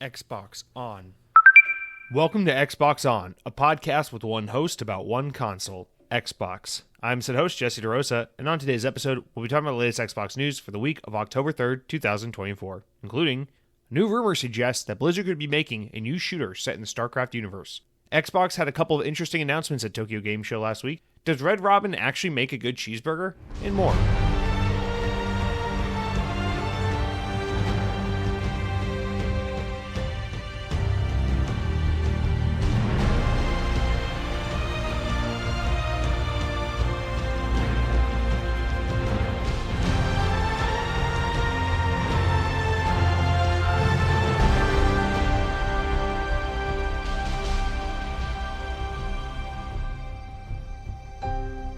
Xbox On. Welcome to Xbox On, a podcast with one host about one console, Xbox. I'm said host Jesse DeRosa, and on today's episode, we'll be talking about the latest Xbox news for the week of October 3rd, 2024, including a new rumor suggests that Blizzard could be making a new shooter set in the StarCraft universe. Xbox had a couple of interesting announcements at Tokyo Game Show last week. Does Red Robbin actually make a good cheeseburger? And more.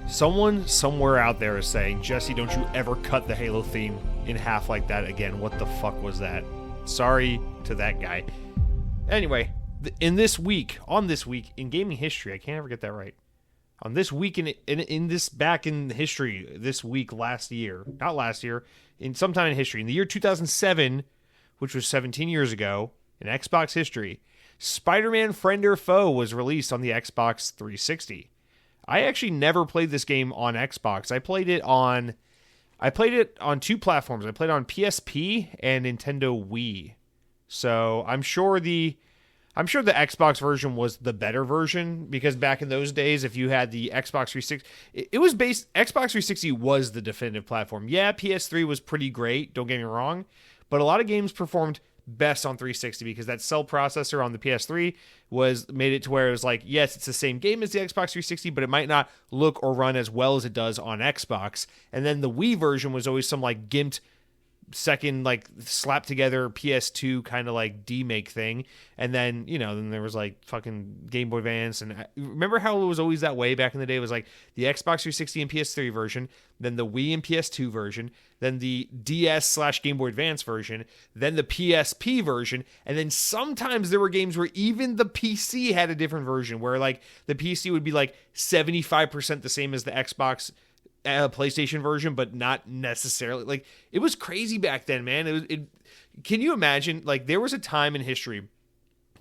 Someone somewhere out there is saying, Jesse, don't you ever cut the Halo theme in half like that again. What the fuck was that? Sorry to that guy. Anyway, on this week in gaming history, I can't ever get that right. On this week in this back in history, this week not last year, in sometime in history, in the year 2007, which was 17 years ago, in Xbox history, Spider-Man Friend or Foe was released on the Xbox 360. I actually never played this game on Xbox. I played it on two platforms. I played on PSP and Nintendo Wii. So I'm sure the Xbox version was the better version, because back in those days, if you had the Xbox 360, Xbox 360 was the definitive platform. Yeah, PS3 was pretty great, don't get me wrong, but a lot of games performed best on 360 because that cell processor on the PS3 made it to where it was like, yes, it's the same game as the Xbox 360, but it might not look or run as well as it does on Xbox. And then the Wii version was always some like gimped second, like slapped together PS2 kind of like demake thing. And then, then there was like fucking Game Boy Advance. And remember how it was always that way back in the day? It was like the Xbox 360 and PS3 version, then the Wii and PS2 version, then the DS/Game Boy Advance version, then the PSP version, and then sometimes there were games where even the PC had a different version, where like the PC would be like 75% the same as the Xbox PlayStation version, but not necessarily. Like, it was crazy back then, man. Can you imagine? Like, there was a time in history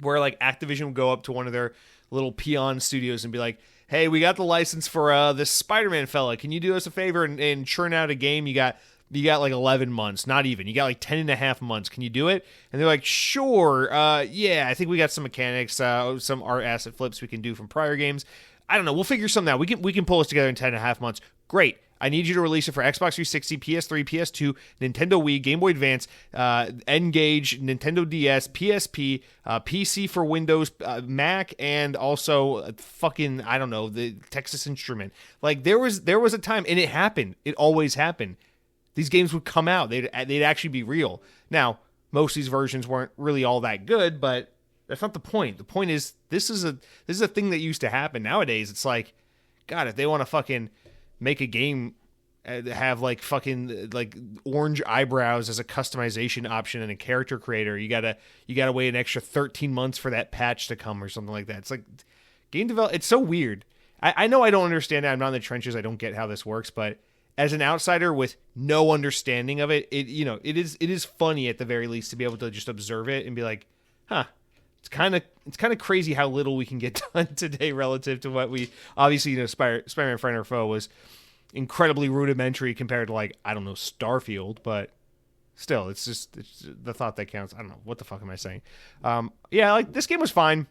where like Activision would go up to one of their little peon studios and be like, "Hey, we got the license for this Spider-Man fella. Can you do us a favor and churn out a game? You got like 11 months, not even. You got like 10 and a half months. Can you do it?" And they're like, "Sure. Yeah, I think we got some mechanics, some art asset flips we can do from prior games. I don't know. We'll figure something out. We can pull this together in 10 and a half months. Great. I need you to release it for Xbox 360, PS3, PS2, Nintendo Wii, Game Boy Advance, N-Gage, Nintendo DS, PSP, PC for Windows, Mac, and also fucking, I don't know, the Texas Instrument." Like, there was a time, and it happened. It always happened. These games would come out. They'd actually be real. Now, most of these versions weren't really all that good, but that's not the point. The point is, this is a thing that used to happen. Nowadays, it's like, God, if they want to fucking make a game have like fucking like orange eyebrows as a customization option and a character creator, you gotta wait an extra 13 months for that patch to come or something like that. It's like game develop. It's so weird. I know I don't understand it. I'm not in the trenches. I don't get how this works, but as an outsider with no understanding of it, it is funny at the very least to be able to just observe it and be like, huh. It's kind of crazy how little we can get done today relative to what we obviously, Spider-Man Friend or Foe was incredibly rudimentary compared to, like, I don't know, Starfield, but still, it's the thought that counts. I don't know, what the fuck am I saying? Yeah, like, this game was fine.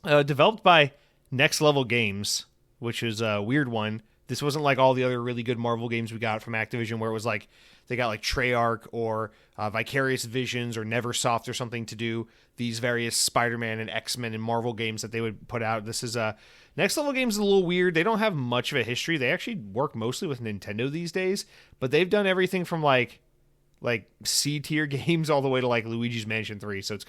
Developed by Next Level Games, which is a weird one. This wasn't like all the other really good Marvel games we got from Activision, where it was like they got like Treyarch or Vicarious Visions or Neversoft or something to do these various Spider-Man and X-Men and Marvel games that they would put out. This is Next Level Games is a little weird. They don't have much of a history. They actually work mostly with Nintendo these days, but they've done everything from like C-tier games all the way to like Luigi's Mansion 3. So it's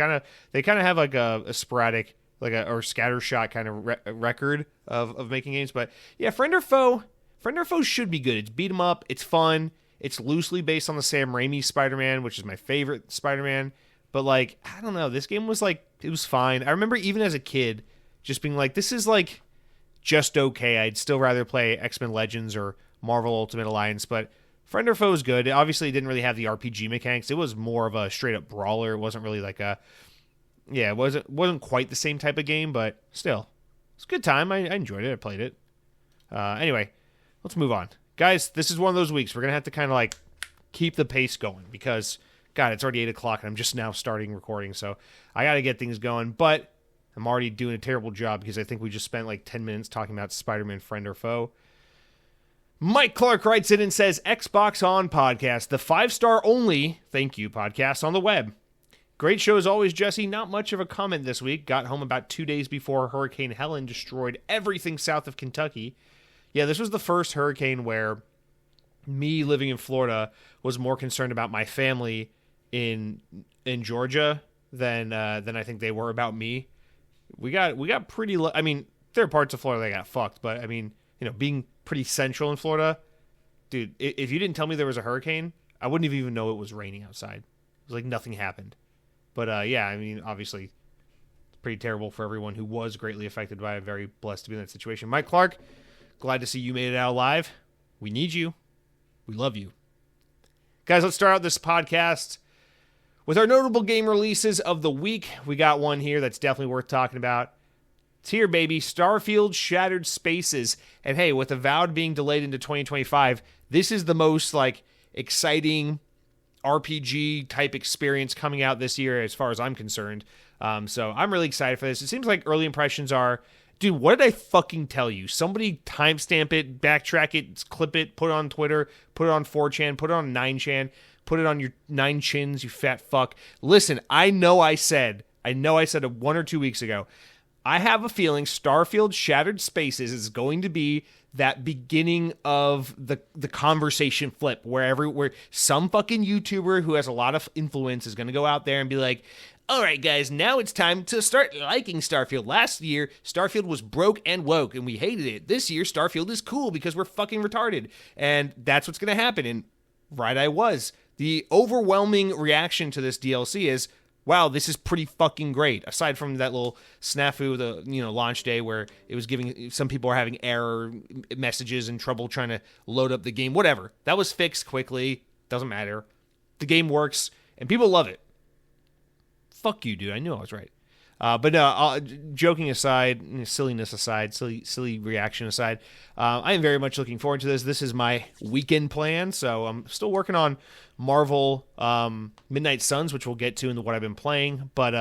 they kind of have like a sporadic or scattershot kind of record of making games. But yeah, Friend or Foe should be good. It's beat 'em up. It's fun. It's loosely based on the Sam Raimi Spider-Man, which is my favorite Spider-Man. But like, I don't know, this game was like, it was fine. I remember even as a kid just being like, this is like just okay. I'd still rather play X-Men Legends or Marvel Ultimate Alliance, but Friend or Foe is good. Obviously, it didn't really have the RPG mechanics. It was more of a straight-up brawler. It wasn't really like a yeah, it wasn't quite the same type of game, but still, it's a good time. I enjoyed it. I played it. Anyway, let's move on. Guys, this is one of those weeks we're going to have to kind of like keep the pace going because, God, it's already 8 o'clock and I'm just now starting recording, so I got to get things going, but I'm already doing a terrible job because I think we just spent like 10 minutes talking about Spider-Man friend or foe. Mike Clark writes in and says, Xbox On podcast, the 5-star only, thank you, podcast on the web. Great show as always, Jesse. Not much of a comment this week. Got home about 2 days before Hurricane Helen destroyed everything south of Kentucky. Yeah, this was the first hurricane where me living in Florida was more concerned about my family in Georgia than I think they were about me. We got pretty. I mean, there are parts of Florida that got fucked, but I mean, you know, being pretty central in Florida, dude. If you didn't tell me there was a hurricane, I wouldn't have even know it was raining outside. It was like nothing happened. But yeah, I mean, obviously, it's pretty terrible for everyone who was greatly affected by it. I'm very blessed to be in that situation. Mike Clark, glad to see you made it out alive. We need you. We love you. Guys, let's start out this podcast with our notable game releases of the week. We got one here that's definitely worth talking about. It's here, baby. Starfield Shattered Spaces. And hey, with Avowed being delayed into 2025, this is the most like exciting RPG type experience coming out this year as far as I'm concerned. So I'm really excited for this. It seems like early impressions are, dude, what did I fucking tell you? Somebody timestamp it, backtrack it, clip it, put it on Twitter, put it on 4chan, put it on 9chan, put it on your 9chins, you fat fuck. Listen, I know I said it 1 or 2 weeks ago. I have a feeling Starfield Shattered Spaces is going to be that beginning of the conversation flip where some fucking YouTuber who has a lot of influence is going to go out there and be like, all right, guys, now it's time to start liking Starfield. Last year, Starfield was broke and woke, and we hated it. This year, Starfield is cool because we're fucking retarded. And that's what's going to happen. And right I was. The overwhelming reaction to this DLC is, wow, this is pretty fucking great. Aside from that little snafu, the launch day where it was giving some people are having error messages and trouble trying to load up the game. Whatever. That was fixed quickly. Doesn't matter. The game works, and people love it. Fuck you, dude. I knew I was right. But no, joking aside, silliness aside, silly reaction aside, I am very much looking forward to this. This is my weekend plan, so I'm still working on Marvel Midnight Suns, which we'll get to in what I've been playing. But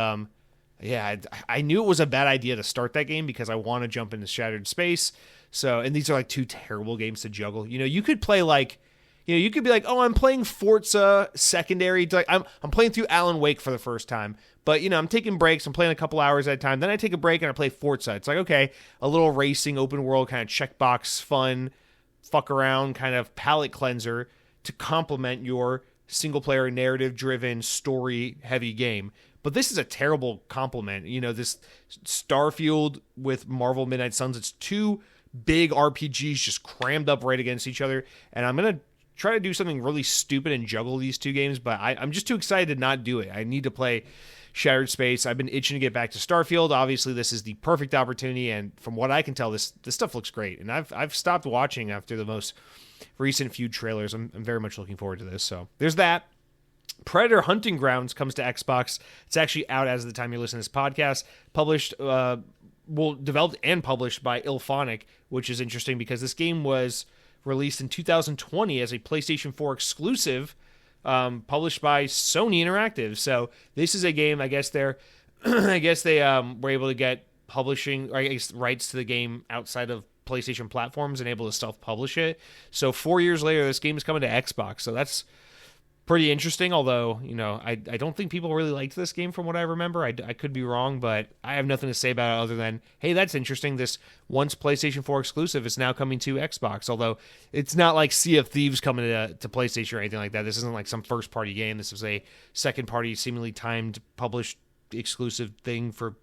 yeah, I knew it was a bad idea to start that game because I want to jump into Shattered Space. So, and these are like two terrible games to juggle. You could play like, you could be like, oh, I'm playing Forza Secondary. I'm playing through Alan Wake for the first time. But, I'm taking breaks. I'm playing a couple hours at a time. Then I take a break and I play Forza. It's like, okay, a little racing, open world, kind of checkbox, fun, fuck around, kind of palate cleanser to complement your single-player, narrative-driven, story-heavy game. But this is a terrible complement. This Starfield with Marvel Midnight Suns, it's two big RPGs just crammed up right against each other. And I'm going to try to do something really stupid and juggle these two games, but I'm just too excited to not do it. I need to play Shattered Space. I've been itching to get back to Starfield. Obviously, this is the perfect opportunity, and from what I can tell, this stuff looks great. And I've stopped watching after the most recent few trailers. I'm very much looking forward to this. So there's that. Predator Hunting Grounds comes to Xbox. It's actually out as of the time you're listening to this podcast. Developed and published by Ilphonic, which is interesting because this game was released in 2020 as a PlayStation 4 exclusive, published by Sony Interactive. So this is a game. I guess they were able to get publishing rights to the game outside of PlayStation platforms and able to self-publish it. So 4 years later, this game is coming to Xbox. So that's pretty interesting, although, I don't think people really liked this game from what I remember. I could be wrong, but I have nothing to say about it other than, hey, that's interesting. This once PlayStation 4 exclusive is now coming to Xbox, although it's not like Sea of Thieves coming to PlayStation or anything like that. This isn't like some first-party game. This is a second-party, seemingly timed, published exclusive thing for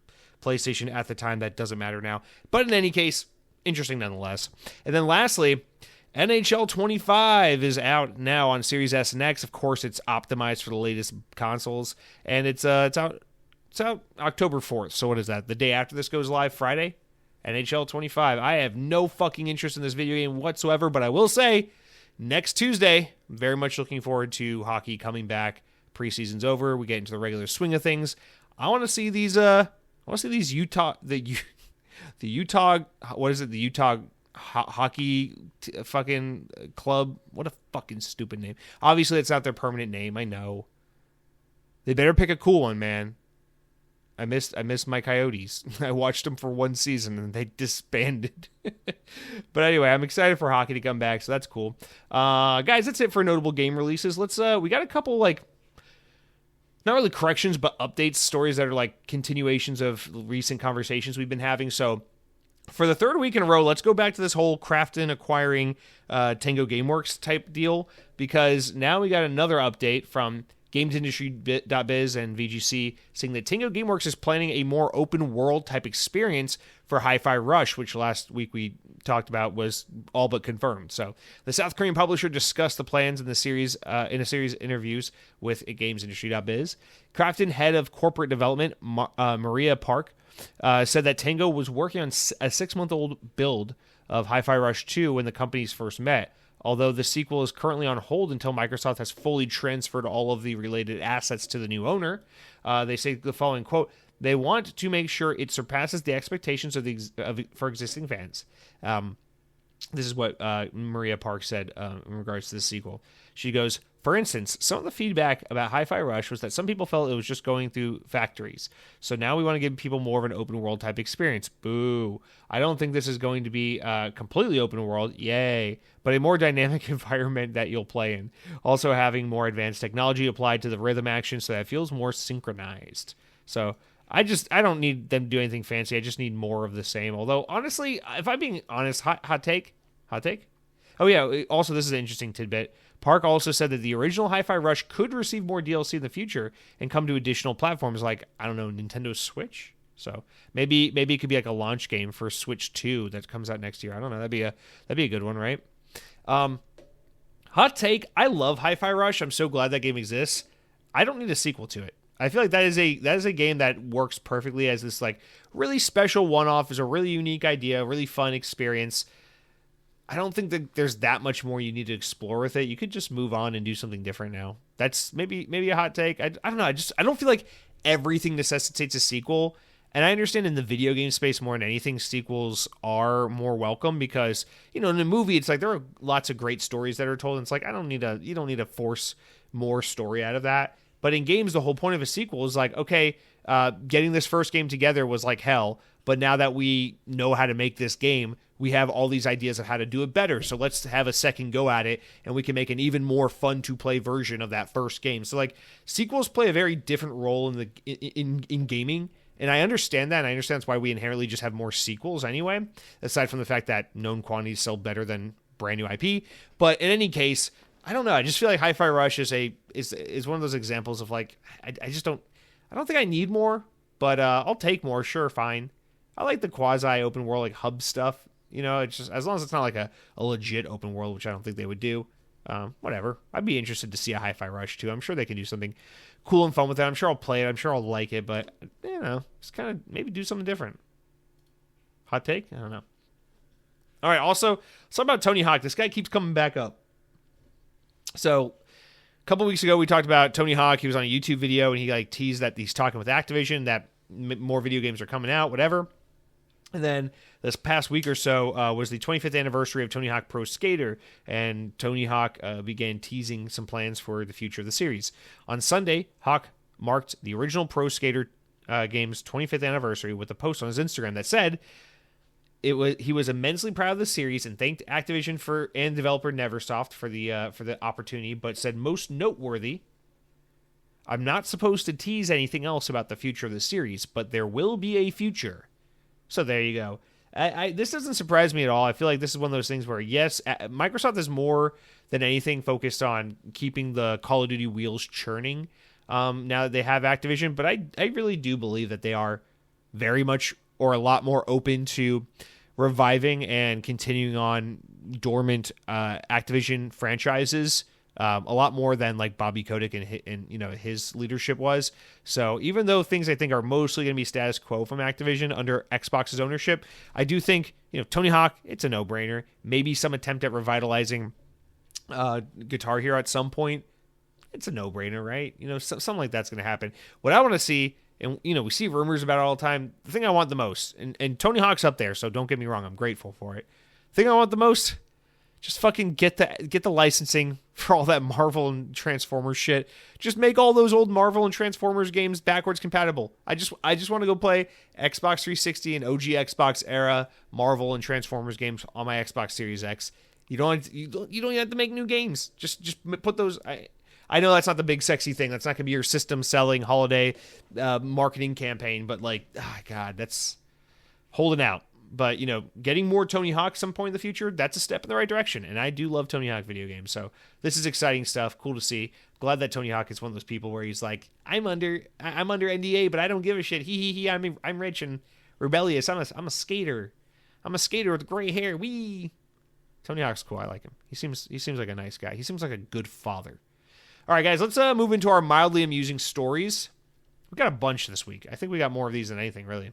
PlayStation at the time. That doesn't matter now. But in any case, interesting nonetheless. And then lastly, NHL 25 is out now on Series S and X. Of course, it's optimized for the latest consoles, and it's out October 4th. So what is that? The day after this goes live, Friday? NHL 25. I have no fucking interest in this video game whatsoever, but I will say, next Tuesday, I'm very much looking forward to hockey coming back. Preseason's over. We get into the regular swing of things. I want to see these. I want to see these Utah. The Utah. What is it? The Utah hockey fucking club. What a fucking stupid name. Obviously, it's not their permanent name. I know. They better pick a cool one, man. I missed my Coyotes. I watched them for one season and they disbanded. But anyway, I'm excited for hockey to come back, so that's cool. Guys, that's it for notable game releases. We got a couple, like, not really corrections, but updates, stories that are like continuations of recent conversations we've been having. So for the third week in a row, let's go back to this whole Krafton acquiring Tango Gameworks type deal, because now we got another update from GamesIndustry.biz and VGC saying that Tango Gameworks is planning a more open world type experience for Hi-Fi Rush, which last week we talked about was all but confirmed. So the South Korean publisher discussed the plans in the series in a series of interviews with GamesIndustry.biz. Krafton head of corporate development Maria Park said that Tango was working on a 6-month-old build of Hi-Fi Rush 2 when the companies first met. Although the sequel is currently on hold until Microsoft has fully transferred all of the related assets to the new owner, they say the following quote: "They want to make sure it surpasses the expectations for existing fans." This is what Maria Park said in regards to the sequel. She goes, "For instance, some of the feedback about Hi-Fi Rush was that some people felt it was just going through factories. So now we want to give people more of an open world type experience. Boo. I don't think this is going to be completely open world. Yay. But a more dynamic environment that you'll play in. Also having more advanced technology applied to the rhythm action so that it feels more synchronized." So I don't need them to do anything fancy. I just need more of the same. Although, honestly, if I'm being honest, hot take? Oh, yeah. Also, this is an interesting tidbit. Park also said that the original Hi-Fi Rush could receive more DLC in the future and come to additional platforms like, I don't know, Nintendo Switch. So maybe it could be like a launch game for Switch 2 that comes out next year. I don't know. That'd be a good one, right? Hot take. I love Hi-Fi Rush. I'm so glad that game exists. I don't need a sequel to it. I feel like that is a game that works perfectly as this like really special one-off. Is a really unique idea, a really fun experience. I don't think that there's that much more you need to explore with it. You could just move on and do something different now. That's maybe a hot take. I don't know. I don't feel like everything necessitates a sequel. And I understand in the video game space more than anything, sequels are more welcome because, in a movie, it's like there are lots of great stories that are told. And it's like, you don't need to force more story out of that. But in games, the whole point of a sequel is like, okay, getting this first game together was like hell. But now that we know how to make this game, we have all these ideas of how to do it better. So let's have a second go at it, and we can make an even more fun to play version of that first game. So like sequels play a very different role in gaming, and I understand that. And I understand that's why we inherently just have more sequels anyway. Aside from the fact that known quantities sell better than brand new IP, but in any case, I don't know. I just feel like Hi-Fi Rush is one of those examples of like I don't think I need more, but I'll take more. Sure, fine. I like the quasi open world like hub stuff. It's just as long as it's not like a legit open world, which I don't think they would do. Whatever. I'd be interested to see a Hi-Fi Rush too. I'm sure they can do something cool and fun with that. I'm sure I'll play it. I'm sure I'll like it, but just kind of maybe do something different. Hot take? I don't know. All right. Also, something about Tony Hawk. This guy keeps coming back up. So a couple weeks ago, we talked about Tony Hawk. He was on a YouTube video and he like teased that he's talking with Activision that more video games are coming out, whatever. And then this past week or so was the 25th anniversary of Tony Hawk Pro Skater, and Tony Hawk began teasing some plans for the future of the series. On Sunday, Hawk marked the original Pro Skater game's 25th anniversary with a post on his Instagram that said he was immensely proud of the series and thanked Activision and developer Neversoft for the opportunity, but said most noteworthy, "I'm not supposed to tease anything else about the future of the series, but there will be a future." So there you go. This doesn't surprise me at all. I feel like this is one of those things where, yes, Microsoft is more than anything focused on keeping the Call of Duty wheels churning now that they have Activision. But I really do believe that they are very much or a lot more open to reviving and continuing on dormant Activision franchises. A lot more than like Bobby Kotick and his leadership was. So even though things I think are mostly going to be status quo from Activision under Xbox's ownership, I do think Tony Hawk, it's a no-brainer. Maybe some attempt at revitalizing Guitar Hero at some point. It's a no-brainer, right? Something like that's going to happen. What I want to see and we see rumors about it all the time. The thing I want the most, and Tony Hawk's up there, so don't get me wrong, I'm grateful for it. The thing I want the most, just fucking get the licensing for all that Marvel and Transformers shit. Just make all those old Marvel and Transformers games backwards compatible. I just want to go play Xbox 360 and OG Xbox era Marvel and Transformers games on my Xbox Series X. You don't have to make new games. Just put those. I know that's not the big sexy thing. That's not gonna be your system selling holiday marketing campaign. But like, God, that's holding out. But, getting more Tony Hawk some point in the future, that's a step in the right direction. And I do love Tony Hawk video games. So this is exciting stuff. Cool to see. Glad that Tony Hawk is one of those people where he's like, I'm under NDA, but I don't give a shit. I'm rich and rebellious. I'm a skater. I'm a skater with gray hair. Wee. Tony Hawk's cool. I like him. He seems like a nice guy. He seems like a good father. All right, guys, let's move into our mildly amusing stories. We got a bunch this week. I think we got more of these than anything, really.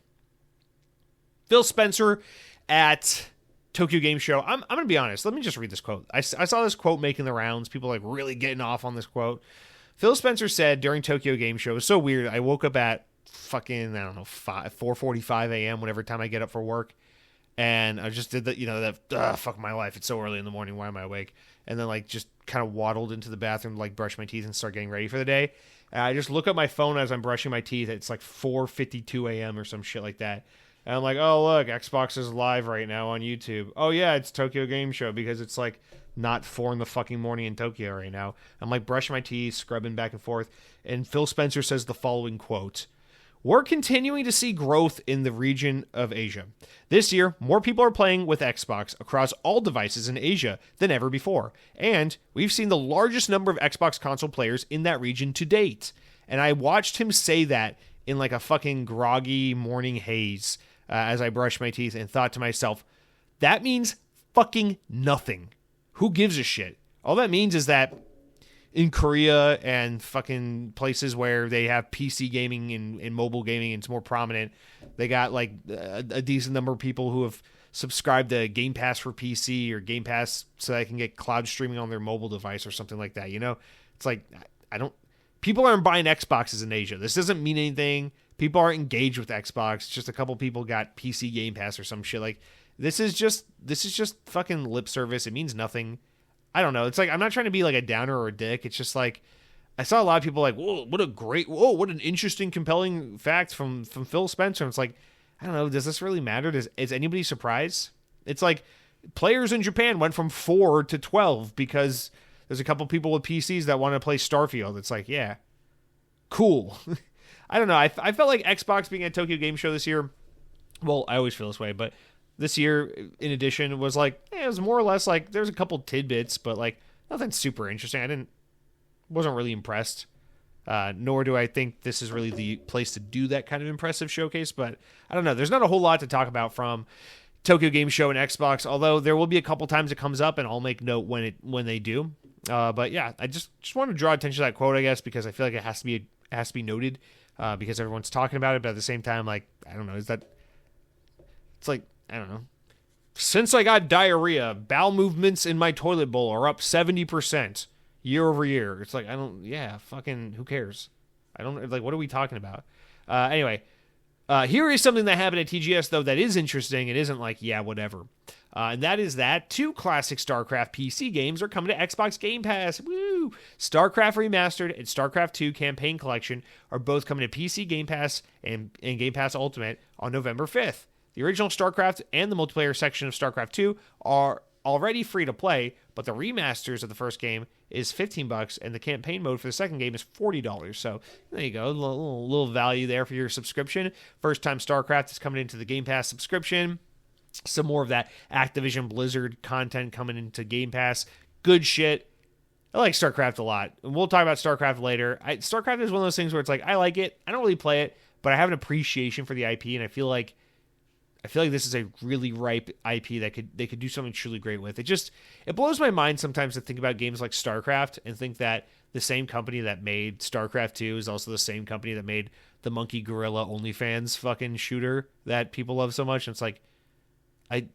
Phil Spencer at Tokyo Game Show. I'm going to be honest. Let me just read this quote. I saw this quote making the rounds. People like really getting off on this quote. Phil Spencer said during Tokyo Game Show, it was so weird. I woke up at fucking, 4:45 a.m. whenever time I get up for work. And I just did that, fuck my life. It's so early in the morning. Why am I awake? And then like just kind of waddled into the bathroom, like brush my teeth and start getting ready for the day. And I just look at my phone as I'm brushing my teeth. It's like 4:52 a.m. or some shit like that. And I'm like, oh, look, Xbox is live right now on YouTube. Oh, yeah, it's Tokyo Game Show because it's like not 4 in the fucking morning in Tokyo right now. I'm like brushing my teeth, scrubbing back and forth. And Phil Spencer says the following quote: "We're continuing to see growth in the region of Asia. This year, more people are playing with Xbox across all devices in Asia than ever before. And we've seen the largest number of Xbox console players in that region to date." And I watched him say that in like a fucking groggy morning haze. As I brushed my teeth and thought to myself, that means fucking nothing. Who gives a shit? All that means is that in Korea and fucking places where they have PC gaming and mobile gaming, and it's more prominent, they got like a decent number of people who have subscribed to Game Pass for PC or Game Pass so they can get cloud streaming on their mobile device or something like that. It's like, people aren't buying Xboxes in Asia. This doesn't mean anything. People aren't engaged with Xbox. Just a couple people got PC Game Pass or some shit. Like, this is just fucking lip service. It means nothing. I don't know. It's like, I'm not trying to be like a downer or a dick. It's just like, I saw a lot of people like, whoa, what an interesting, compelling fact from Phil Spencer. And it's like, I don't know. Does this really matter? Is anybody surprised? It's like players in Japan went from 4 to 12 because there's a couple people with PCs that want to play Starfield. It's like, yeah, cool. I don't know. I felt like Xbox being at Tokyo Game Show this year, well, I always feel this way, but this year, in addition, was like, it was more or less like, there's a couple tidbits, but like, nothing super interesting. Wasn't really impressed. Nor do I think this is really the place to do that kind of impressive showcase, but I don't know. There's not a whole lot to talk about from Tokyo Game Show and Xbox, although there will be a couple times it comes up, and I'll make note when they do. But yeah, I just want to draw attention to that quote, I guess, because I feel like it has to be noted. Because everyone's talking about it, but at the same time, like, I don't know, it's like, I don't know. Since I got diarrhea, bowel movements in my toilet bowl are up 70% year over year. It's like, fucking, who cares? What are we talking about? Anyway, here is something that happened at TGS, though, that is interesting. It isn't like, yeah, whatever. And that is that 2 classic StarCraft PC games are coming to Xbox Game Pass. Woo! StarCraft Remastered and StarCraft 2 Campaign Collection are both coming to PC Game Pass and Game Pass Ultimate on November 5th. The original StarCraft and the multiplayer section of StarCraft 2 are already free to play, but the remasters of the first game is $15, and the campaign mode for the second game is $40. So there you go, a little value there for your subscription. First time StarCraft is coming into the Game Pass subscription. Some more of that Activision Blizzard content coming into Game Pass. Good shit. I like StarCraft a lot. And we'll talk about StarCraft later. StarCraft is one of those things where it's like, I like it. I don't really play it, but I have an appreciation for the IP, and I feel like this is a really ripe IP that they could do something truly great with. It blows my mind sometimes to think about games like StarCraft and think that the same company that made StarCraft 2 is also the same company that made the Monkey Gorilla OnlyFans fucking shooter that people love so much. And it's like, I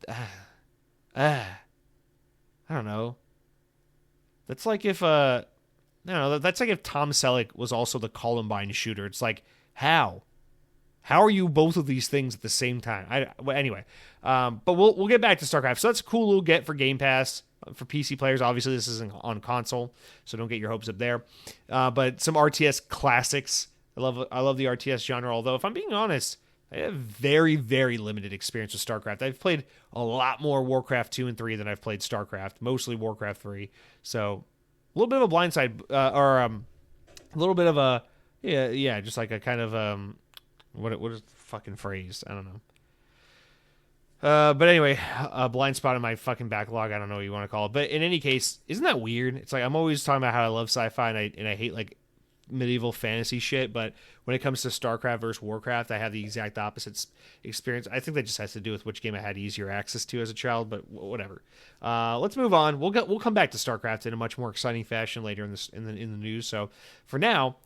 don't know. That's like if that's like if Tom Selleck was also the Columbine shooter. It's like, how? How are you both of these things at the same time? Well, anyway, but we'll get back to StarCraft. So that's a cool little get for Game Pass for PC players. Obviously, this isn't on console, so don't get your hopes up there. But some RTS classics. I love the RTS genre. Although, if I'm being honest, I have very, very limited experience with StarCraft. I've played a lot more Warcraft 2 and 3 than I've played StarCraft. Mostly Warcraft 3. So a little bit of a blindside, or a little bit of a just like a kind of what is the fucking phrase? I don't know. But anyway, a blind spot in my fucking backlog. I don't know what you want to call it. But in any case, isn't that weird? It's like I'm always talking about how I love sci-fi and I hate like medieval fantasy shit. But when it comes to StarCraft versus Warcraft, I have the exact opposite experience. I think that just has to do with which game I had easier access to as a child. But whatever. Let's move on. We'll come back to StarCraft in a much more exciting fashion later in the news. So for now,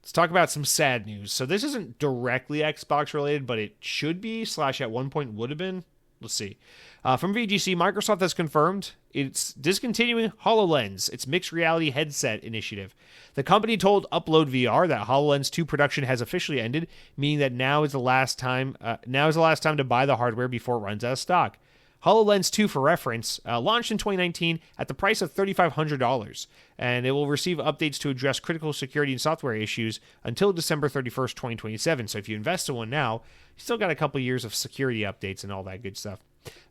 let's talk about some sad news. So this isn't directly Xbox related, but it should be / at one point would have been. Let's see. From VGC, Microsoft has confirmed it's discontinuing HoloLens, its mixed reality headset initiative. The company told Upload VR that HoloLens 2 production has officially ended, meaning that now is the last time to buy the hardware before it runs out of stock. HoloLens 2, for reference, launched in 2019 at the price of $3,500, and it will receive updates to address critical security and software issues until December 31st, 2027. So if you invest in one now, you still got a couple years of security updates and all that good stuff.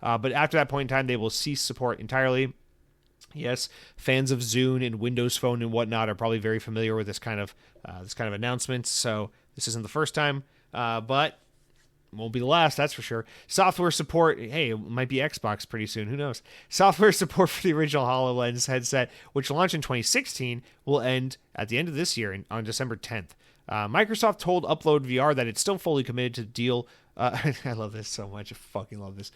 But after that point in time, they will cease support entirely. Yes, fans of Zune and Windows Phone and whatnot are probably very familiar with this kind of announcement. So this isn't the first time, but won't be the last, that's for sure. Software support, hey, it might be Xbox pretty soon, who knows. Software support for the original HoloLens headset, which launched in 2016, will end at the end of this year on December 10th. Microsoft told Upload VR that it's still fully committed to the deal. I love this so much. I fucking love this.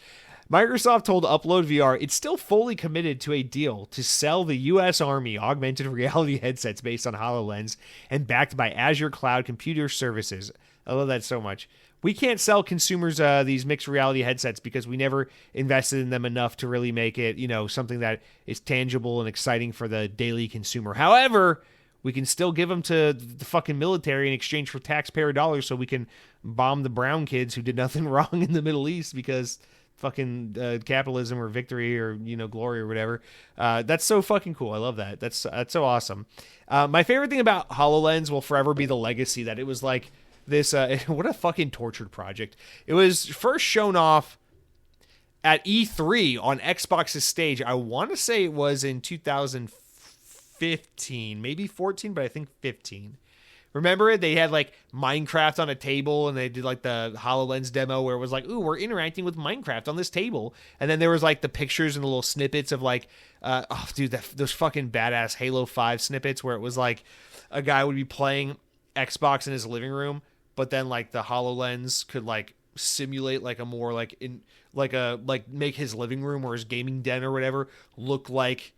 Microsoft told Upload VR it's still fully committed to a deal to sell the U.S. Army augmented reality headsets based on HoloLens and backed by Azure Cloud Computer Services. I love that so much. We can't sell consumers these mixed reality headsets because we never invested in them enough to really make it, something that is tangible and exciting for the daily consumer. However, we can still give them to the fucking military in exchange for taxpayer dollars so we can bomb the brown kids who did nothing wrong in the Middle East because fucking capitalism or victory or, glory or whatever. That's so fucking cool. I love that. That's so awesome. My favorite thing about HoloLens will forever be the legacy that it was like, this what a fucking tortured project. It was first shown off at E3 on Xbox's stage. I want to say it was in 2015, maybe 14, but I think 15. Remember it? They had like Minecraft on a table and they did like the HoloLens demo where it was like, ooh, we're interacting with Minecraft on this table. And then there was like the pictures and the little snippets of like, those fucking badass Halo 5 snippets where it was like a guy would be playing Xbox in his living room, but then like the HoloLens could like simulate like a more like make his living room or his gaming den or whatever look like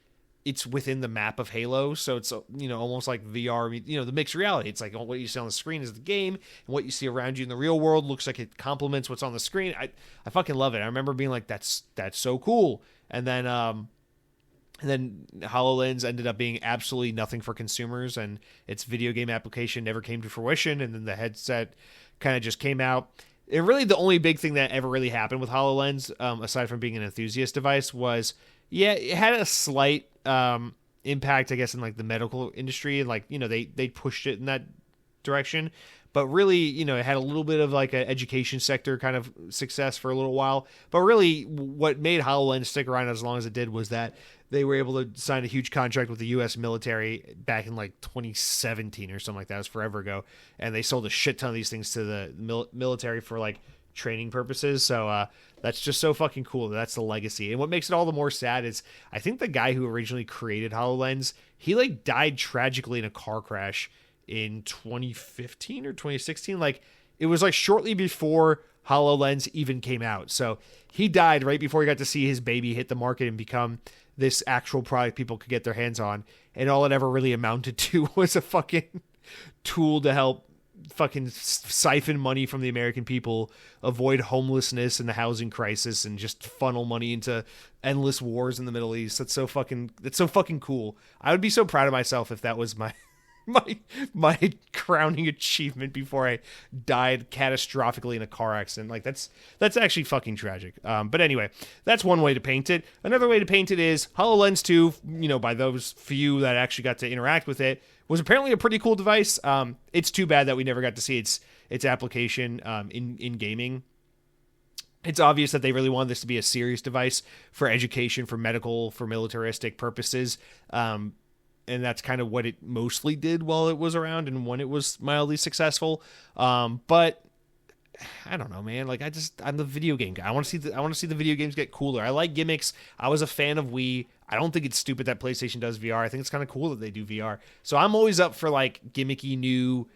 it's within the map of Halo. So it's almost like VR, the mixed reality. It's like what you see on the screen is the game, and what you see around you in the real world looks like it complements what's on the screen. I fucking love it. I remember being like, that's so cool. And then HoloLens ended up being absolutely nothing for consumers, and its video game application never came to fruition, and then the headset kind of just came out. And really the only big thing that ever really happened with HoloLens, aside from being an enthusiast device, was, it had a slight impact, I guess, in like the medical industry. Like, they pushed it in that direction. But really, it had a little bit of like an education sector kind of success for a little while. But really, what made HoloLens stick around as long as it did was that they were able to sign a huge contract with the U.S. military back in like 2017 or something like that. It was forever ago. And they sold a shit ton of these things to the military for like training purposes. So that's just so fucking cool. That's the legacy. And what makes it all the more sad is I think the guy who originally created HoloLens, he like died tragically in a car crash in 2015 or 2016. Like it was like shortly before HoloLens even came out. So he died right before he got to see his baby hit the market and become this actual product people could get their hands on. And all it ever really amounted to was a fucking tool to help fucking siphon money from the American people, avoid homelessness and the housing crisis, and just funnel money into endless wars in the Middle East. That's so fucking cool. I would be so proud of myself if that was my my crowning achievement before I died catastrophically in a car accident. Like that's actually fucking tragic. But anyway, that's one way to paint it. Another way to paint it is HoloLens 2, by those few that actually got to interact with it, was apparently a pretty cool device. It's too bad that we never got to see its application in gaming. It's obvious that they really wanted this to be a serious device for education, for medical, for militaristic purposes. And that's kind of what it mostly did while it was around and when it was mildly successful. But I don't know, man. Like I'm the video game guy. I want to see the video games get cooler. I like gimmicks. I was a fan of Wii. I don't think it's stupid that PlayStation does VR. I think it's kind of cool that they do VR. So I'm always up for like gimmicky new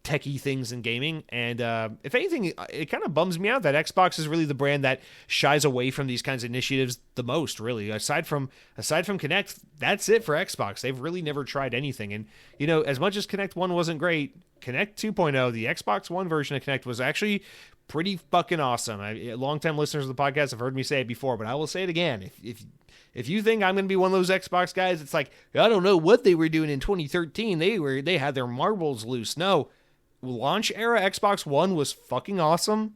techie things in gaming, and if anything, it kind of bums me out that Xbox is really the brand that shies away from these kinds of initiatives the most, really. Aside from Kinect, that's it for Xbox. They've really never tried anything, and as much as Kinect 1 wasn't great, Kinect 2.0, the Xbox One version of Kinect, was actually pretty fucking awesome. Longtime listeners of the podcast have heard me say it before, but I will say it again. If you think I'm going to be one of those Xbox guys, it's like, I don't know what they were doing in 2013. They had their marbles loose. No. Launch era Xbox One was fucking awesome.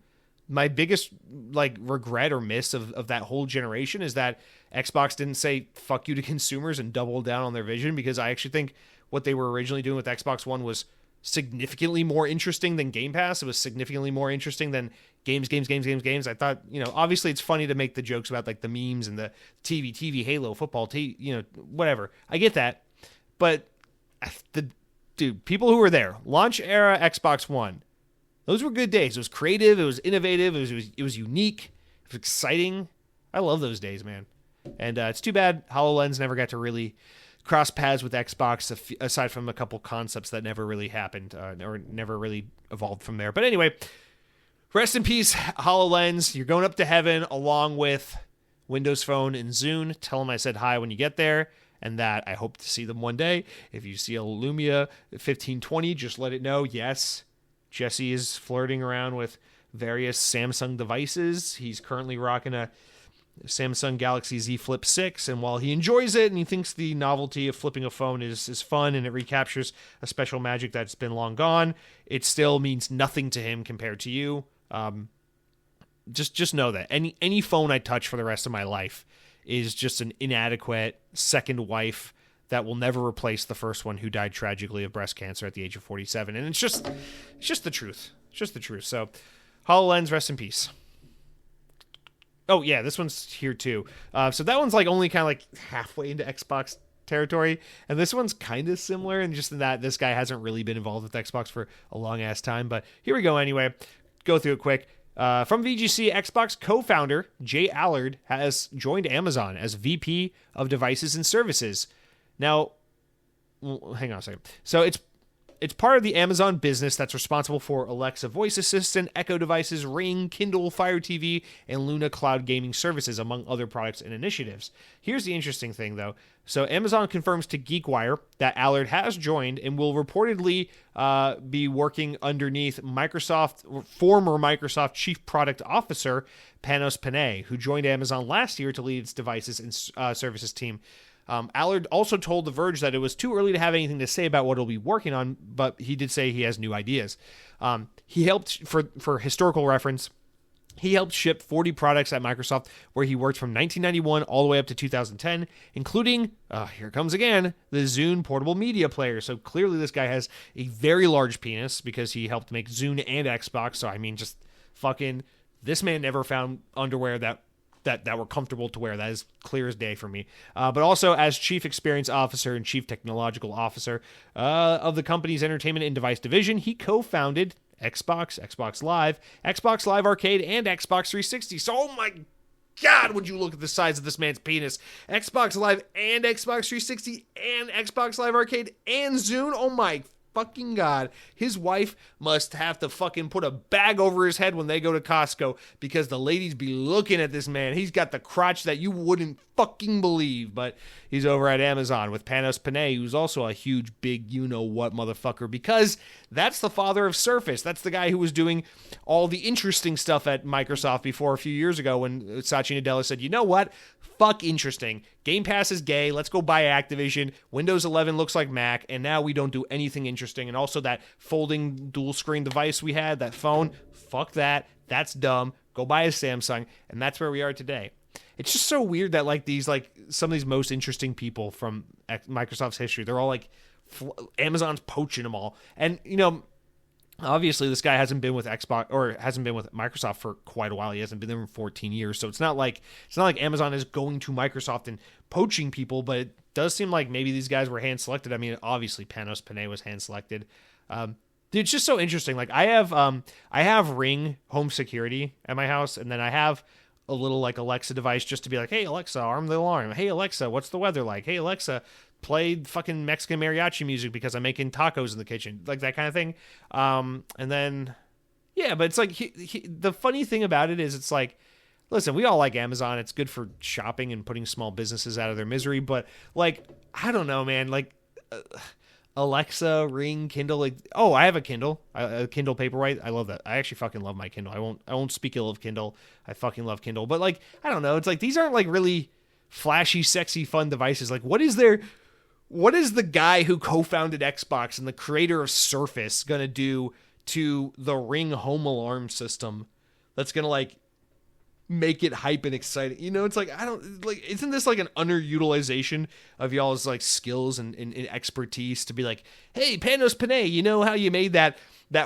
My biggest regret or miss of that whole generation is that Xbox didn't say fuck you to consumers and double down on their vision, because I actually think what they were originally doing with Xbox One was significantly more interesting than Game Pass. It was significantly more interesting than games. I thought, obviously it's funny to make the jokes about like the memes and the TV, Halo, football, whatever. I get that. But dude, people who were there, launch era Xbox One, those were good days. It was creative, it was innovative, it was unique, it was exciting. I love those days, man. And it's too bad HoloLens never got to really cross paths with Xbox, aside from a couple concepts that never really happened or never really evolved from there. But anyway, rest in peace, HoloLens. You're going up to heaven along with Windows Phone and Zune. Tell them I said hi when you get there, and that I hope to see them one day. If you see a Lumia 1520, just let it know, yes, Jesse is flirting around with various Samsung devices. He's currently rocking a Samsung Galaxy Z Flip 6, and while he enjoys it and he thinks the novelty of flipping a phone is fun and it recaptures a special magic that's been long gone, it still means nothing to him compared to you. Just know that any phone I touch for the rest of my life is just an inadequate second wife that will never replace the first one, who died tragically of breast cancer at the age of 47. And it's just the truth. It's just the truth. So HoloLens, rest in peace. Oh yeah, this one's here too. So that one's like only kind of like halfway into Xbox territory, and this one's kind of similar, and just in that this guy hasn't really been involved with Xbox for a long ass time. But here we go anyway. Go through it quick. From VGC, Xbox co-founder Jay Allard has joined Amazon as VP of Devices and Services. Now, hang on a second. So it's part of the Amazon business that's responsible for Alexa voice assistant, Echo devices, Ring, Kindle, Fire TV, and Luna cloud gaming services, among other products and initiatives. Here's the interesting thing, though. So Amazon confirms to GeekWire that Allard has joined and will reportedly be working underneath former Microsoft Chief Product Officer Panos Panay, who joined Amazon last year to lead its devices and services team. Allard also told The Verge that it was too early to have anything to say about what he'll be working on, but he did say he has new ideas. He helped, for historical reference, he helped ship 40 products at Microsoft, where he worked from 1991 all the way up to 2010, including, here comes again, the Zune portable media player. So clearly this guy has a very large penis, because he helped make Zune and Xbox. So I mean, just fucking, this man never found underwear that were comfortable to wear. That is clear as day for me. But also as Chief Experience Officer and Chief Technological Officer of the company's Entertainment and Device Division, he co-founded Xbox, Xbox Live Arcade, and Xbox 360. So, oh my God, would you look at the size of this man's penis. Xbox Live and Xbox 360 and Xbox Live Arcade and Zune. Oh my fucking God. His wife must have to fucking put a bag over his head when they go to Costco, because the ladies be looking at this man. He's got the crotch that you wouldn't fucking believe. But he's over at Amazon with Panos Panay, who's also a huge, big, you-know-what motherfucker, because that's the father of Surface. That's the guy who was doing all the interesting stuff at Microsoft before a few years ago, when Satya Nadella said, you know what? fuck interesting. Game Pass is gay. Let's go buy Activision. Windows 11 looks like Mac, and now we don't do anything interesting. And also that folding dual screen device we had, that phone, fuck that. That's dumb. Go buy a Samsung, and that's where we are today. It's just so weird that some of these most interesting people from Microsoft's history, they're all like Amazon's poaching them all. And obviously this guy hasn't been with Xbox or hasn't been with Microsoft for quite a while. He hasn't been there for 14 years. So it's not like Amazon is going to Microsoft and poaching people, but it does seem like maybe these guys were hand selected. I mean, obviously Panos Panay was hand selected. Dude, it's just so interesting. Like I have Ring home security at my house, and then I have a little like Alexa device just to be like, hey Alexa, arm the alarm. Hey Alexa, what's the weather like? Hey Alexa, play fucking Mexican mariachi music because I'm making tacos in the kitchen, like that kind of thing. And then, yeah, but it's like the funny thing about it is it's like, listen, we all like Amazon. It's good for shopping and putting small businesses out of their misery. But like, I don't know, man. Like Alexa, Ring, Kindle. Like, oh, I have a Kindle, a Kindle Paperwhite. I love that. I actually fucking love my Kindle. I won't speak ill of Kindle. I fucking love Kindle. But like, I don't know. It's like these aren't like really flashy, sexy, fun devices. Like, what is the guy who co-founded Xbox and the creator of Surface gonna do to the Ring home alarm system that's gonna like make it hype and exciting? It's like, I don't like, isn't this like an underutilization of y'all's like skills and expertise to be like, hey, Panos Panay, you know how you made that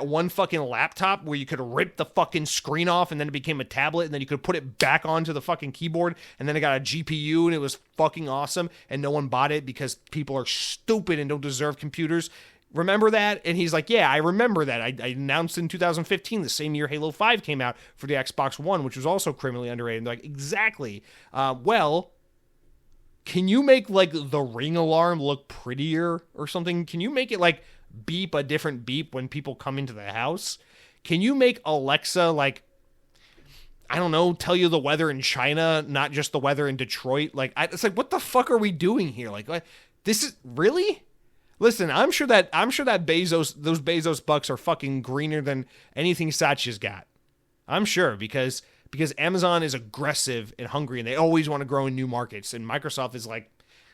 one fucking laptop where you could rip the fucking screen off and then it became a tablet and then you could put it back onto the fucking keyboard and then it got a GPU and it was fucking awesome and no one bought it because people are stupid and don't deserve computers? Remember that? And he's like, yeah, I remember that. I announced in 2015, the same year Halo 5 came out for the Xbox One, which was also criminally underrated. And they're like, exactly. Well, can you make like the Ring alarm look prettier or something? Can you make it like beep a different beep when people come into the house? Can you make Alexa like, I don't know, tell you the weather in China, not just the weather in Detroit? Like, it's like, what the fuck are we doing here? Like, this is really? Listen, I'm sure that those Bezos bucks are fucking greener than anything Satya's got. I'm sure because Amazon is aggressive and hungry and they always want to grow in new markets. And Microsoft is like,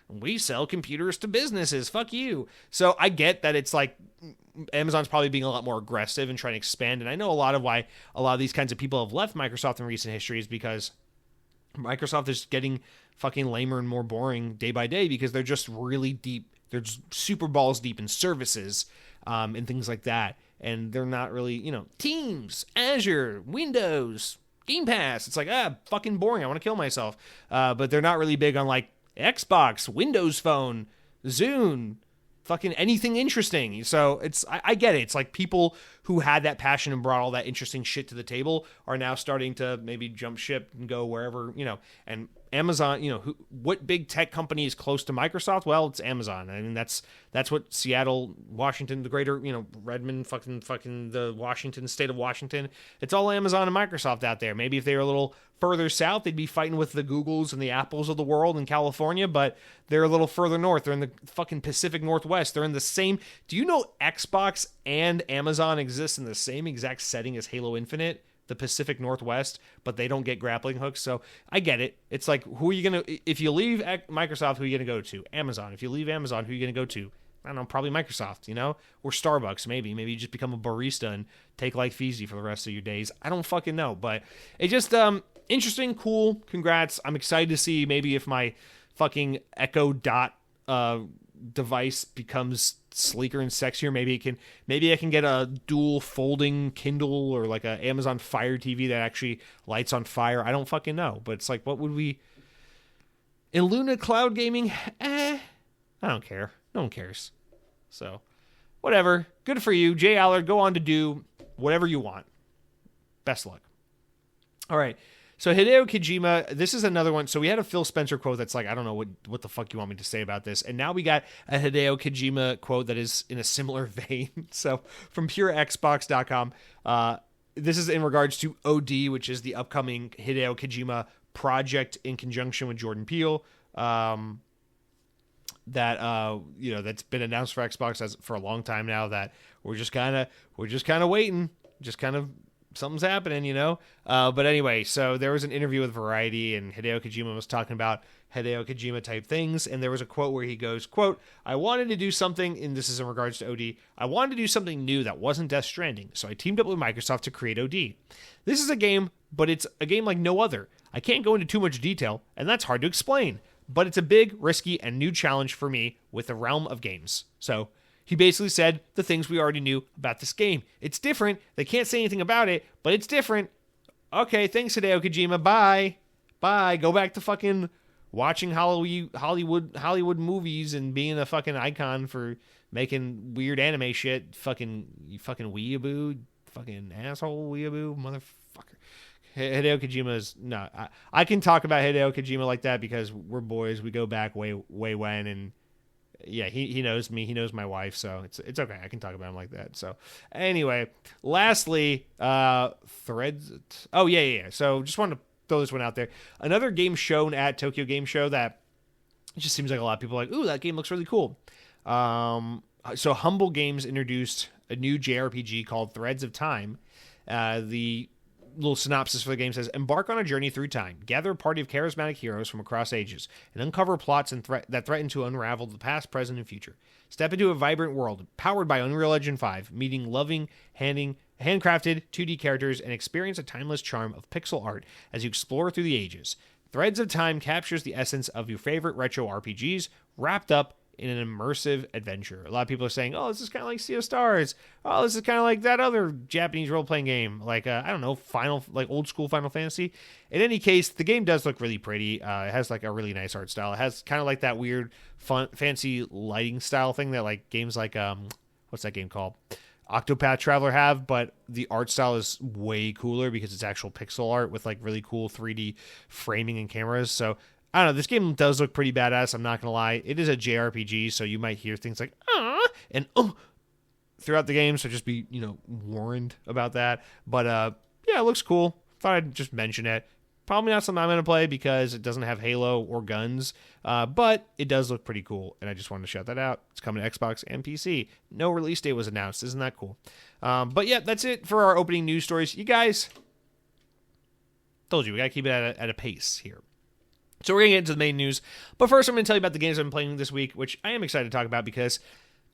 we sell computers to businesses. Fuck you. So I get that it's like Amazon's probably being a lot more aggressive and trying to expand. And I know why a lot of these kinds of people have left Microsoft in recent history is because Microsoft is getting fucking lamer and more boring day by day because they're just really deep. They're just super balls deep in services and things like that. And they're not really, Teams, Azure, Windows, Game Pass. It's like, fucking boring. I want to kill myself. But they're not really big on like Xbox, Windows Phone, Zune, fucking anything interesting. So I get it. It's like people who had that passion and brought all that interesting shit to the table are now starting to maybe jump ship and go wherever, and Amazon, what big tech company is close to Microsoft? Well, it's Amazon. I mean, that's what Seattle, Washington, the greater, Redmond, fucking the Washington, state of Washington. It's all Amazon and Microsoft out there. Maybe if they were a little further south, they'd be fighting with the Googles and the Apples of the world in California, but they're a little further north. They're in the fucking Pacific Northwest. They're in the same. Do you know Xbox and Amazon exist in the same exact setting as Halo Infinite? The Pacific Northwest, but they don't get grappling hooks. So I get it. It's like, who are you going to, if you leave Microsoft, who are you going to go to? Amazon. If you leave Amazon, who are you going to go to? I don't know, probably Microsoft, or Starbucks, maybe you just become a barista and take life easy for the rest of your days. I don't fucking know, but it just, interesting, cool. Congrats. I'm excited to see maybe if my fucking Echo Dot, device becomes sleeker and sexier. Maybe I can get a dual folding Kindle or like a Amazon Fire TV that actually lights on fire. I don't fucking know, but it's like, what would we in Luna cloud gaming? I don't care. No one cares. So whatever. Good for you, Jay Allard. Go on to do whatever you want. Best luck. All right. So Hideo Kojima, this is another one. So we had a Phil Spencer quote that's like, I don't know what the fuck you want me to say about this. And now we got a Hideo Kojima quote that is in a similar vein. So from purexbox.com, this is in regards to OD, which is the upcoming Hideo Kojima project in conjunction with Jordan Peele. That's been announced for Xbox for a long time now, that we're just kind of waiting, just kind of something's happening, you know? But anyway, so there was an interview with Variety, and Hideo Kojima was talking about Hideo Kojima type things, and there was a quote where he goes, quote, I wanted to do something, and this is in regards to OD, I wanted to do something new that wasn't Death Stranding, so I teamed up with Microsoft to create OD. This is a game, but it's a game like no other. I can't go into too much detail, and that's hard to explain, but it's a big, risky, and new challenge for me with the realm of games. So he basically said the things we already knew about this game. It's different. They can't say anything about it, but it's different. Okay, thanks, Hideo Kojima. Bye. Bye. Go back to fucking watching Hollywood movies and being a fucking icon for making weird anime shit. You fucking weeaboo. Fucking asshole weeaboo. Motherfucker. Hideo Kojima's... No, I can talk about Hideo Kojima like that because we're boys. We go back way when, and yeah, he knows me. He knows my wife, so it's okay. I can talk about him like that. So anyway, lastly, Threads. Oh, yeah. So just wanted to throw this one out there. Another game shown at Tokyo Game Show that it just seems like a lot of people are like, ooh, that game looks really cool. So Humble Games introduced a new JRPG called Threads of Time. The little synopsis for the game says, embark on a journey through time, gather a party of charismatic heroes from across ages, and uncover plots that threaten to unravel the past, present, and future. Step into a vibrant world powered by Unreal Engine 5, meeting loving, handcrafted 2D characters, and experience a timeless charm of pixel art as you explore through the ages. Threads of Time captures the essence of your favorite retro RPGs, wrapped up in an immersive adventure. A lot of people are saying, oh, this is kind of like Sea of Stars. Oh, this is kind of like that other Japanese role-playing game. Like, I don't know, old school Final Fantasy. In any case, the game does look really pretty. It has like a really nice art style. It has kind of like that weird, fancy lighting style thing that like games like, what's that game called? Octopath Traveler have, but the art style is way cooler because it's actual pixel art with like really cool 3D framing and cameras. So I don't know, this game does look pretty badass, I'm not going to lie. It is a JRPG, so you might hear things like, and throughout the game, so just be, warned about that. But, yeah, it looks cool. Thought I'd just mention it. Probably not something I'm going to play because it doesn't have Halo or guns, but it does look pretty cool, and I just wanted to shout that out. It's coming to Xbox and PC. No release date was announced. Isn't that cool? But, yeah, that's it for our opening news stories. You guys, told you, we got to keep it at a pace here. So we're going to get into the main news. But first, I'm going to tell you about the games I've been playing this week, which I am excited to talk about because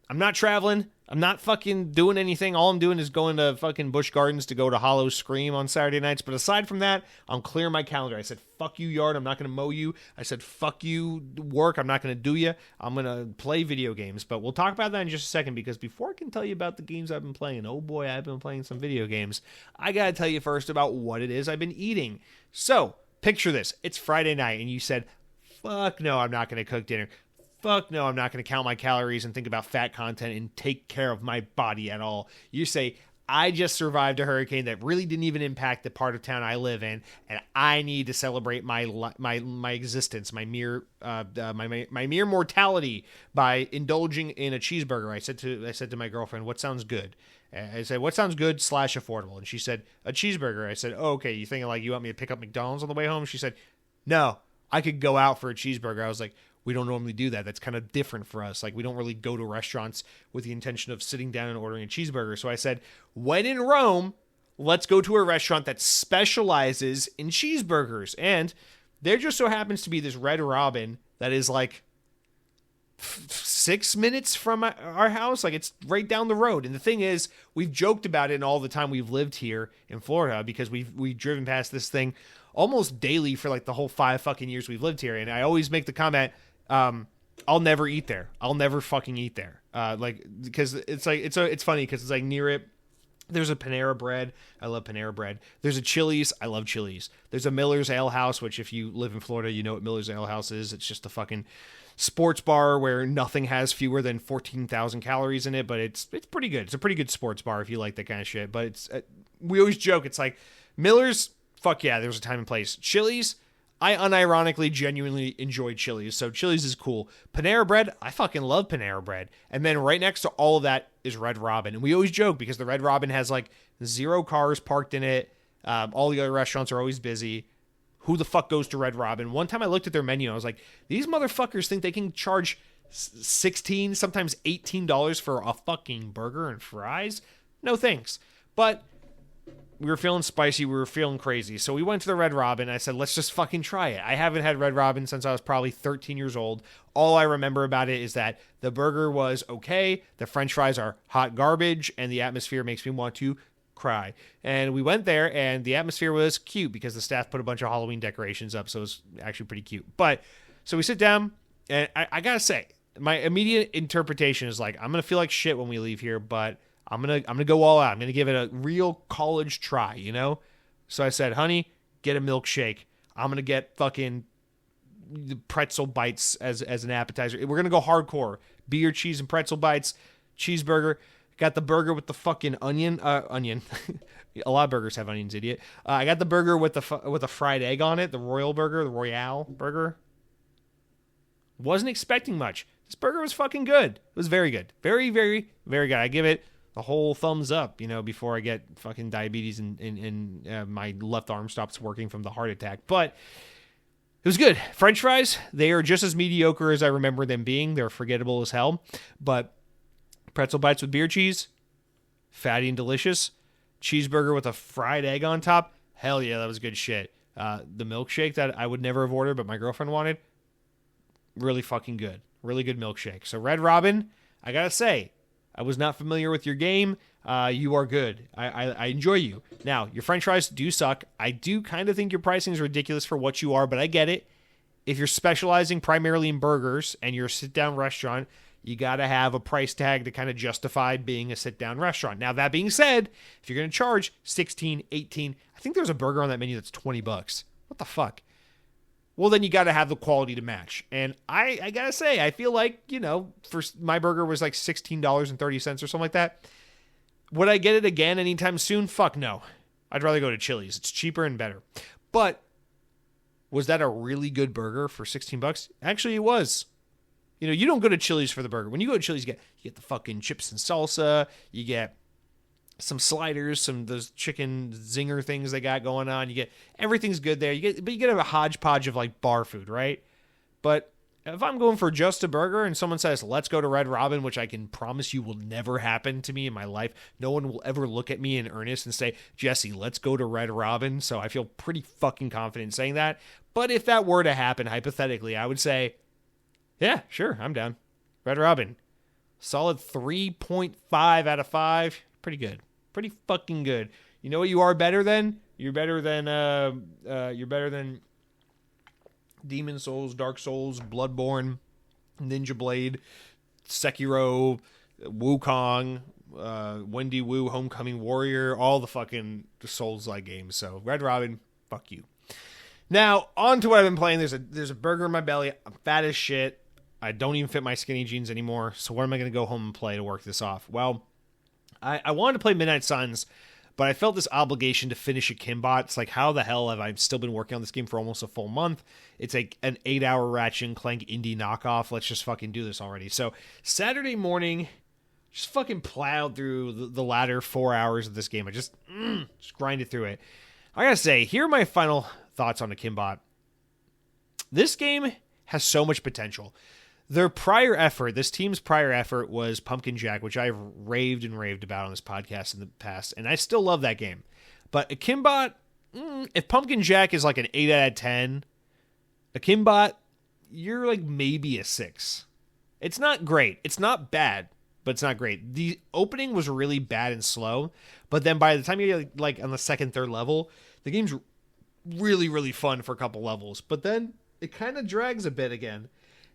I'm not traveling. I'm not fucking doing anything. All I'm doing is going to fucking Busch Gardens to go to Hollow Scream on Saturday nights. But aside from that, I'm clearing my calendar. I said, fuck you, yard. I'm not going to mow you. I said, fuck you, work. I'm not going to do you. I'm going to play video games. But we'll talk about that in just a second because before I can tell you about the games I've been playing, oh boy, I've been playing some video games. I got to tell you first about what it is I've been eating. So, picture this. It's Friday night and you said, fuck no, I'm not going to cook dinner. Fuck no, I'm not going to count my calories and think about fat content and take care of my body at all. You say, I just survived a hurricane that really didn't even impact the part of town I live in, and I need to celebrate my existence, my mere mortality by indulging in a cheeseburger. I said to my girlfriend, what sounds good? I said, what sounds good / affordable? And she said, a cheeseburger. I said, oh, okay, you thinking like you want me to pick up McDonald's on the way home? She said, no, I could go out for a cheeseburger. I was like, we don't normally do that. That's kind of different for us. Like, we don't really go to restaurants with the intention of sitting down and ordering a cheeseburger. So I said, when in Rome, let's go to a restaurant that specializes in cheeseburgers. And there just so happens to be this Red Robbin that is like 6 minutes from our house. Like, it's right down the road. And the thing is, we've joked about it in all the time we've lived here in Florida because we've driven past this thing almost daily for like the whole 5 fucking years we've lived here. And I always make the comment, I'll never eat there. I'll never fucking eat there. Because it's like, it's funny because it's like near it, there's a Panera Bread. I love Panera Bread. There's a Chili's. I love Chili's. There's a Miller's Ale House, which if you live in Florida, you know what Miller's Ale House is. It's just a fucking sports bar where nothing has fewer than 14,000 calories in it, but it's pretty good. It's a pretty good sports bar if you like that kind of shit. But it's we always joke. It's like Miller's, fuck yeah, there's a time and place. Chili's, I unironically, genuinely enjoy Chili's, so Chili's is cool. Panera Bread, I fucking love Panera Bread. And then right next to all of that is Red Robbin. And we always joke because the Red Robbin has like 0 cars parked in it. All the other restaurants are always busy. Who the fuck goes to Red Robbin? One time I looked at their menu, I was like, these motherfuckers think they can charge $16, sometimes $18 for a fucking burger and fries? No thanks. But We were feeling spicy. We were feeling crazy. So we went to the Red Robbin. I said, let's just fucking try it. I haven't had Red Robbin since I was probably 13 years old. All I remember about it is that the burger was okay, the french fries are hot garbage, and the atmosphere makes me want to cry. And we went there, and the atmosphere was cute because the staff put a bunch of Halloween decorations up, so it was actually pretty cute. But, so we sit down, and I gotta say, my immediate interpretation is like, I'm gonna feel like shit when we leave here, but I'm gonna go all out. I'm gonna give it a real college try, you know? So I said, honey, get a milkshake. I'm gonna get fucking pretzel bites as an appetizer. We're gonna go hardcore. Beer, cheese, and pretzel bites, cheeseburger. Got the burger with the fucking onion. A lot of burgers have onions, idiot. I got the burger with a fried egg on it, the Royal burger, the Royale burger. Wasn't expecting much. This burger was fucking good. It was very good. Very, very, very good. I give it a whole thumbs up, you know, before I get fucking diabetes and my left arm stops working from the heart attack. But it was good. French fries, they are just as mediocre as I remember them being. They're forgettable as hell. But pretzel bites with beer cheese, fatty and delicious. Cheeseburger with a fried egg on top. Hell yeah, that was good shit. The milkshake that I would never have ordered, but my girlfriend wanted, really fucking good. Really good milkshake. So Red Robbin, I gotta say, I was not familiar with your game. You are good. I enjoy you. Now, your french fries do suck. I do kind of think your pricing is ridiculous for what you are, but I get it. If you're specializing primarily in burgers and you're a sit-down restaurant, you got to have a price tag to kind of justify being a sit-down restaurant. Now, that being said, if you're going to charge 16, 18, I think there's a burger on that menu that's $20. What the fuck? Well, then you got to have the quality to match. And I got to say, I feel like, you know, for my burger was like $16.30 or something like that. Would I get it again anytime soon? Fuck no. I'd rather go to Chili's. It's cheaper and better. But was that a really good burger for $16? Actually, it was. You know, you don't go to Chili's for the burger. When you go to Chili's, you get the fucking chips and salsa. You get some sliders, some of those chicken zinger things they got going on. You get everything's good there. But you get a hodgepodge of like bar food, right? But if I'm going for just a burger and someone says, let's go to Red Robbin, which I can promise you will never happen to me in my life. No one will ever look at me in earnest and say, Jesse, let's go to Red Robbin. So I feel pretty fucking confident saying that. But if that were to happen, hypothetically, I would say, yeah, sure, I'm down. Red Robbin. Solid 3.5 out of 5. Pretty good. Pretty fucking good. You know what you are better than? You're better than Demon Souls, Dark Souls, Bloodborne, Ninja Blade, Sekiro, Wukong, Wendy Wu, Homecoming Warrior, all the fucking Souls-like games. So Red Robbin, fuck you. Now, on to what I've been playing. There's a burger in my belly. I'm fat as shit. I don't even fit my skinny jeans anymore. So what am I going to go home and play to work this off? Well, I wanted to play Midnight Suns, but I felt this obligation to finish a Kimbot. It's like, how the hell have I still been working on this game for almost a full month? It's like an 8-hour Ratchet and Clank indie knockoff. Let's just fucking do this already. So Saturday morning, just fucking plowed through the latter 4 hours of this game. I just grinded through it. I gotta say, here are my final thoughts on the Kimbot. This game has so much potential. Their prior effort, this team's prior effort was Pumpkin Jack, which I've raved and raved about on this podcast in the past, and I still love that game. But a Kimbot, if Pumpkin Jack is like an 8 out of 10, a Kimbot, you're like maybe a 6. It's not great. It's not bad, but it's not great. The opening was really bad and slow, but then by the time you get like on the second, third level, the game's really, really fun for a couple levels. But then it kind of drags a bit again.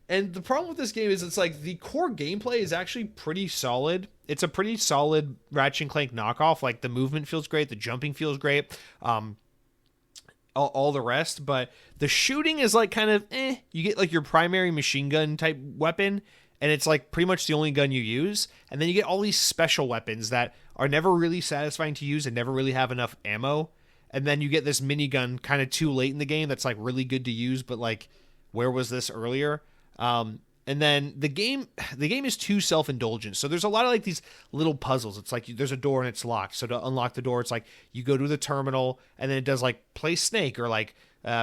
And the problem with this game is it's like the core gameplay is actually pretty solid. It's a pretty solid Ratchet and Clank knockoff. Like the movement feels great. The jumping feels great. All the rest. But the shooting is like kind of You get like your primary machine gun type weapon. And it's like pretty much the only gun you use. And then you get all these special weapons that are never really satisfying to use and never really have enough ammo. And then you get this minigun kind of too late in the game that's like really good to use. But like, where was this earlier? And then the game is too self-indulgent. So there's a lot of like these little puzzles. It's like there's a door and it's locked. So to unlock the door, it's like you go to the terminal and then it does like play Snake or like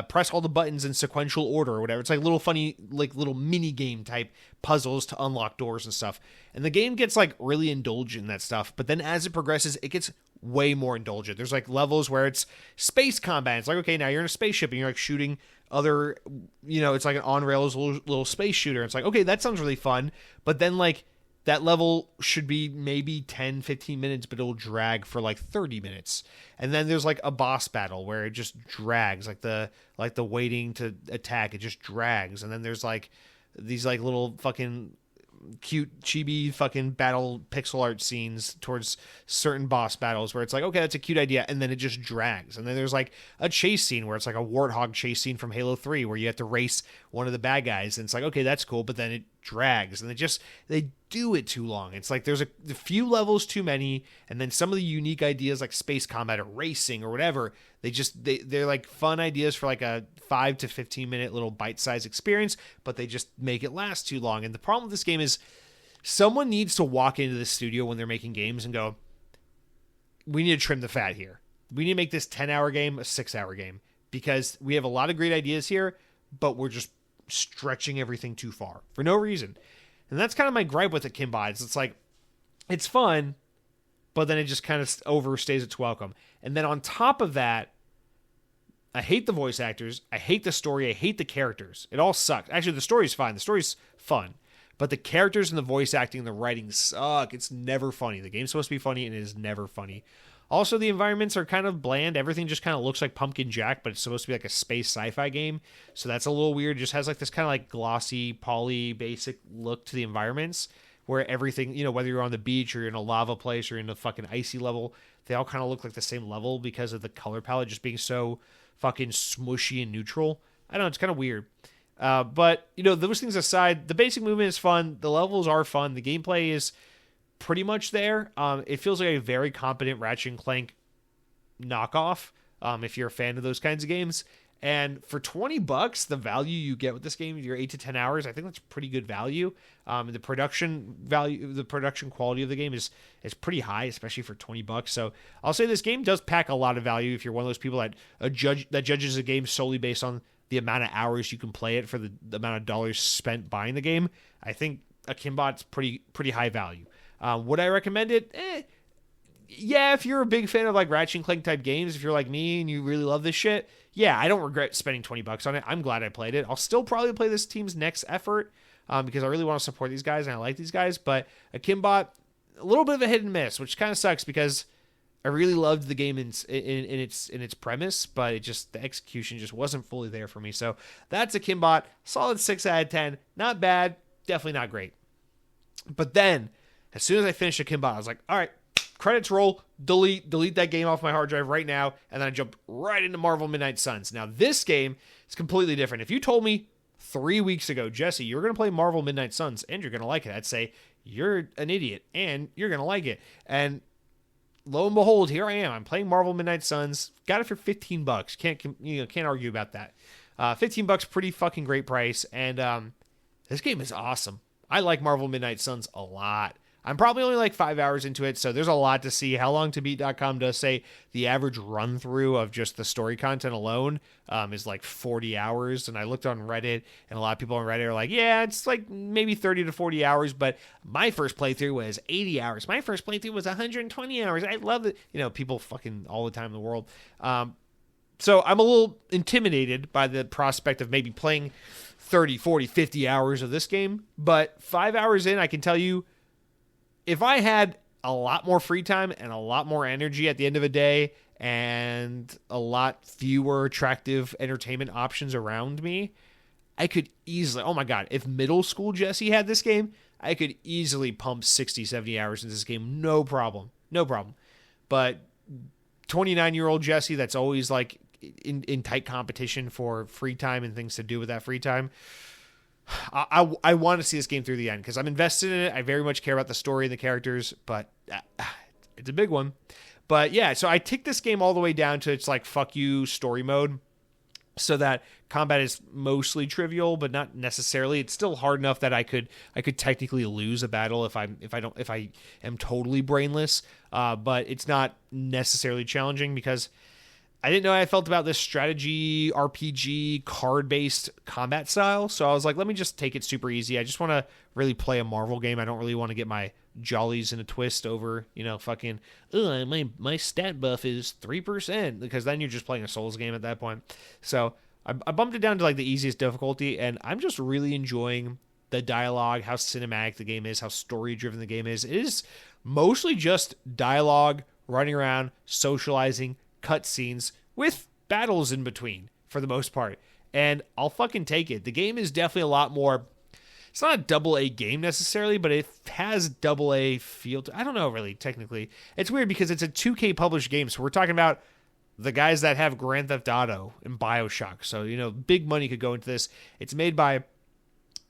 press all the buttons in sequential order or whatever. It's like little funny, like little mini game type puzzles to unlock doors and stuff. And the game gets like really indulgent in that stuff. But then as it progresses, it gets way more indulgent. There's like levels where it's space combat. It's like, okay, now you're in a spaceship and you're like shooting other, it's like an on rails little space shooter. It's like, okay, that sounds really fun. But then like that level should be maybe 10, 15 minutes, but it'll drag for like 30 minutes. And then there's like a boss battle where it just drags, like the waiting to attack, it just drags. And then there's like these like little fucking cute chibi fucking battle pixel art scenes towards certain boss battles where it's like, okay, that's a cute idea, and then it just drags. And then there's like a chase scene where it's like a warthog chase scene from Halo 3 where you have to race one of the bad guys, and it's like, okay, that's cool, but then it drags, and they do it too long. It's like there's a few levels too many, and then some of the unique ideas like space combat or racing or whatever, they're like fun ideas for like a 5 to 15 minute little bite-sized experience, but they just make it last too long. And the problem with this game is someone needs to walk into the studio when they're making games and go, we need to trim the fat here. We need to make this 10-hour game a 6-hour game, because we have a lot of great ideas here, but we're just stretching everything too far for no reason. And that's kind of my gripe with the Kimbots. It's like, it's fun, but then it just kind of overstays its welcome. And then on top of that, I hate the voice actors, I hate the story, I hate the characters. It all sucks. Actually, the story's fine. The story's fun. But the characters and the voice acting and the writing suck. It's never funny. The game's supposed to be funny, and it is never funny. Also, the environments are kind of bland. Everything just kind of looks like Pumpkin Jack, but it's supposed to be like a space sci-fi game. So that's a little weird. It just has like this kind of like glossy, poly, basic look to the environments, where everything, whether you're on the beach or you're in a lava place or in a fucking icy level, they all kind of look like the same level because of the color palette just being so fucking smushy and neutral. I don't know, it's kind of weird. But, those things aside, the basic movement is fun. The levels are fun. The gameplay is pretty much there. It feels like a very competent Ratchet & Clank knockoff, if you're a fan of those kinds of games. And for $20, the value you get with this game, your 8 to 10 hours, I think that's pretty good value. The production value, the production quality of the game is pretty high, especially for $20. So I'll say this game does pack a lot of value if you're one of those people that judges a game solely based on the amount of hours you can play it for the amount of dollars spent buying the game. I think a Kimbot's pretty high value. Would I recommend it? Yeah, if you're a big fan of like Ratchet & Clank type games, if you're like me and you really love this shit, yeah, I don't regret spending $20 on it. I'm glad I played it. I'll still probably play this team's next effort because I really want to support these guys and I like these guys. But a Kimbot, a little bit of a hit and miss, which kind of sucks because I really loved the game in its premise, but the execution just wasn't fully there for me. So that's a Kimbot, solid 6 out of 10. Not bad, definitely not great. But then, as soon as I finished a Kimbot, I was like, all right, credits roll, delete that game off my hard drive right now, and then I jumped right into Marvel Midnight Suns. Now, this game is completely different. If you told me 3 weeks ago, Jesse, you're going to play Marvel Midnight Suns, and you're going to like it, I'd say, you're an idiot, and you're going to like it. And lo and behold, here I am. I'm playing Marvel Midnight Suns. Got it for $15. Can't argue about that. $15, pretty fucking great price, and this game is awesome. I like Marvel Midnight Suns a lot. I'm probably only like 5 hours into it, so there's a lot to see. HowLongToBeat.com does say the average run through of just the story content alone is like 40 hours. And I looked on Reddit, and a lot of people on Reddit are like, yeah, it's like maybe 30 to 40 hours. But my first playthrough was 80 hours. My first playthrough was 120 hours. I love it. People fucking all the time in the world. So I'm a little intimidated by the prospect of maybe playing 30, 40, 50 hours of this game. But 5 hours in, I can tell you, if I had a lot more free time and a lot more energy at the end of a day and a lot fewer attractive entertainment options around me, I could easily, oh my God, if middle school Jesse had this game, I could easily pump 60, 70 hours into this game. No problem. But 29-year-old Jesse that's always like in tight competition for free time and things to do with that free time, I want to see this game through the end because I'm invested in it. I very much care about the story and the characters, but it's a big one. But yeah, so I ticked this game all the way down to its like fuck you story mode, so that combat is mostly trivial, but not necessarily. It's still hard enough that I could technically lose a battle if I am totally brainless. But it's not necessarily challenging because I didn't know how I felt about this strategy RPG card-based combat style, so I was like, let me just take it super easy. I just want to really play a Marvel game. I don't really want to get my jollies in a twist over, fucking, my stat buff is 3%, because then you're just playing a Souls game at that point. So I bumped it down to like the easiest difficulty, and I'm just really enjoying the dialogue, how cinematic the game is, how story-driven the game is. It is mostly just dialogue, running around, socializing, cutscenes with battles in between for the most part. And I'll fucking take it. The game is definitely a lot more. It's not a double A game necessarily, but it has double A feel to, I don't know really, technically. It's weird because it's a 2K published game. So we're talking about the guys that have Grand Theft Auto and BioShock. So, big money could go into this. It's made by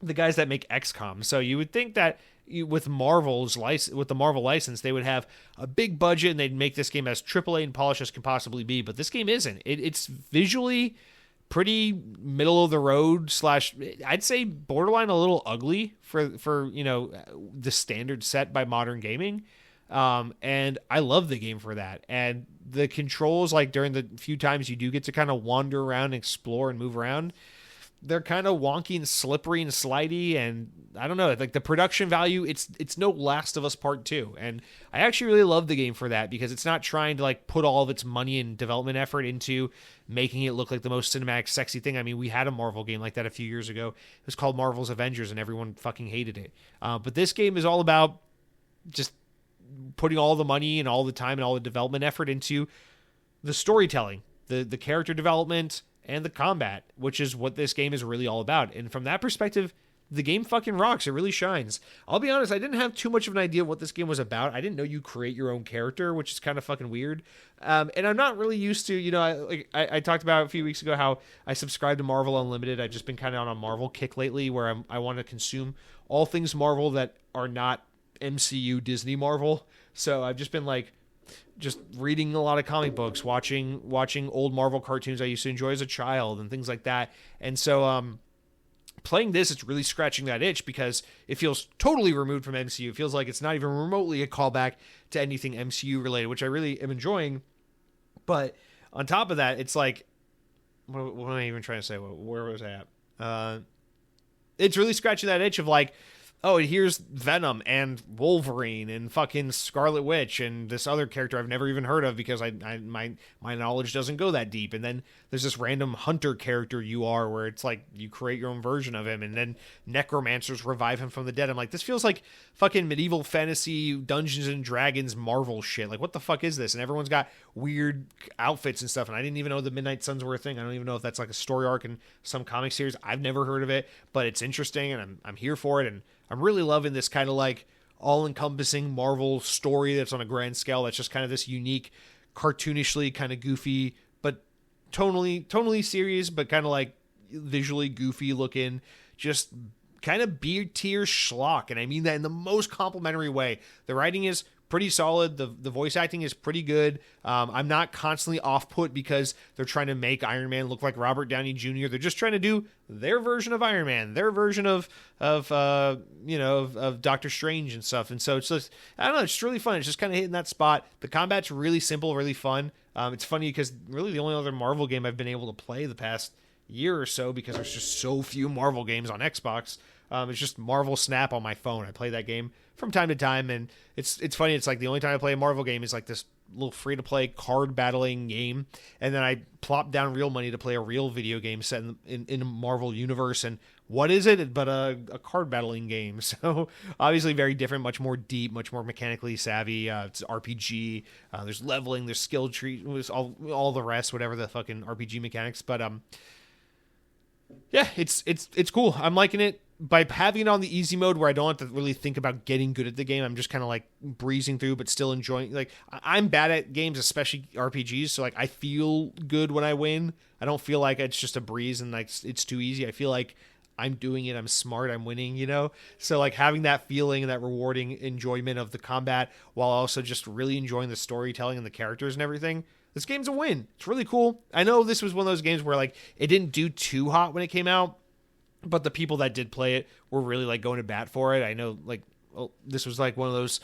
the guys that make XCOM. So you would think that with the Marvel license, they would have a big budget and they'd make this game as AAA and polished as can possibly be. But this game isn't. It's visually pretty middle of the road / I'd say borderline a little ugly for the standard set by modern gaming. And I love the game for that. And the controls, like during the few times you do get to kind of wander around, and explore and move around, they're kind of wonky and slippery and slidey, and I don't know, like the production value, it's no Last of Us Part 2. And I actually really love the game for that, because it's not trying to like put all of its money and development effort into making it look like the most cinematic, sexy thing. I mean, we had a Marvel game like that a few years ago. It was called Marvel's Avengers, and everyone fucking hated it. But this game is all about just putting all the money and all the time and all the development effort into the storytelling, the character development, and the combat, which is what this game is really all about. And from that perspective, the game fucking rocks. It really shines. I'll be honest, I didn't have too much of an idea what this game was about. I didn't know you create your own character, which is kind of fucking weird. And I'm not really used to, I talked about a few weeks ago how I subscribe to Marvel Unlimited. I've just been kind of on a Marvel kick lately, where I want to consume all things Marvel that are not MCU Disney Marvel. So I've just been just reading a lot of comic books, watching old Marvel cartoons I used to enjoy as a child and things like that. And so playing this, it's really scratching that itch, because it feels totally removed from MCU. It feels like it's not even remotely a callback to anything MCU related, which I really am enjoying. But on top of that, it's like, what am I even trying to say? Where was I at? It's really scratching that itch of like, oh, here's Venom and Wolverine and fucking Scarlet Witch and this other character I've never even heard of, because my knowledge doesn't go that deep. And then there's this random hunter character where it's like you create your own version of him, and then necromancers revive him from the dead. I'm like, this feels like fucking medieval fantasy Dungeons and Dragons Marvel shit. Like, what the fuck is this? And everyone's got weird outfits and stuff, and I didn't even know the Midnight Suns were a thing. I don't even know if that's like a story arc in some comic series. I've never heard of it, but it's interesting, and I'm here for it. And I'm really loving this kind of like all-encompassing Marvel story that's on a grand scale. That's just kind of this unique, cartoonishly kind of goofy, but tonally serious, but kind of like visually goofy looking, just kind of B-tier schlock. And I mean that in the most complimentary way. The writing is pretty solid. The voice acting is pretty good. I'm not constantly off-put because they're trying to make Iron Man look like Robert Downey Jr. They're just trying to do their version of Iron Man, their version of Doctor Strange and stuff. And so it's just, I don't know, it's just really fun. It's just kind of hitting that spot. The combat's really simple, really fun. It's funny because really the only other Marvel game I've been able to play the past year or so, because there's just so few Marvel games on Xbox, it's just Marvel Snap on my phone. I play that game from time to time, and it's funny. It's like the only time I play a Marvel game is like this little free-to-play card battling game, and then I plop down real money to play a real video game set in a Marvel universe. And what is it but a card battling game? So obviously very different, much more deep, much more mechanically savvy. It's RPG. There's leveling, there's skill tree, all the rest, whatever the fucking RPG mechanics. But yeah, it's cool. I'm liking it. By having it on the easy mode, where I don't have to really think about getting good at the game, I'm just kind of like breezing through, but still enjoying. Like, I'm bad at games, especially RPGs. So like, I feel good when I win. I don't feel like it's just a breeze and like it's too easy. I feel like I'm doing it. I'm smart. I'm winning, So like having that feeling and that rewarding enjoyment of the combat, while also just really enjoying the storytelling and the characters and everything. This game's a win. It's really cool. I know this was one of those games where like it didn't do too hot when it came out, but the people that did play it were really like going to bat for it. I know like this was like one of those,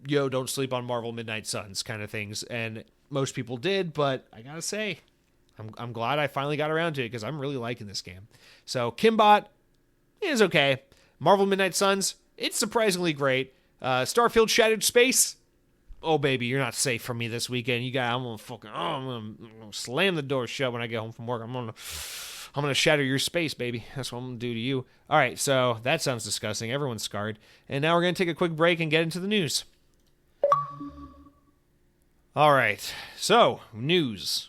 don't sleep on Marvel Midnight Suns kind of things. And most people did, but I gotta say, I'm glad I finally got around to it because I'm really liking this game. So Kimbot is okay. Marvel Midnight Suns, it's surprisingly great. Starfield Shattered Space, oh baby, you're not safe from me this weekend. I'm gonna slam the door shut when I get home from work. I'm gonna shatter your space, baby. That's what I'm gonna do to you. All right, so that sounds disgusting. Everyone's scarred. And now we're gonna take a quick break and get into the news. All right, so news.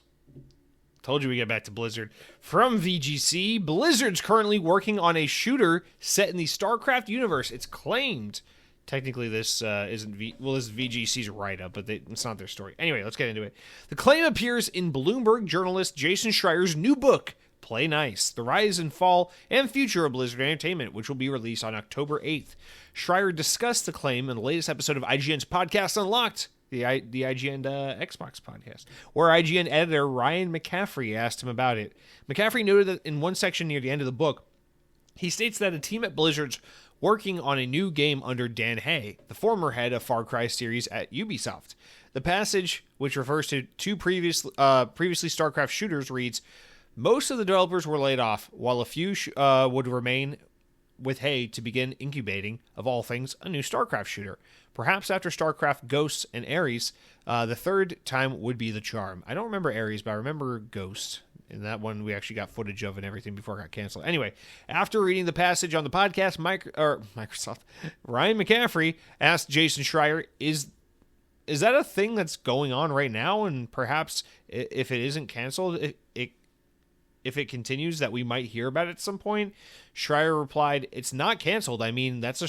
Told you we get back to Blizzard. From VGC, Blizzard's currently working on a shooter set in the StarCraft universe. It's claimed. Technically, this isn't this is VGC's write-up, but it's not their story. Anyway, let's get into it. The claim appears in Bloomberg journalist Jason Schreier's new book, Play Nice, The Rise and Fall and Future of Blizzard Entertainment, which will be released on October 8th. Schreier discussed the claim in the latest episode of IGN's podcast Unlocked, the IGN Xbox podcast, where IGN editor Ryan McCaffrey asked him about it. McCaffrey noted that in one section near the end of the book, he states that a team at Blizzard's working on a new game under Dan Hay, the former head of Far Cry series at Ubisoft. The passage, which refers to two previously StarCraft shooters, reads, most of the developers were laid off, while a few would remain with Hay to begin incubating, of all things, a new StarCraft shooter. Perhaps after StarCraft Ghosts and Ares, the third time would be the charm. I don't remember Ares, but I remember Ghost. And that one we actually got footage of and everything before it got canceled. Anyway, after reading the passage on the podcast, Microsoft, Ryan McCaffrey asked Jason Schreier, is that a thing that's going on right now? And perhaps if it isn't canceled, if it continues, that we might hear about it at some point? Schreier replied, it's not canceled. I mean, this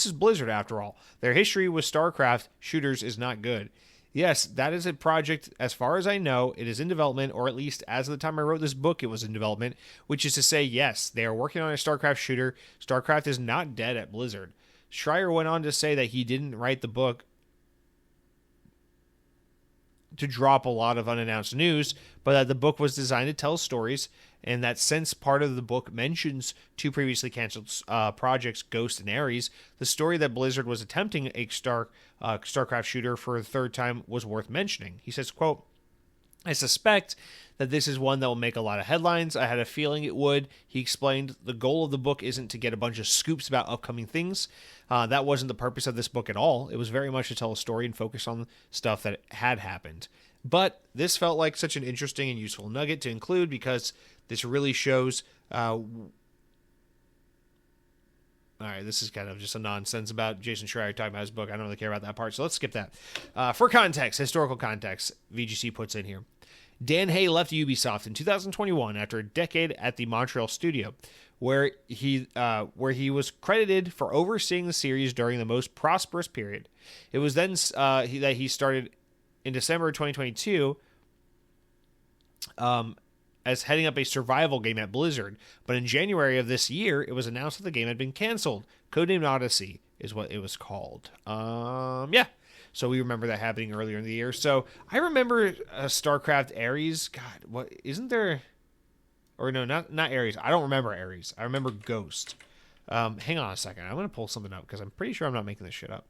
is Blizzard after all. Their history with StarCraft shooters is not good. Yes, that is a project, as far as I know, it is in development, or at least as of the time I wrote this book, it was in development, which is to say, yes, they are working on a StarCraft shooter. StarCraft is not dead at Blizzard. Schreier went on to say that he didn't write the book to drop a lot of unannounced news, but that the book was designed to tell stories, and that since part of the book mentions two previously canceled projects, Ghost and Ares, the story that Blizzard was attempting a StarCraft shooter for the third time was worth mentioning. He says, quote, I suspect that this is one that will make a lot of headlines. I had a feeling it would. He explained the goal of the book isn't to get a bunch of scoops about upcoming things. That wasn't the purpose of this book at all. It was very much to tell a story and focus on stuff that had happened. But this felt like such an interesting and useful nugget to include because this really shows... all right, this is kind of just a nonsense about Jason Schreier talking about his book. I don't really care about that part, so let's skip that. For context, historical context, VGC puts in here. Dan Hay left Ubisoft in 2021 after a decade at the Montreal studio, where he was credited for overseeing the series during the most prosperous period. It was then that he started in December 2022 as heading up a survival game at Blizzard. But in January of this year, it was announced that the game had been canceled. Codenamed Odyssey is what it was called. Yeah. So we remember that happening earlier in the year. So I remember StarCraft Ares. God, what isn't there? Or no, not Ares. I don't remember Ares. I remember Ghost. Hang on a second. I'm going to pull something up because I'm pretty sure I'm not making this shit up.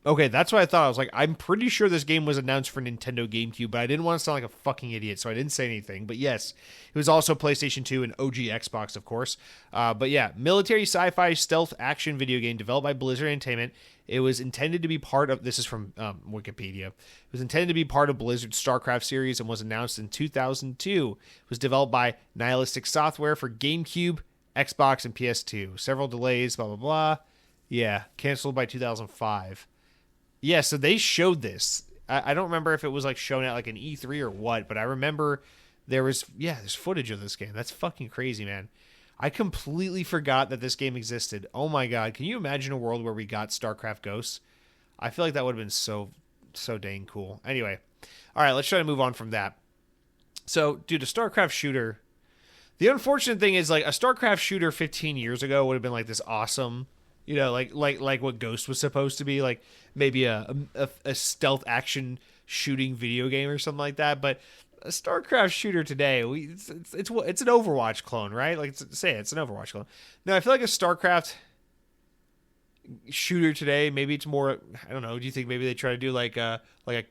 Okay, that's what I thought. I was like, I'm pretty sure this game was announced for Nintendo GameCube, but I didn't want to sound like a fucking idiot, so I didn't say anything. But yes, it was also PlayStation 2 and OG Xbox, of course. But yeah, military sci-fi stealth action video game developed by Blizzard Entertainment. It was intended to be part of, this is from Wikipedia, it was intended to be part of Blizzard's StarCraft series and was announced in 2002. It was developed by Nihilistic Software for GameCube, Xbox, and PS2. Several delays, blah, blah, blah. Yeah, canceled by 2005. Yeah, so they showed this. I don't remember if it was like shown at like an E3 or what, but I remember there's footage of this game. That's fucking crazy, man. I completely forgot that this game existed. Oh my god, can you imagine a world where we got StarCraft Ghosts? I feel like that would have been so dang cool. Anyway, all right, let's try to move on from that. So, dude, a StarCraft shooter. The unfortunate thing is, like, a StarCraft shooter 15 years ago would have been like this awesome, you know, like what Ghost was supposed to be, like maybe a stealth action shooting video game or something like that. But a StarCraft shooter today, it's an Overwatch clone, right? Like, it's an Overwatch clone. No, I feel like a StarCraft. shooter today. Maybe it's more, I don't know. Do you think maybe they try to do like a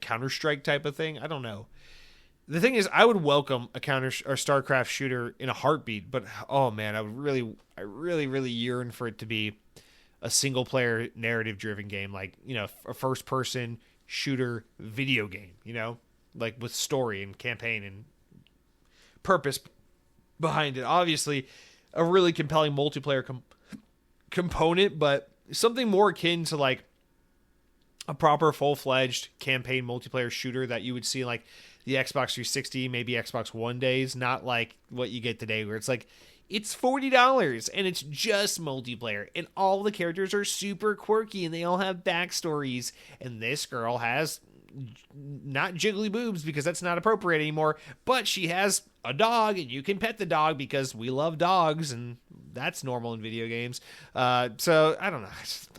Counter-Strike type of thing? I don't know. The thing is, I would welcome a Counter or StarCraft shooter in a heartbeat, but oh man, I really yearn for it to be a single player narrative driven game, like, you know, a first person shooter video game, you know, like with story and campaign and purpose behind it. Obviously, a really compelling multiplayer component, but something more akin to like a proper full-fledged campaign multiplayer shooter that you would see like the Xbox 360, maybe Xbox One days, not like what you get today where it's like, it's $40 and it's just multiplayer and all the characters are super quirky and they all have backstories, and this girl has not jiggly boobs because that's not appropriate anymore, but she has a dog and you can pet the dog because we love dogs and that's normal in video games. So I don't know.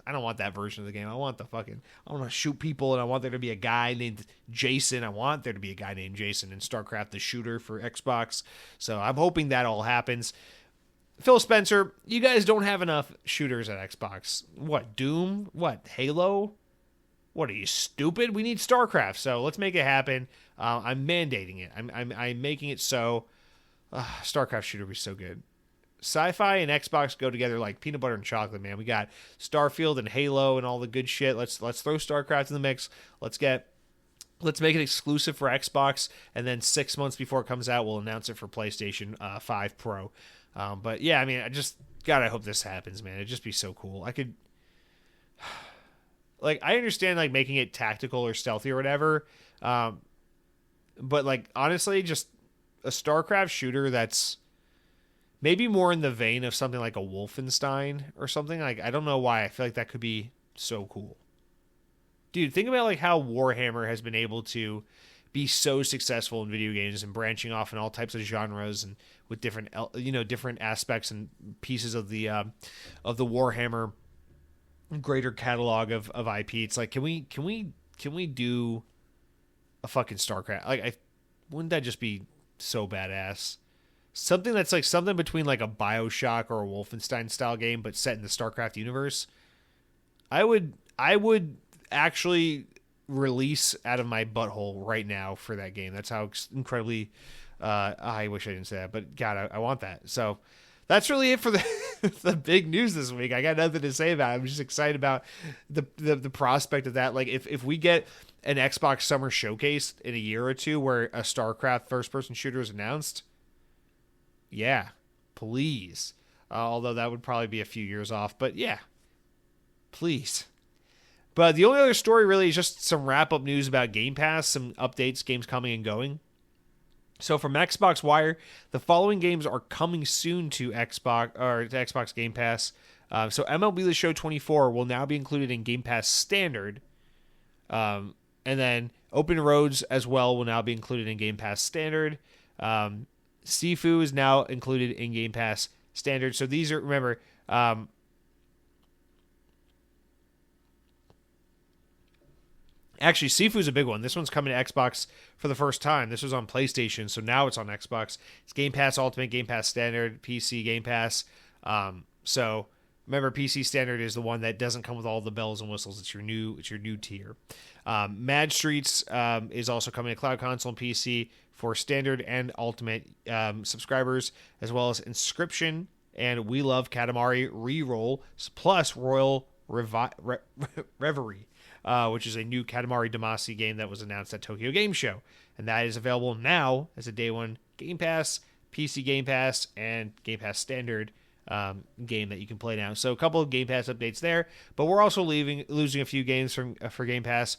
I don't want that version of the game. I want to shoot people, and I want there to be a guy named Jason. I want there to be a guy named Jason in StarCraft the shooter for Xbox. So I'm hoping that all happens. Phil Spencer, you guys don't have enough shooters at Xbox. What, Doom? What, Halo? What, are you stupid? We need StarCraft, so let's make it happen. I'm mandating it. I'm making it so. StarCraft shooter would be so good. Sci-fi and Xbox go together like peanut butter and chocolate, man. We got Starfield and Halo and all the good shit. Let's throw StarCraft in the mix. Let's make it exclusive for Xbox, and then 6 months before it comes out, we'll announce it for PlayStation 5 Pro. But yeah, I mean, I hope this happens, man. It'd just be so cool. Like, I understand like making it tactical or stealthy or whatever, but like honestly, just a StarCraft shooter that's maybe more in the vein of something like a Wolfenstein or something. Like, I don't know why I feel like that could be so cool. Dude, think about like how Warhammer has been able to be so successful in video games and branching off in all types of genres and with different aspects and pieces of the Warhammer greater catalog of IP. It's like, can we do a fucking StarCraft? Like, wouldn't that just be so badass? Something that's like something between like a BioShock or a Wolfenstein style game, but set in the StarCraft universe. I would actually release out of my butthole right now for that game. That's how incredibly. I wish I didn't say that, but God, I want that. So that's really it for the big news this week. I got nothing to say about it. I'm just excited about the prospect of that. Like, if we get an Xbox Summer Showcase in a year or two where a StarCraft first-person shooter is announced. Yeah, please. Although that would probably be a few years off. But yeah, please. But the only other story really is just some wrap-up news about Game Pass, some updates, games coming and going. So from Xbox Wire, the following games are coming soon to Xbox Game Pass. So MLB The Show 24 will now be included in Game Pass Standard. And then Open Roads as well will now be included in Game Pass Standard. Sifu is now included in Game Pass Standard. So these are, remember, actually, Sifu's a big one. This one's coming to Xbox for the first time. This was on PlayStation, so now it's on Xbox. It's Game Pass Ultimate, Game Pass Standard, PC Game Pass. So remember, PC Standard is the one that doesn't come with all the bells and whistles. It's your new tier. Mad Streets is also coming to Cloud Console and PC for Standard and Ultimate subscribers, as well as Inscription and We Love Katamari Reroll plus Royal Reverie. Which is a new Katamari Damacy game that was announced at Tokyo Game Show. And that is available now as a day one Game Pass, PC Game Pass, and Game Pass Standard game that you can play now. So a couple of Game Pass updates there. But we're also losing a few games for Game Pass.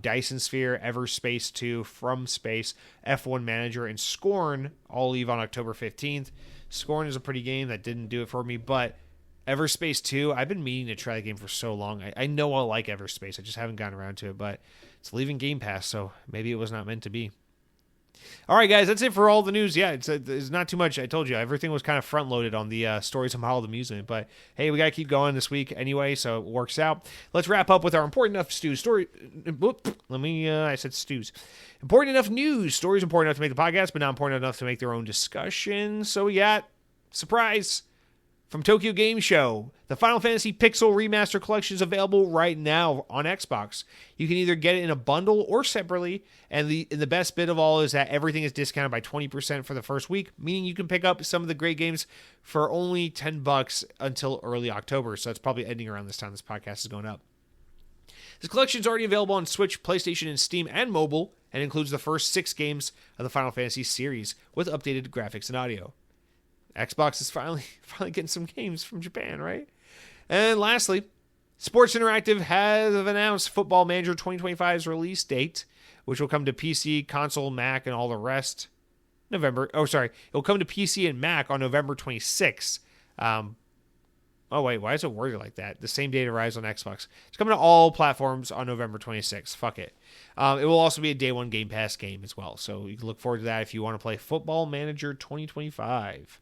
Dyson Sphere, Everspace 2, From Space, F1 Manager, and Scorn all leave on October 15th. Scorn is a pretty game that didn't do it for me, but Everspace 2, I've been meaning to try the game for so long. I know I'll like Everspace. I just haven't gotten around to it, but it's leaving Game Pass, so maybe it was not meant to be. All right, guys, that's it for all the news. Yeah, it's not too much. I told you, everything was kind of front-loaded on the Stories of Mild Amusement, but hey, we got to keep going this week anyway, so it works out. Let's wrap up with our important enough story. I said stews. Important enough news. Stories important enough to make the podcast, but not important enough to make their own discussion. So we got, surprise, From Tokyo Game Show, the Final Fantasy Pixel Remaster Collection is available right now on Xbox. You can either get it in a bundle or separately, and the best bit of all is that everything is discounted by 20% for the first week, meaning you can pick up some of the great games for only $10 until early October, so that's probably ending around this time this podcast is going up. This collection is already available on Switch, PlayStation, and Steam, and mobile, and includes the first 6 games of the Final Fantasy series with updated graphics and audio. Xbox is finally getting some games from Japan, right? And lastly, Sports Interactive has announced Football Manager 2025's release date, which will come to PC, console, Mac, and all the rest. It'll come to PC and Mac on November 26th. Why is it worded like that? The same day it arrives on Xbox. It's coming to all platforms on November 26th. Fuck it. It will also be a day one Game Pass game as well, so you can look forward to that if you want to play Football Manager 2025.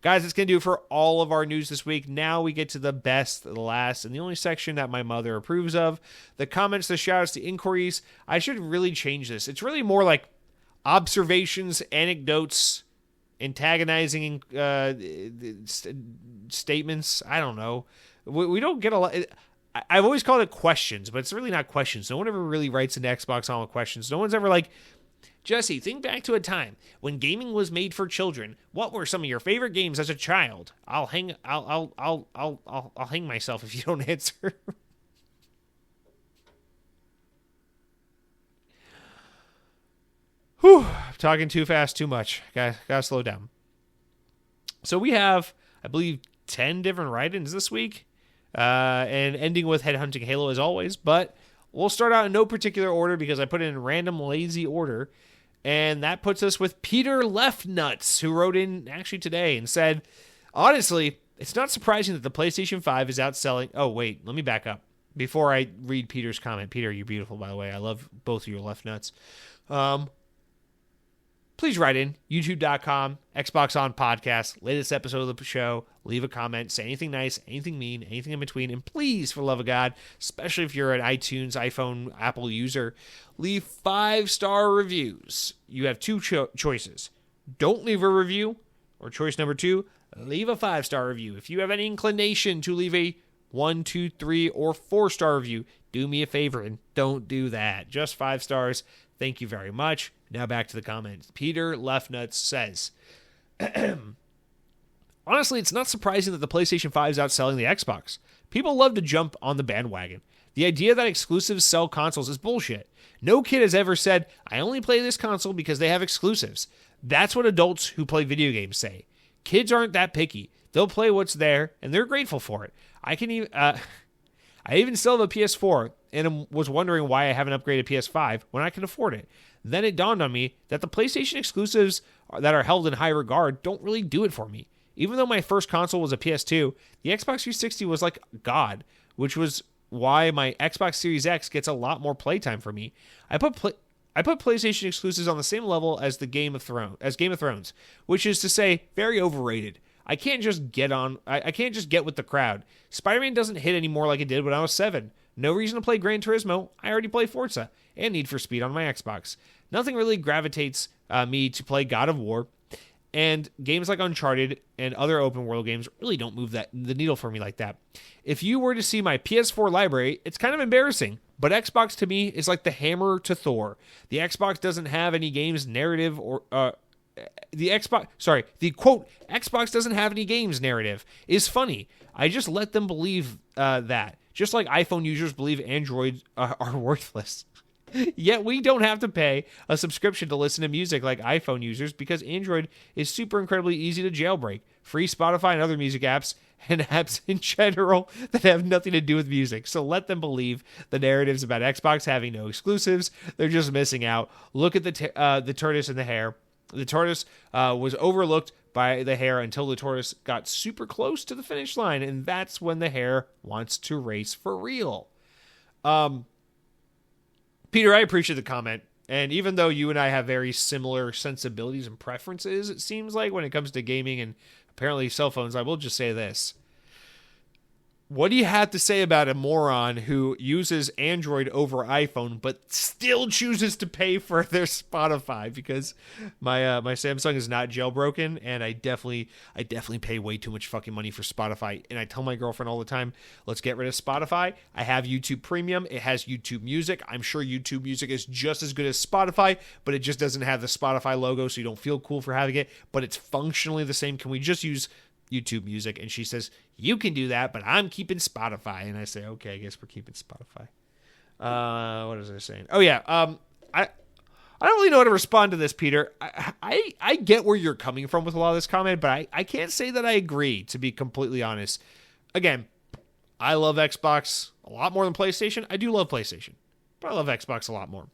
Guys, that's going to do it for all of our news this week. Now we get to the best, the last, and the only section that my mother approves of. The comments, the shoutouts, the inquiries. I should really change this. It's really more like observations, anecdotes, antagonizing statements. I don't know. We don't get a lot. I've always called it questions, but it's really not questions. No one ever really writes into Xbox on with questions. No one's ever like, Jesse, think back to a time when gaming was made for children. What were some of your favorite games as a child? I'll hang myself if you don't answer. Whew, I'm talking too fast, too much. Gotta slow down. So we have, I believe, 10 different write-ins this week, and ending with Headhunting Halo as always, but we'll start out in no particular order because I put it in random lazy order. And that puts us with Peter Leftnuts, who wrote in actually today and said, honestly, it's not surprising that the PlayStation 5 is outselling... Oh, wait, let me back up. Before I read Peter's comment. Peter, you're beautiful, by the way. I love both of your Leftnuts. Please write in, youtube.com, Xbox On Podcast, latest episode of the show, leave a comment, say anything nice, anything mean, anything in between, and please, for the love of God, especially if you're an iTunes, iPhone, Apple user, leave 5-star reviews. You have two choices. Don't leave a review, or choice number 2, leave a 5-star review. If you have any inclination to leave a 1, 2, 3, or 4-star review, do me a favor and don't do that. Just 5 stars. Thank you very much. Now back to the comments. Peter Leftnuts says, honestly, it's not surprising that the PlayStation 5 is outselling the Xbox. People love to jump on the bandwagon. The idea that exclusives sell consoles is bullshit. No kid has ever said, I only play this console because they have exclusives. That's what adults who play video games say. Kids aren't that picky. They'll play what's there, and they're grateful for it. I even still have a PS4 and was wondering why I haven't upgraded PS5 when I can afford it. Then it dawned on me that the PlayStation exclusives that are held in high regard don't really do it for me. Even though my first console was a PS2, the Xbox 360 was like God, which was why my Xbox Series X gets a lot more playtime for me. I put PlayStation exclusives on the same level as Game of Thrones, which is to say, very overrated. I can't just get with the crowd. Spider-Man doesn't hit anymore like it did when I was 7. No reason to play Gran Turismo. I already play Forza and Need for Speed on my Xbox. Nothing really gravitates me to play God of War, and games like Uncharted and other open world games really don't move the needle for me like that. If you were to see my PS4 library, it's kind of embarrassing, but Xbox to me is like the hammer to Thor. The Xbox doesn't have any games narrative or the quote, Xbox doesn't have any games narrative is funny. I just let them believe that. Just like iPhone users believe Android are worthless. Yet we don't have to pay a subscription to listen to music like iPhone users because Android is super incredibly easy to jailbreak. Free Spotify and other music apps and apps in general that have nothing to do with music. So let them believe the narratives about Xbox having no exclusives. They're just missing out. Look at the tortoise and the hare. The tortoise was overlooked by the hare until the tortoise got super close to the finish line, and that's when the hare wants to race for real. Peter, I appreciate the comment, and even though you and I have very similar sensibilities and preferences, it seems like when it comes to gaming and apparently cell phones, I will just say this. What do you have to say about a moron who uses Android over iPhone but still chooses to pay for their Spotify? Because my my Samsung is not jailbroken, and I definitely pay way too much fucking money for Spotify. And I tell my girlfriend all the time, let's get rid of Spotify. I have YouTube Premium. It has YouTube Music. I'm sure YouTube Music is just as good as Spotify, but it just doesn't have the Spotify logo, so you don't feel cool for having it. But it's functionally the same. Can we just use YouTube Music? And she says, you can do that, but I'm keeping Spotify. And I say, okay, I guess we're keeping Spotify. What was I saying? Oh yeah. I don't really know how to respond to this, Peter. I get where you're coming from with a lot of this comment, but I can't say that I agree, to be completely honest. Again, I love Xbox a lot more than PlayStation. I do love PlayStation, but I love Xbox a lot more.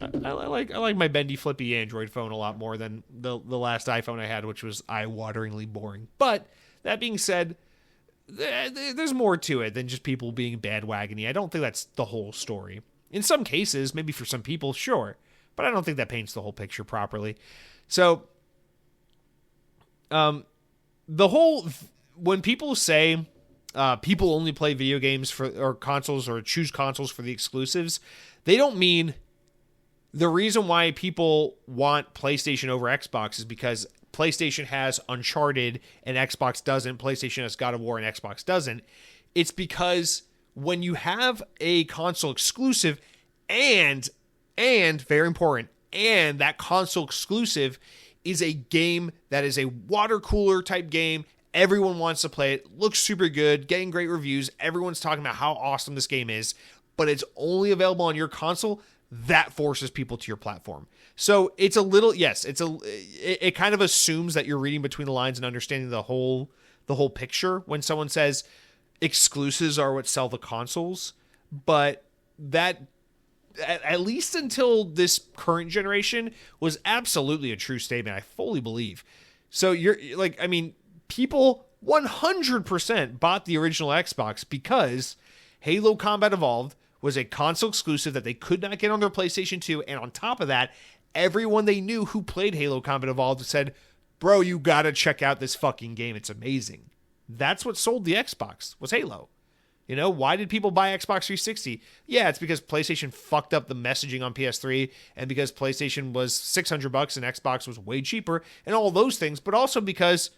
I like my bendy flippy Android phone a lot more than the last iPhone I had, which was eye-wateringly boring. But that being said, there's more to it than just people being bandwagony. I don't think that's the whole story. In some cases, maybe for some people, sure, but I don't think that paints the whole picture properly. So, when people say people only play video games or consoles or choose consoles for the exclusives, they don't mean the reason why people want PlayStation over Xbox is because PlayStation has Uncharted and Xbox doesn't. PlayStation has God of War and Xbox doesn't. It's because when you have a console exclusive and very important, and that console exclusive is a game that is a water cooler type game, everyone wants to play it, looks super good, getting great reviews, everyone's talking about how awesome this game is, but it's only available on your console, that forces people to your platform. So it's a little, yes, it kind of assumes that you're reading between the lines and understanding the whole picture when someone says exclusives are what sell the consoles. But that, at least until this current generation, was absolutely a true statement. I fully believe. So people 100% bought the original Xbox because Halo Combat Evolved was a console exclusive that they could not get on their PlayStation 2. And on top of that, everyone they knew who played Halo Combat Evolved said, bro, you gotta check out this fucking game. It's amazing. That's what sold the Xbox, was Halo. You know, why did people buy Xbox 360? Yeah, it's because PlayStation fucked up the messaging on PS3 and because PlayStation was $600 and Xbox was way cheaper and all those things, but also because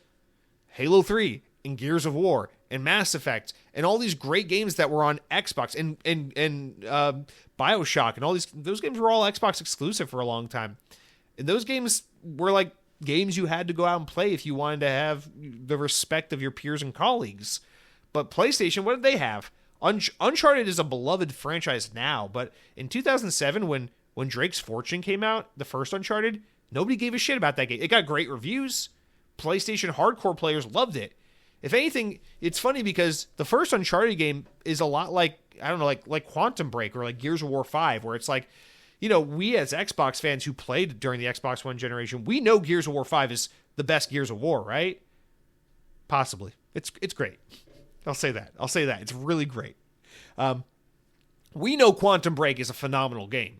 Halo 3 and Gears of War and Mass Effect and all these great games that were on Xbox and BioShock and all those games were all Xbox exclusive for a long time. And those games were like games you had to go out and play if you wanted to have the respect of your peers and colleagues. But PlayStation, what did they have? Uncharted is a beloved franchise now, but in 2007 when Drake's Fortune came out, the first Uncharted, nobody gave a shit about that game. It got great reviews. PlayStation hardcore players loved it. If anything, it's funny because the first Uncharted game is a lot like, I don't know, like Quantum Break or like Gears of War 5, where it's like, you know, we as Xbox fans who played during the Xbox One generation, we know Gears of War 5 is the best Gears of War, right? Possibly. It's great. I'll say that. It's really great. We know Quantum Break is a phenomenal game,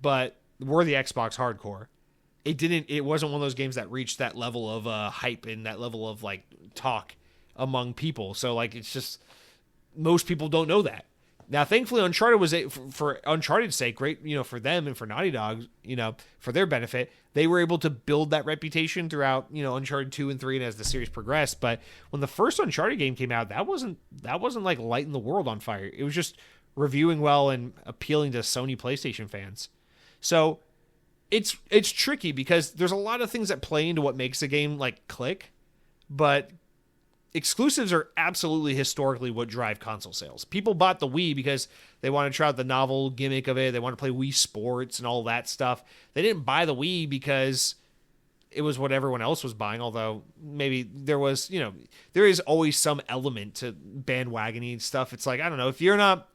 but we're the Xbox hardcore. It wasn't one of those games that reached that level of hype and that level of like talk among people. So like, it's just, most people don't know that. Now, thankfully, Uncharted was for Uncharted's sake, great, you know, for them and for Naughty Dog, you know, for their benefit, they were able to build that reputation throughout, you know, Uncharted 2 and 3 and as the series progressed. But when the first Uncharted game came out, that wasn't like lighting the world on fire. It was just reviewing well and appealing to Sony PlayStation fans. So it's tricky because there's a lot of things that play into what makes a game like click, but exclusives are absolutely historically what drive console sales. People bought the Wii because they want to try out the novel gimmick of it. They want to play Wii Sports and all that stuff. They didn't buy the Wii because it was what everyone else was buying, although maybe there was, you know, there is always some element to bandwagoning stuff. It's like, I don't know, if you're not,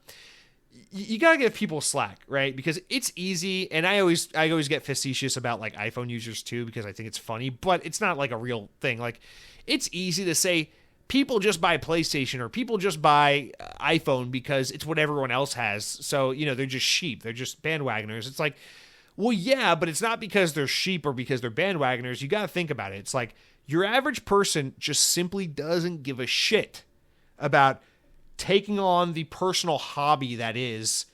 you got to give people slack, right? Because it's easy, and I always get facetious about like iPhone users too because I think it's funny, but it's not like a real thing. Like, it's easy to say people just buy PlayStation or people just buy iPhone because it's what everyone else has. So, you know, they're just sheep. They're just bandwagoners. It's like, well, yeah, but it's not because they're sheep or because they're bandwagoners. You got to think about it. It's like your average person just simply doesn't give a shit about taking on the personal hobby that is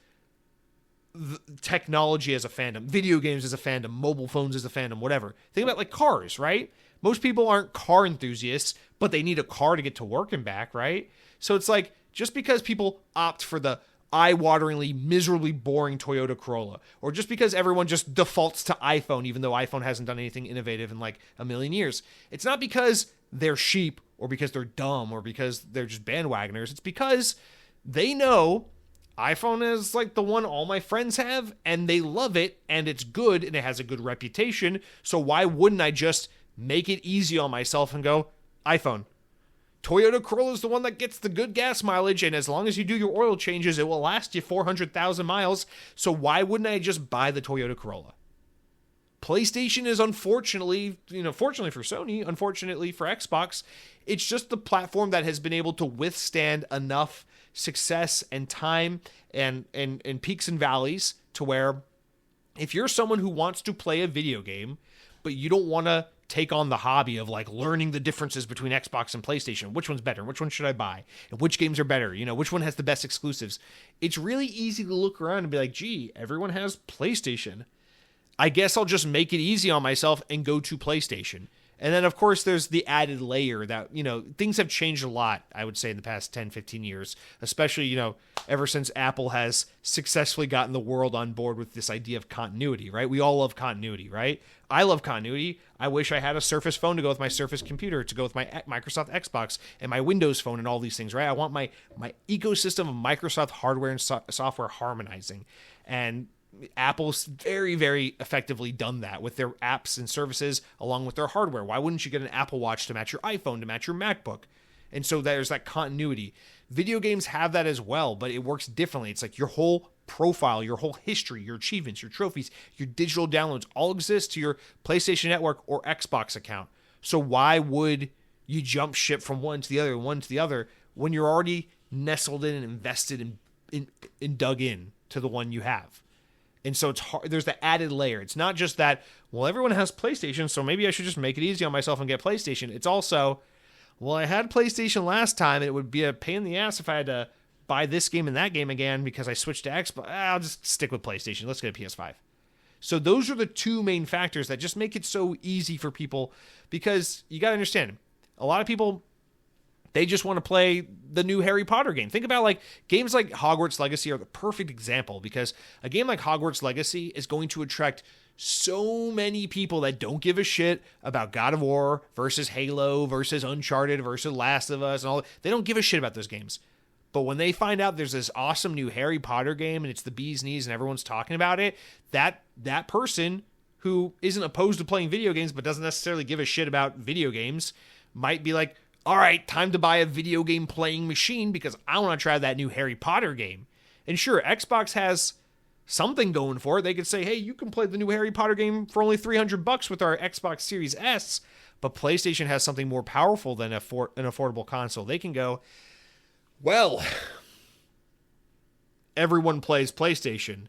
technology as a fandom, video games as a fandom, mobile phones as a fandom, whatever. Think about like cars, right? Most people aren't car enthusiasts, but they need a car to get to work and back, right? So it's like, just because people opt for the eye-wateringly, miserably boring Toyota Corolla, or just because everyone just defaults to iPhone, even though iPhone hasn't done anything innovative in like a million years, it's not because they're sheep or because they're dumb or because they're just bandwagoners. It's because they know iPhone is like the one all my friends have, and they love it, and it's good, and it has a good reputation. So why wouldn't I just make it easy on myself and go, iPhone? Toyota Corolla is the one that gets the good gas mileage, and as long as you do your oil changes, it will last you 400,000 miles. So why wouldn't I just buy the Toyota Corolla? PlayStation is fortunately for Sony, unfortunately for Xbox, it's just the platform that has been able to withstand enough success and time and peaks and valleys to where if you're someone who wants to play a video game, but you don't want to take on the hobby of like learning the differences between Xbox and PlayStation, which one's better, which one should I buy, and which games are better, which one has the best exclusives, it's really easy to look around and be like, gee, everyone has PlayStation. I guess I'll just make it easy on myself and go to PlayStation. And then, of course, there's the added layer that, things have changed a lot, I would say, in the past 10, 15 years, especially, ever since Apple has successfully gotten the world on board with this idea of continuity, right? We all love continuity, right? I love continuity. I wish I had a Surface phone to go with my Surface computer, to go with my Microsoft Xbox and my Windows phone and all these things, right? I want my ecosystem of Microsoft hardware and software harmonizing. And Apple's very, very effectively done that with their apps and services along with their hardware. Why wouldn't you get an Apple Watch to match your iPhone, to match your MacBook? And so there's that continuity. Video games have that as well, but it works differently. It's like your whole profile, your whole history, your achievements, your trophies, your digital downloads all exist to your PlayStation Network or Xbox account. So why would you jump ship from one to the other, when you're already nestled in and invested and dug in to the one you have? And so it's hard. There's the added layer. It's not just that, well, everyone has PlayStation, so maybe I should just make it easy on myself and get PlayStation. It's also, well, I had PlayStation last time, and it would be a pain in the ass if I had to buy this game and that game again because I switched to Xbox. I'll just stick with PlayStation. Let's get a PS5. So those are the two main factors that just make it so easy for people, because you got to understand, a lot of people, they just want to play the new Harry Potter game. Think about like games like Hogwarts Legacy are the perfect example, because a game like Hogwarts Legacy is going to attract so many people that don't give a shit about God of War versus Halo versus Uncharted versus Last of Us and all. They don't give a shit about those games. But when they find out there's this awesome new Harry Potter game and it's the bee's knees and everyone's talking about it, that person who isn't opposed to playing video games but doesn't necessarily give a shit about video games might be like, all right, time to buy a video game playing machine because I want to try that new Harry Potter game. And sure, Xbox has something going for it. They could say, hey, you can play the new Harry Potter game for only $300 with our Xbox Series S. But PlayStation has something more powerful than an affordable console. They can go, well, everyone plays PlayStation,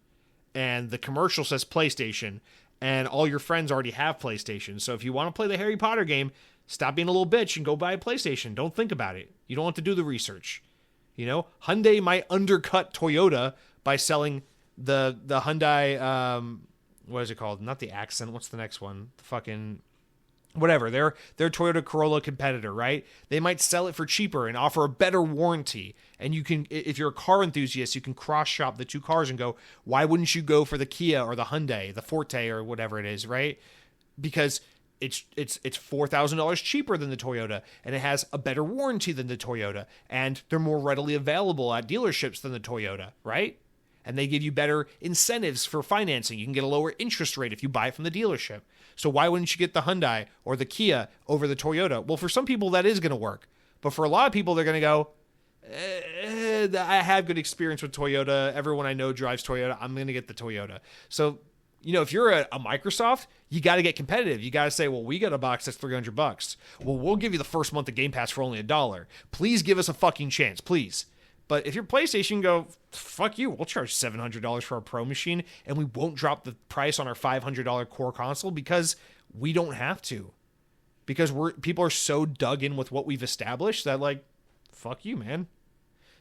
and the commercial says PlayStation, and all your friends already have PlayStation. So if you want to play the Harry Potter game, stop being a little bitch and go buy a PlayStation. Don't think about it. You don't have to do the research. Hyundai might undercut Toyota by selling the Hyundai, what is it called? Not the Accent. What's the next one? The fucking whatever. Their Toyota Corolla competitor, right? They might sell it for cheaper and offer a better warranty. And you can, if you're a car enthusiast, you can cross shop the two cars and go, why wouldn't you go for the Kia or the Hyundai, the Forte or whatever it is, right? Because it's $4,000 cheaper than the Toyota, and it has a better warranty than the Toyota, and they're more readily available at dealerships than the Toyota, right? And they give you better incentives for financing. You can get a lower interest rate if you buy it from the dealership. So why wouldn't you get the Hyundai or the Kia over the Toyota? Well, for some people that is going to work, but for a lot of people they're going to go, I have good experience with Toyota. Everyone I know drives Toyota. I'm going to get the Toyota. So if you're a Microsoft, you got to get competitive. You got to say, well, we got a box that's $300. Well, we'll give you the first month of Game Pass for only $1. Please give us a fucking chance, please. But if you're PlayStation, go, fuck you. We'll charge $700 for our Pro machine, and we won't drop the price on our $500 core console because we don't have to. Because people are so dug in with what we've established that, like, fuck you, man.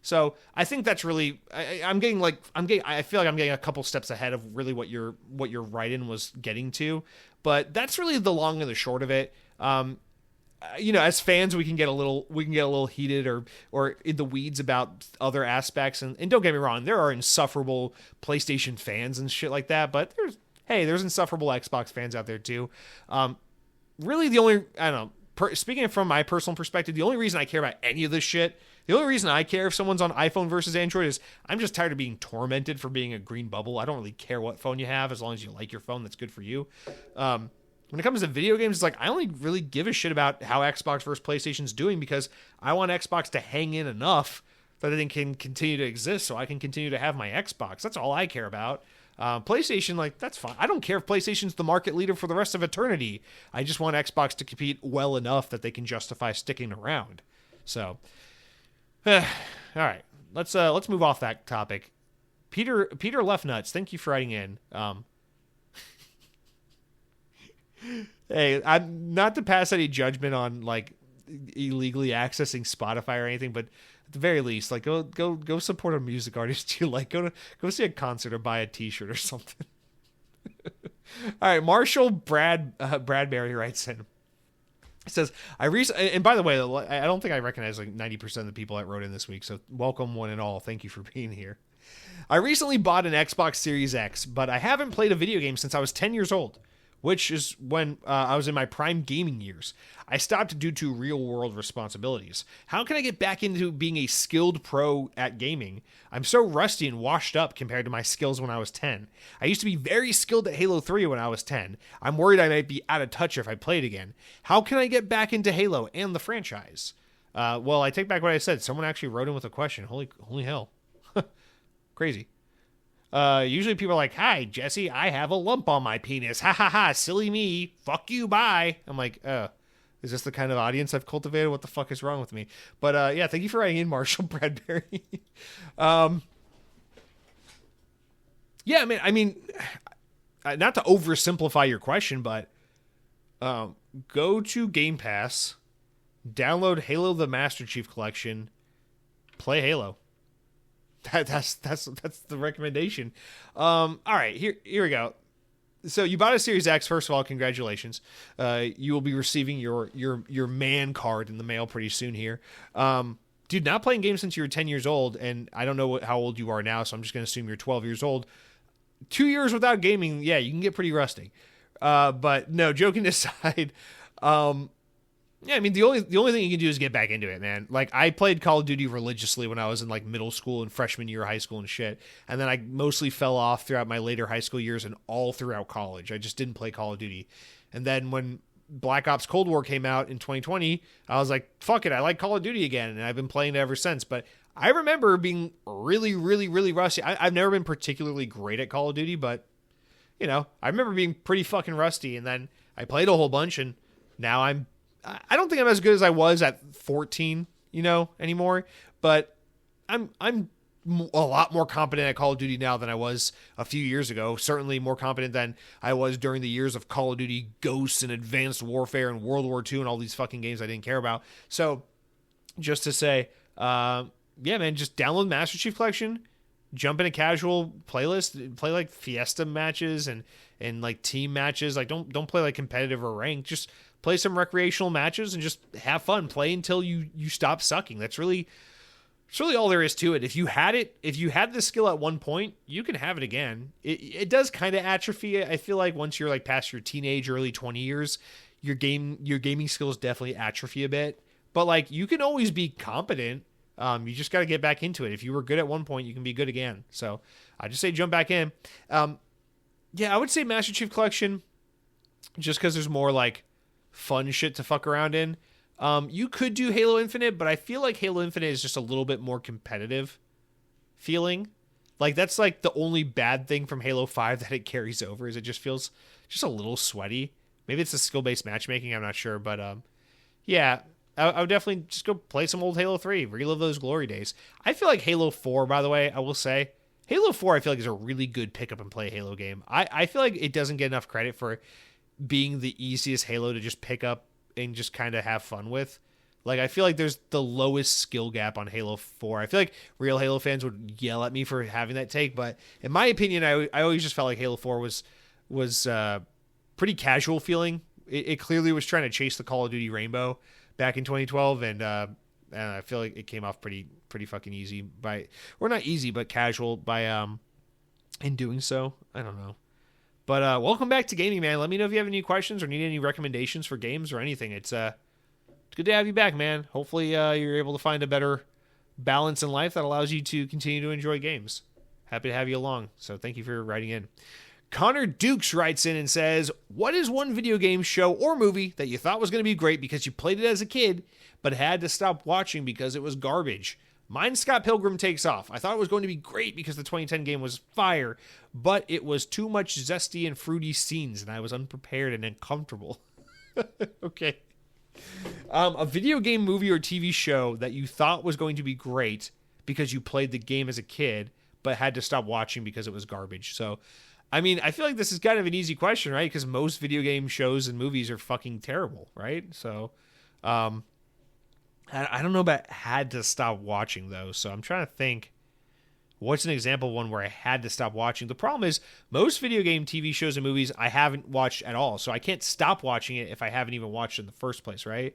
So I think that's really I feel like I'm getting a couple steps ahead of really what your write-in was getting to, but that's really the long and the short of it. As fans, we can get a little heated or in the weeds about other aspects, and don't get me wrong, there are insufferable PlayStation fans and shit like that, but there's insufferable Xbox fans out there too. Really, the only speaking from my personal perspective, the only reason I care about any of this shit. The only reason I care if someone's on iPhone versus Android is I'm just tired of being tormented for being a green bubble. I don't really care what phone you have as long as you like your phone. That's good for you. When it comes to video games, it's like I only really give a shit about how Xbox versus PlayStation's doing because I want Xbox to hang in enough that it can continue to exist so I can continue to have my Xbox. That's all I care about. PlayStation, like, that's fine. I don't care if PlayStation's the market leader for the rest of eternity. I just want Xbox to compete well enough that they can justify sticking around. So... all right, let's move off that topic. Peter Left Nuts, thank you for writing in. Hey, I'm not to pass any judgment on like illegally accessing Spotify or anything, but at the very least, like go support a music artist you like. Go see a concert or buy a T-shirt or something. All right, Marshall Bradbury writes in. It says, and by the way, I don't think I recognize like 90% of the people that wrote in this week, so welcome one and all. Thank you for being here. I recently bought an Xbox Series X, but I haven't played a video game since I was 10 years old, which is when I was in my prime gaming years. I stopped due to real-world responsibilities. How can I get back into being a skilled pro at gaming? I'm so rusty and washed up compared to my skills when I was 10. I used to be very skilled at Halo 3 when I was 10. I'm worried I might be out of touch if I played again. How can I get back into Halo and the franchise? Well, I take back what I said. Someone actually wrote in with a question. Holy hell. Crazy. Usually people are like, "Hi, Jesse, I have a lump on my penis. Ha ha ha, silly me. Fuck you, bye." I'm like, is this the kind of audience I've cultivated? What the fuck is wrong with me? But yeah, thank you for writing in, Marshall Bradbury. Yeah, man, I mean, not to oversimplify your question, but go to Game Pass, download Halo the Master Chief Collection, play Halo. That's the recommendation. All right, here we go. So you bought a Series X. First of all, congratulations. You will be receiving your man card in the mail pretty soon here. Dude, not playing games since you were 10 years old, and I don't know how old you are now, so I'm just going to assume you're 12 years old. 2 years without gaming, yeah, you can get pretty rusty. But no, joking aside, yeah, I mean, the only thing you can do is get back into it, man. Like, I played Call of Duty religiously when I was in, like, middle school and freshman year of high school and shit. And then I mostly fell off throughout my later high school years and all throughout college. I just didn't play Call of Duty. And then when Black Ops Cold War came out in 2020, I was like, fuck it, I like Call of Duty again. And I've been playing it ever since. But I remember being really, really, really rusty. I've never been particularly great at Call of Duty, but, you know, I remember being pretty fucking rusty. And then I played a whole bunch, and now I don't think I'm as good as I was at 14, anymore, but I'm a lot more competent at Call of Duty now than I was a few years ago. Certainly more competent than I was during the years of Call of Duty Ghosts and Advanced Warfare and World War II and all these fucking games I didn't care about. So just to say, yeah, man, just download Master Chief Collection, jump in a casual playlist, play like Fiesta matches and like team matches. Like don't play like competitive or ranked. Just play some recreational matches and just have fun. Play until you stop sucking. That's really all there is to it. If you had the skill at one point, you can have it again. It does kind of atrophy. I feel like once you're like past your teenage, early 20 years, your gaming skills definitely atrophy a bit. But like, you can always be competent. You just got to get back into it. If you were good at one point, you can be good again. So I just say jump back in. Yeah, I would say Master Chief Collection, just because there's more like fun shit to fuck around in. You could do Halo Infinite, but I feel like Halo Infinite is just a little bit more competitive feeling. Like, that's like the only bad thing from Halo 5 that it carries over, is it just feels just a little sweaty. Maybe it's the skill-based matchmaking, I'm not sure, but yeah, I would definitely just go play some old Halo 3, relive those glory days. I feel like Halo 4, by the way, I will say, Halo 4 I feel like is a really good pick up and play Halo game. I feel like it doesn't get enough credit for being the easiest Halo to just pick up and just kind of have fun with. Like, I feel like there's the lowest skill gap on Halo 4. I feel like real Halo fans would yell at me for having that take, but in my opinion, I always just felt like Halo 4 was pretty casual feeling. It clearly was trying to chase the Call of Duty rainbow back in 2012, and I feel like it came off pretty fucking easy or not easy, but casual in doing so. I don't know. But welcome back to gaming, man. Let me know if you have any questions or need any recommendations for games or anything. It's good to have you back, man. Hopefully you're able to find a better balance in life that allows you to continue to enjoy games. Happy to have you along. So thank you for writing in. Connor Dukes writes in and says, what is one video game, show, or movie that you thought was going to be great because you played it as a kid, but had to stop watching because it was garbage? Mine's Scott Pilgrim Takes Off. I thought it was going to be great because the 2010 game was fire, but it was too much zesty and fruity scenes, and I was unprepared and uncomfortable. Okay. A video game, movie, or TV show that you thought was going to be great because you played the game as a kid, but had to stop watching because it was garbage. So, I mean, I feel like this is kind of an easy question, right? Because most video game shows and movies are fucking terrible, right? So, I don't know about had to stop watching, though. So I'm trying to think, what's an example of one where I had to stop watching? The problem is most video game TV shows and movies I haven't watched at all. So I can't stop watching it if I haven't even watched it in the first place, right?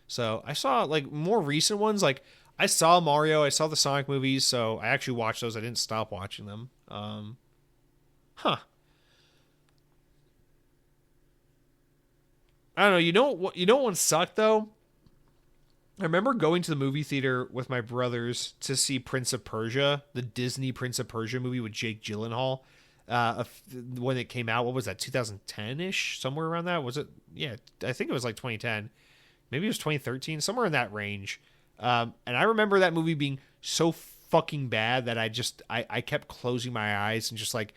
So I saw, like, more recent ones. Like, I saw Mario. I saw the Sonic movies. So I actually watched those. I didn't stop watching them. I don't know. You know what one sucked, though? I remember going to the movie theater with my brothers to see Prince of Persia, the Disney Prince of Persia movie with Jake Gyllenhaal. When it came out, what was that, 2010-ish? Somewhere around that? Was it? Yeah, I think it was like 2010. Maybe it was 2013, somewhere in that range. And I remember that movie being so fucking bad that I kept closing my eyes and just like,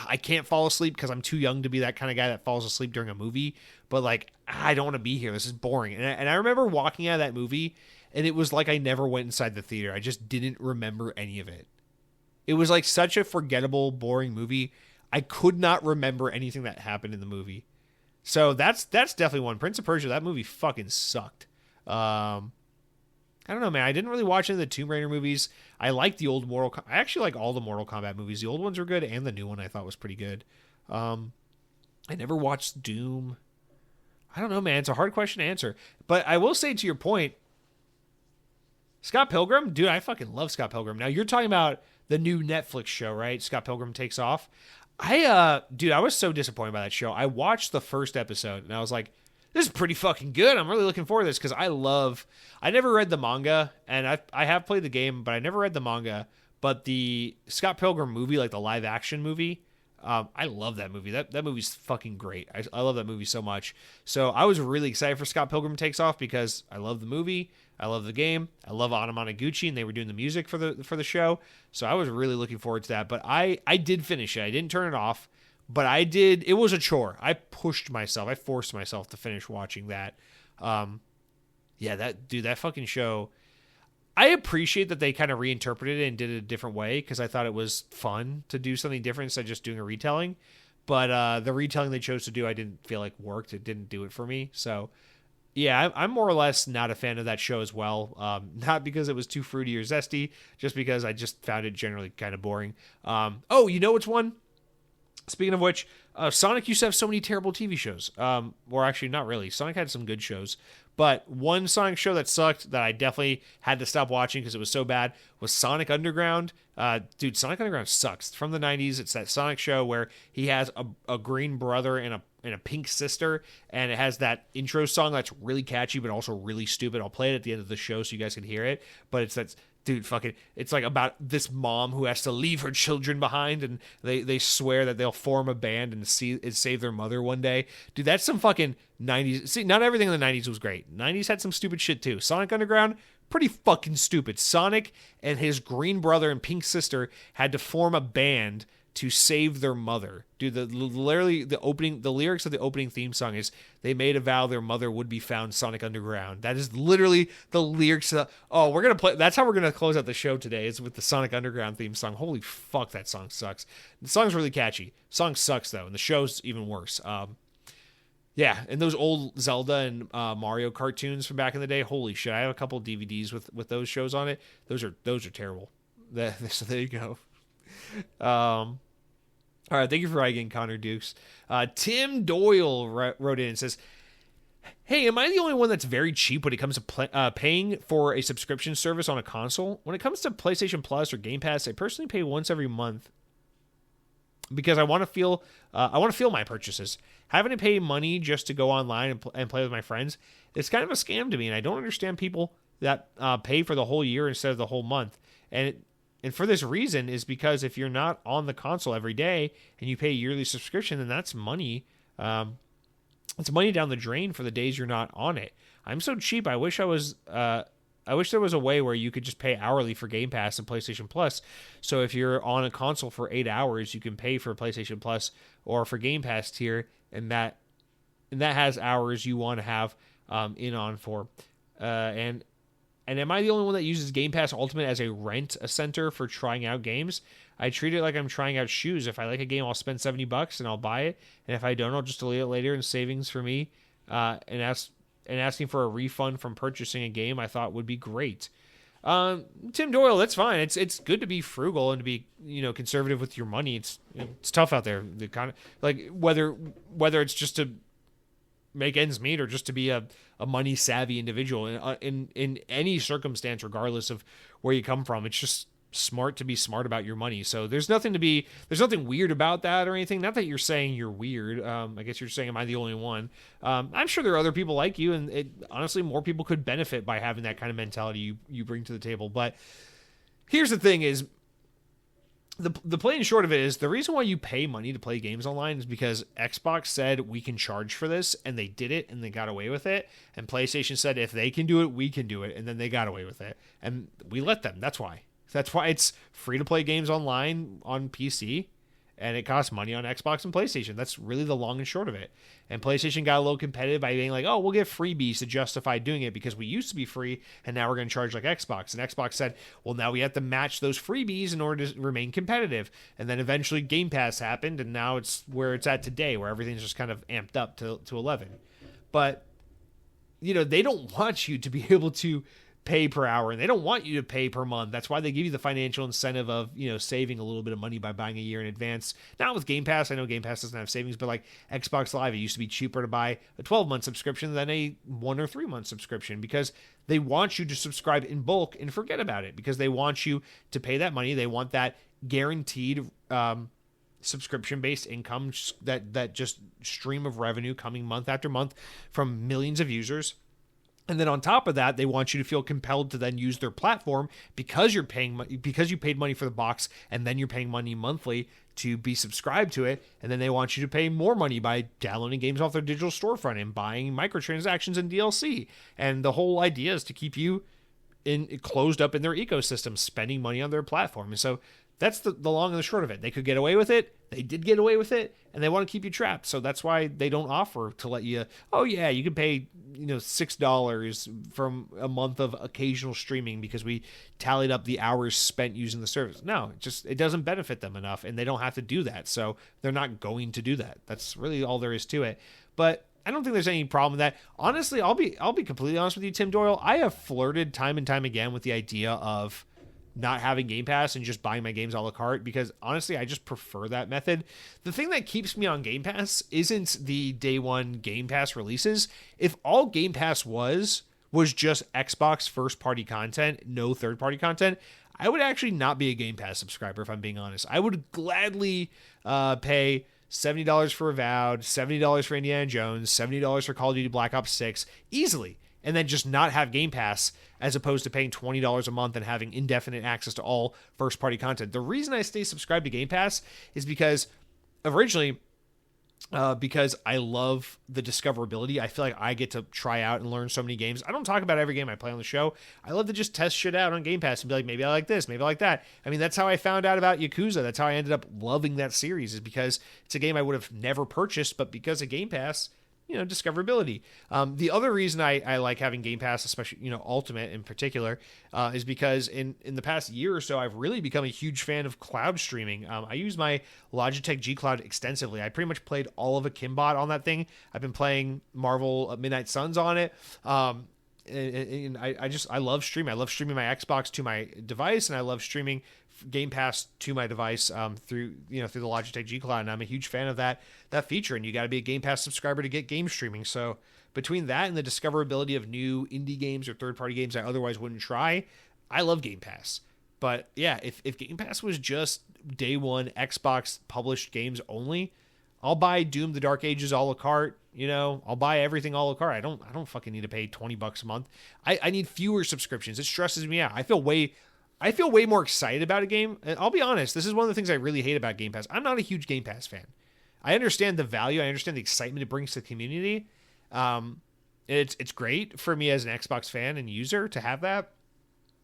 I can't fall asleep because I'm too young to be that kind of guy that falls asleep during a movie. But like, I don't want to be here. This is boring. And I remember walking out of that movie, and it was like I never went inside the theater. I just didn't remember any of it. It was like such a forgettable, boring movie. I could not remember anything that happened in the movie. So that's definitely one. Prince of Persia, that movie fucking sucked. I don't know, man. I didn't really watch any of the Tomb Raider movies. I like the old I actually like all the Mortal Kombat movies. The old ones were good, and the new one I thought was pretty good. I never watched Doom. I don't know, man. It's a hard question to answer. But I will say, to your point, Scott Pilgrim, dude, I fucking love Scott Pilgrim. Now, you're talking about the new Netflix show, right? Scott Pilgrim Takes Off. I was so disappointed by that show. I watched the first episode, and I was like, this is pretty fucking good. I'm really looking forward to this because I never read the manga, and I have played the game, but I never read the manga. But the Scott Pilgrim movie, like the live action movie, I love that movie. That movie's fucking great. I love that movie so much. So I was really excited for Scott Pilgrim Takes Off because I love the movie, I love the game, I love Anna Monoguchi, and they were doing the music for the show. So I was really looking forward to that. But I did finish it. I didn't turn it off. But I did. It was a chore. I pushed myself. I forced myself to finish watching that. That fucking show. I appreciate that they kind of reinterpreted it and did it a different way because I thought it was fun to do something different instead of just doing a retelling. But the retelling they chose to do, I didn't feel like worked. It didn't do it for me. So, yeah, I'm more or less not a fan of that show as well. Not because it was too fruity or zesty, just because I just found it generally kind of boring. You know which one? Speaking of which, Sonic used to have so many terrible TV shows. Or actually, not really. Sonic had some good shows. But one Sonic show that sucked that I definitely had to stop watching because it was so bad was Sonic Underground. Dude, Sonic Underground sucks. It's from the 90s. It's that Sonic show where he has a green brother and a pink sister. And it has that intro song that's really catchy but also really stupid. I'll play it at the end of the show so you guys can hear it. But dude, it's like about this mom who has to leave her children behind, and they swear that they'll form a band and save their mother one day. Dude, that's some fucking 90s. See, not everything in the 90s was great. 90s had some stupid shit too. Sonic Underground, pretty fucking stupid. Sonic and his green brother and pink sister had to form a band to save their mother. Dude, the lyrics of the opening theme song is, they made a vow their mother would be found Sonic Underground. That is literally the lyrics. We're going to play. That's how we're going to close out the show today, is with the Sonic Underground theme song. Holy fuck, that song sucks. The song's really catchy. Song sucks though, and the show's even worse. Yeah, and those old Zelda and Mario cartoons from back in the day. Holy shit! I have a couple of DVDs with those shows on it. Those are terrible. So there you go. All right, thank you for writing, Connor Dukes. Tim Doyle wrote in and says, "Hey, am I the only one that's very cheap when it comes to paying for a subscription service on a console? When it comes to PlayStation Plus or Game Pass, I personally pay once every month because I want to feel my purchases. Having to pay money just to go online and play with my friends, it's kind of a scam to me, and I don't understand people that pay for the whole year instead of the whole month. And for this reason is because if you're not on the console every day and you pay a yearly subscription, then that's money. It's money down the drain for the days you're not on it. I'm so cheap. I wish there was a way where you could just pay hourly for Game Pass and PlayStation Plus. So if you're on a console for 8 hours, you can pay for PlayStation Plus or for Game Pass tier, and that has hours you want to have in on for. And am I the only one that uses Game Pass Ultimate as a center for trying out games? I treat it like I'm trying out shoes. If I like a game, I'll spend $70 and I'll buy it. And if I don't, I'll just delete it later in savings for me. And asking for a refund from purchasing a game I thought would be great. Tim Doyle, that's fine. It's good to be frugal and to be conservative with your money. It's tough out there. The kind of like whether it's just to make ends meet or just to be a money savvy individual in any circumstance, regardless of where you come from. It's just smart to be smart about your money. So there's nothing weird about that or anything. Not that you're saying you're weird. I guess you're saying, am I the only one? I'm sure there are other people like you, and honestly, more people could benefit by having that kind of mentality you bring to the table. But here's the thing is, the plain and short of it is the reason why you pay money to play games online is because Xbox said we can charge for this, and they did it, and they got away with it. And PlayStation said if they can do it, we can do it, and then they got away with it, and we let them. That's why it's free to play games online on PC, and it costs money on Xbox and PlayStation. That's really the long and short of it. And PlayStation got a little competitive by being like, oh, we'll get freebies to justify doing it because we used to be free and now we're going to charge like Xbox. And Xbox said, well, now we have to match those freebies in order to remain competitive. And then eventually Game Pass happened, and now it's where it's at today, where everything's just kind of amped up to 11. But, they don't want you to be able to pay per hour, and they don't want you to pay per month. That's why they give you the financial incentive of saving a little bit of money by buying a year in advance. Not with Game Pass. I know Game Pass doesn't have savings, but like Xbox Live, it used to be cheaper to buy a 12-month subscription than a 1 or 3 month subscription, because they want you to subscribe in bulk and forget about it, because they want you to pay that money. They want that guaranteed subscription-based income, that just stream of revenue coming month after month from millions of users. And then on top of that, they want you to feel compelled to then use their platform because you paid money for the box, and then you're paying money monthly to be subscribed to it. And then they want you to pay more money by downloading games off their digital storefront and buying microtransactions and DLC. And the whole idea is to keep you closed up in their ecosystem, spending money on their platform. And so that's the long and the short of it. They could get away with it. They did get away with it, and they want to keep you trapped. So that's why they don't offer to let you, oh yeah, you can pay $6 from a month of occasional streaming because we tallied up the hours spent using the service. No, it doesn't benefit them enough, and they don't have to do that. So they're not going to do that. That's really all there is to it. But I don't think there's any problem with that. Honestly, I'll be completely honest with you, Tim Doyle. I have flirted time and time again with the idea of not having Game Pass and just buying my games a la carte, because honestly, I just prefer that method. The thing that keeps me on Game Pass isn't the day one Game Pass releases. If all Game Pass was just Xbox first party content, no third party content, I would actually not be a Game Pass subscriber, if I'm being honest. I would gladly pay $70 for Avowed, $70 for Indiana Jones, $70 for Call of Duty Black Ops 6 easily, and then just not have Game Pass, as opposed to paying $20 a month and having indefinite access to all first-party content. The reason I stay subscribed to Game Pass is because originally, because I love the discoverability. I feel like I get to try out and learn so many games. I don't talk about every game I play on the show. I love to just test shit out on Game Pass and be like, maybe I like this, maybe I like that. I mean, that's how I found out about Yakuza. That's how I ended up loving that series, is because it's a game I would have never purchased, but because of Game Pass, discoverability. The other reason I like having Game Pass, especially, Ultimate in particular, is because in the past year or so, I've really become a huge fan of cloud streaming. I use my Logitech G Cloud extensively. I pretty much played all of Akimbot on that thing. I've been playing Marvel Midnight Suns on it. And I love streaming. I love streaming my Xbox to my device, and I love streaming Game Pass to my device through the Logitech G Cloud, and I'm a huge fan of that feature. And you got to be a Game Pass subscriber to get game streaming. So between that and the discoverability of new indie games or third-party games I otherwise wouldn't try, I love Game Pass. But yeah, if Game Pass was just day one Xbox published games only, I'll buy Doom: The Dark Ages a la carte. I'll buy everything a la carte. I don't fucking need to pay $20 a month. I need fewer subscriptions. It stresses me out. I feel way more excited about a game. And I'll be honest, this is one of the things I really hate about Game Pass. I'm not a huge Game Pass fan. I understand the value. I understand the excitement it brings to the community. It's great for me as an Xbox fan and user to have that.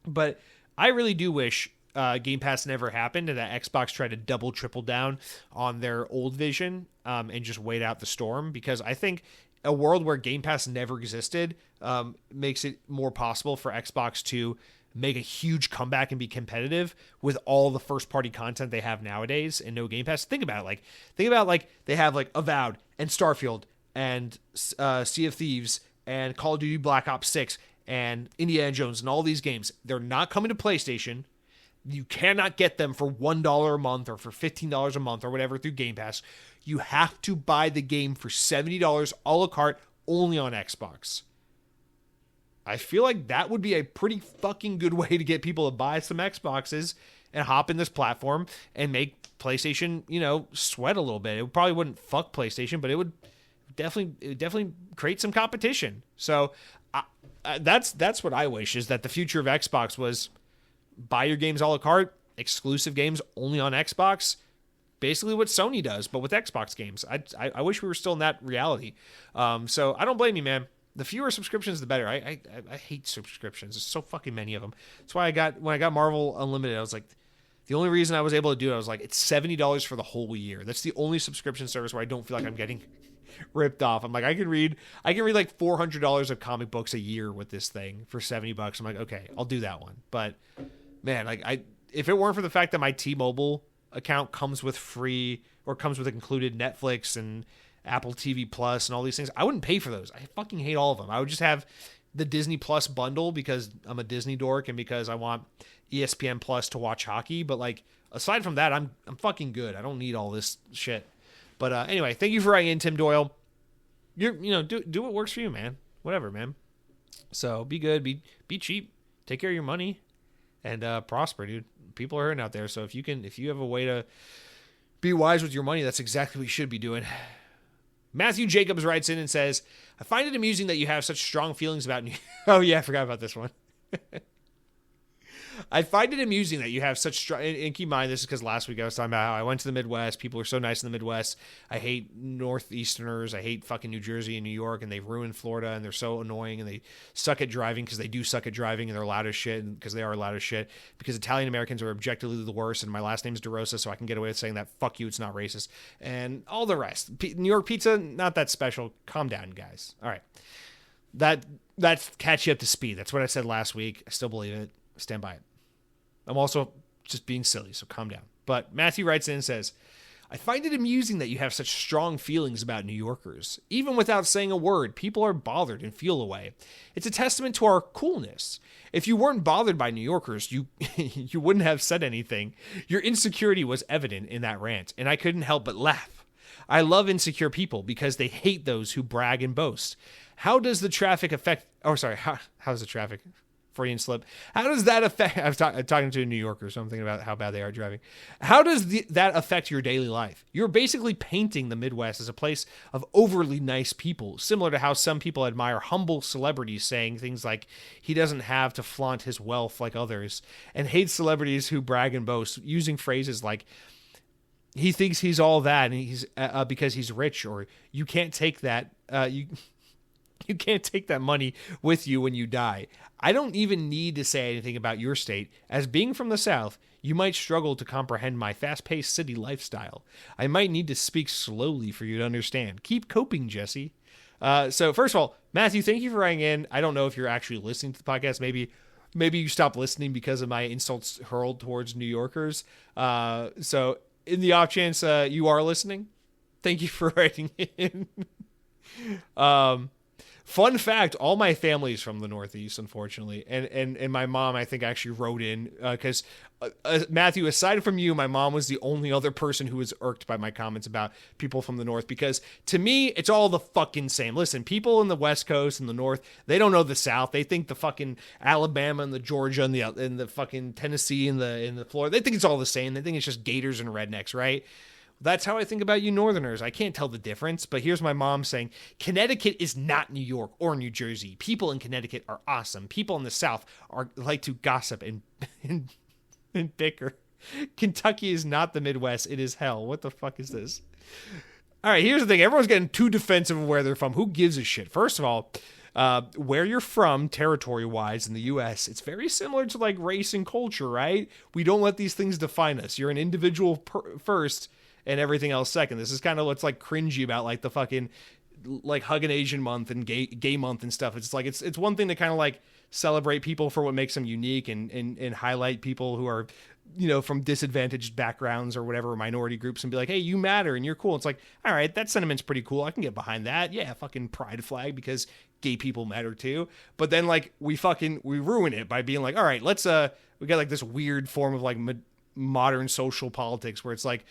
But I really do wish Game Pass never happened and that Xbox tried to double, triple down on their old vision and just wait out the storm, because I think a world where Game Pass never existed makes it more possible for Xbox to make a huge comeback and be competitive with all the first-party content they have nowadays and no Game Pass. Think about they have like Avowed and Starfield and Sea of Thieves and Call of Duty Black Ops 6 and Indiana Jones and all these games. They're not coming to PlayStation. You cannot get them for $1 a month or for $15 a month or whatever through Game Pass. You have to buy the game for $70 a la carte only on Xbox. I feel like that would be a pretty fucking good way to get people to buy some Xboxes and hop in this platform and make PlayStation, sweat a little bit. It probably wouldn't fuck PlayStation, but it would definitely create some competition. So that's what I wish, is that the future of Xbox was buy your games a la carte, exclusive games only on Xbox. Basically what Sony does, but with Xbox games. I wish we were still in that reality. So I don't blame you, man. The fewer subscriptions, the better. I hate subscriptions. There's so fucking many of them. That's why when I got Marvel Unlimited, I was like, the only reason I was able to do it, I was like, it's $70 for the whole year. That's the only subscription service where I don't feel like I'm getting ripped off. I'm like, I can read like $400 of comic books a year with this thing for $70. I'm like, okay, I'll do that one. But man, like if it weren't for the fact that my T-Mobile account comes with included Netflix and Apple TV Plus and all these things, I wouldn't pay for those. I fucking hate all of them. I would just have the Disney Plus bundle because I'm a Disney dork and because I want ESPN Plus to watch hockey. But like, aside from that, I'm fucking good. I don't need all this shit. But anyway, thank you for writing in, Tim Doyle. Do what works for you, man. Whatever, man. So be good, be cheap, take care of your money, and prosper, dude. People are hurting out there. So if you have a way to be wise with your money, that's exactly what you should be doing. Matthew Jacobs writes in and says, I find it amusing that you have such strong feelings about Oh yeah, I forgot about this one. I find it amusing that you have such strong, and keep in mind, this is because last week I was talking about how I went to the Midwest. People are so nice in the Midwest. I hate Northeasterners. I hate fucking New Jersey and New York, and they've ruined Florida, and they're so annoying, and they suck at driving because they do suck at driving, and they're loud as shit, and because they are loud as shit, because Italian Americans are objectively the worst, and my last name is DeRosa, so I can get away with saying that. Fuck you, it's not racist. And all the rest. New York pizza, not that special. Calm down, guys. All right. That's catch you up to speed. That's what I said last week. I still believe it. Stand by it. I'm also just being silly, so calm down. But Matthew writes in and says, I find it amusing that you have such strong feelings about New Yorkers. Even without saying a word, people are bothered and feel a way. It's a testament to our coolness. If you weren't bothered by New Yorkers, you you wouldn't have said anything. Your insecurity was evident in that rant, and I couldn't help but laugh. I love insecure people because they hate those who brag and boast. How does the traffic affect... Oh, sorry. How's the traffic... Freudian slip. How does that affect... I'm talking to a New Yorker, so I'm thinking about how bad they are driving. How does that affect your daily life? You're basically painting the Midwest as a place of overly nice people, similar to how some people admire humble celebrities saying things like, he doesn't have to flaunt his wealth like others, and hate celebrities who brag and boast, using phrases like, he thinks he's all that and he's because he's rich, or you can't take that... You can't take that money with you when you die. I don't even need to say anything about your state, as being from the South, you might struggle to comprehend my fast-paced city lifestyle. I might need to speak slowly for you to understand. Keep coping, Jesse. So first of all, Matthew, thank you for writing in. I don't know if you're actually listening to the podcast. Maybe you stopped listening because of my insults hurled towards New Yorkers. So in the off chance you are listening, thank you for writing in. Fun fact, all my family is from the Northeast, unfortunately. And my mom, I think, actually wrote in because, Matthew, aside from you, my mom was the only other person who was irked by my comments about people from the North. Because to me, it's all the fucking same. Listen, people in the West Coast and the North, they don't know the South. They think the fucking Alabama and the Georgia and the fucking Tennessee and the Florida, they think it's all the same. They think it's just gators and rednecks, right? That's how I think about you Northerners. I can't tell the difference, but here's my mom saying, Connecticut is not New York or New Jersey. People in Connecticut are awesome. People in the South are like to gossip and bicker. Kentucky is not the Midwest. It is hell. What the fuck is this? All right, here's the thing. Everyone's getting too defensive of where they're from. Who gives a shit? First of all, where you're from, territory-wise, in the U.S., it's very similar to like race and culture, right? We don't let these things define us. You're an individual first, and everything else second. This is kind of what's like cringy about like the fucking like Hug an Asian month and gay month and stuff. It's like it's one thing to kind of like celebrate people for what makes them unique and highlight people who are, you know, from disadvantaged backgrounds or whatever, minority groups, and be like, hey, you matter and you're cool. It's like, all right, that sentiment's pretty cool. I can get behind that. Yeah, fucking pride flag because gay people matter too. But then like we ruin it by being like, all right, let's we got like this weird form of like modern social politics where it's like,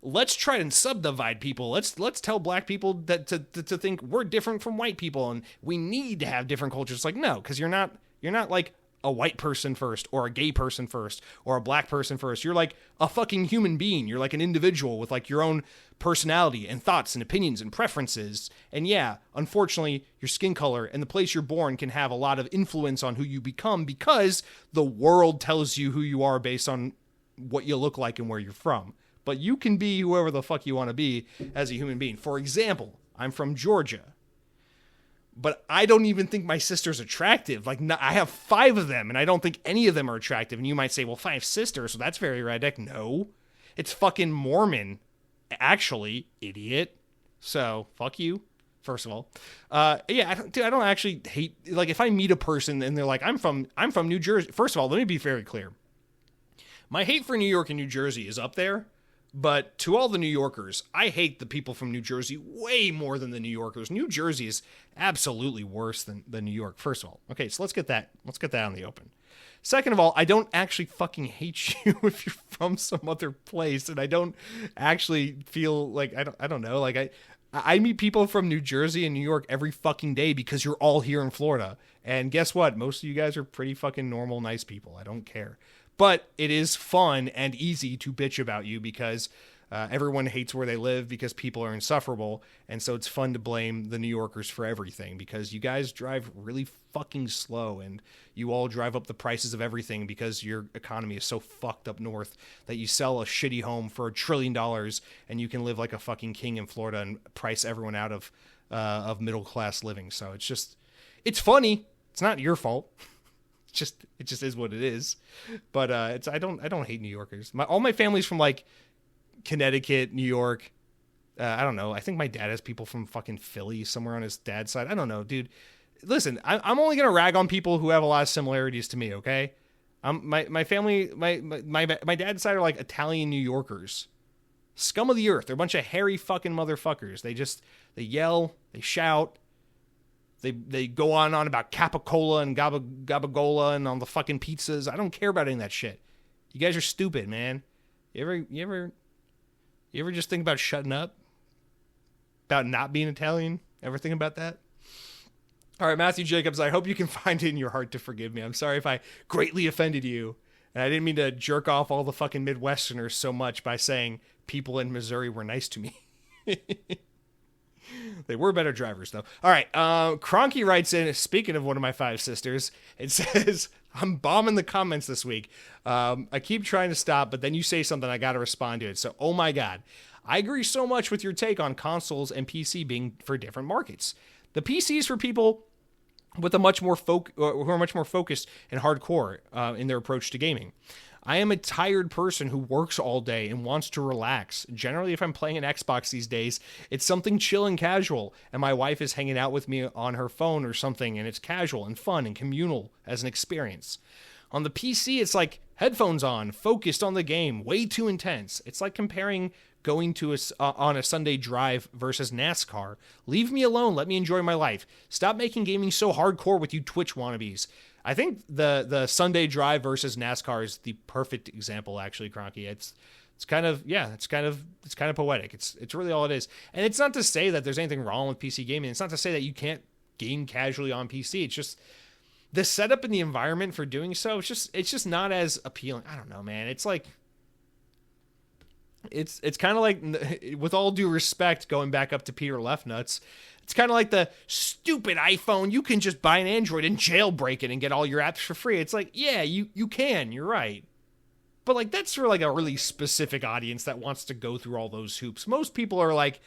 let's try and subdivide people. Let's tell black people that to think we're different from white people and we need to have different cultures. It's like, no, because you're not like a white person first or a gay person first or a black person first. You're like a fucking human being. You're like an individual with like your own personality and thoughts and opinions and preferences. And yeah, unfortunately, your skin color and the place you're born can have a lot of influence on who you become because the world tells you who you are based on what you look like and where you're from. But you can be whoever the fuck you want to be as a human being. For example, I'm from Georgia, but I don't even think my sister's attractive. Like, I have 5 of them, and I don't think any of them are attractive. And you might say, well, 5 sisters, so that's very redneck. No, it's fucking Mormon, actually, idiot. So, fuck you, first of all. Yeah, I don't actually hate, like, if I meet a person and they're like, I'm from New Jersey. First of all, let me be very clear. My hate for New York and New Jersey is up there. But to all the New Yorkers, I hate the people from New Jersey way more than the New Yorkers. New Jersey is absolutely worse than New York, first of all. Okay, so let's get that on the open. Second of all, I don't actually fucking hate you if you're from some other place, and I don't actually feel like, I don't know, like I meet people from New Jersey and New York every fucking day because you're all here in Florida. And guess what? Most of you guys are pretty fucking normal, nice people. I don't care. But it is fun and easy to bitch about you because everyone hates where they live because people are insufferable. And so it's fun to blame the New Yorkers for everything because you guys drive really fucking slow and you all drive up the prices of everything because your economy is so fucked up north that you sell a shitty home for $1 trillion and you can live like a fucking king in Florida and price everyone out of middle class living. So it's funny. It's not your fault. It just is what it is. But I don't hate New Yorkers. All my family's from like Connecticut, New York. I don't know. I think my dad has people from fucking Philly somewhere on his dad's side. I don't know, dude. Listen, I'm only gonna rag on people who have a lot of similarities to me. Okay, my family, my dad's side are like Italian New Yorkers, scum of the earth. They're a bunch of hairy fucking motherfuckers. They yell, they shout. They go on about Capicola and Gabagola and on the fucking pizzas. I don't care about any of that shit. You guys are stupid, man. You ever just think about shutting up? About not being Italian? Ever think about that? All right, Matthew Jacobs, I hope you can find it in your heart to forgive me. I'm sorry if I greatly offended you. And I didn't mean to jerk off all the fucking Midwesterners so much by saying people in Missouri were nice to me. They were better drivers, though. All right. Cronky writes in, speaking of one of my 5 sisters, it says, I'm bombing the comments this week. I keep trying to stop, but then you say something, I got to respond to it. So, oh my God. I agree so much with your take on consoles and PC being for different markets. The PC is for people with a much more who are much more focused and hardcore in their approach to gaming. I am a tired person who works all day and wants to relax. Generally, if I'm playing an Xbox these days, it's something chill and casual, and my wife is hanging out with me on her phone or something, and it's casual and fun and communal as an experience. On the PC, it's like headphones on, focused on the game, way too intense. It's like comparing going to on a Sunday drive versus NASCAR. Leave me alone. Let me enjoy my life. Stop making gaming so hardcore with you Twitch wannabes. I think the Sunday drive versus NASCAR is the perfect example, actually, Cronky. It's kind of poetic. It's really all it is. And it's not to say that there's anything wrong with PC gaming. It's not to say that you can't game casually on PC. It's just the setup and the environment for doing so. It's just not as appealing. I don't know, man. It's like it's kind of like, with all due respect, going back up to Peter Leftnuts, it's kind of like the stupid iPhone. You can just buy an Android and jailbreak it and get all your apps for free. It's like, yeah, you can. You're right. But like, that's for like a really specific audience that wants to go through all those hoops. Most people are like,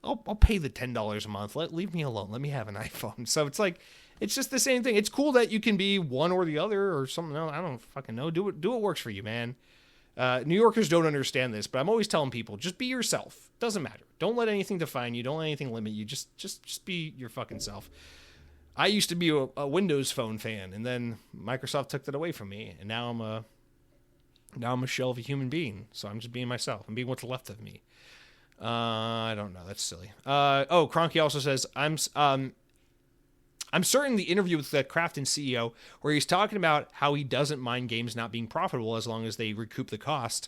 I'll pay the $10 a month. Leave me alone. Let me have an iPhone. So it's like, it's just the same thing. It's cool that you can be one or the other or something else. I don't fucking know. Do what works for you, man. New Yorkers don't understand this, but I'm always telling people, just be yourself. Doesn't matter. Don't let anything define you. Don't let anything limit you. Just be your fucking self. I used to be a Windows Phone fan, and then Microsoft took that away from me, and now I'm a shell of a human being. So I'm just being myself. I'm being what's left of me. I don't know. That's silly. Cronky also says, I'm certain the interview with the Krafton CEO, where he's talking about how he doesn't mind games not being profitable as long as they recoup the cost,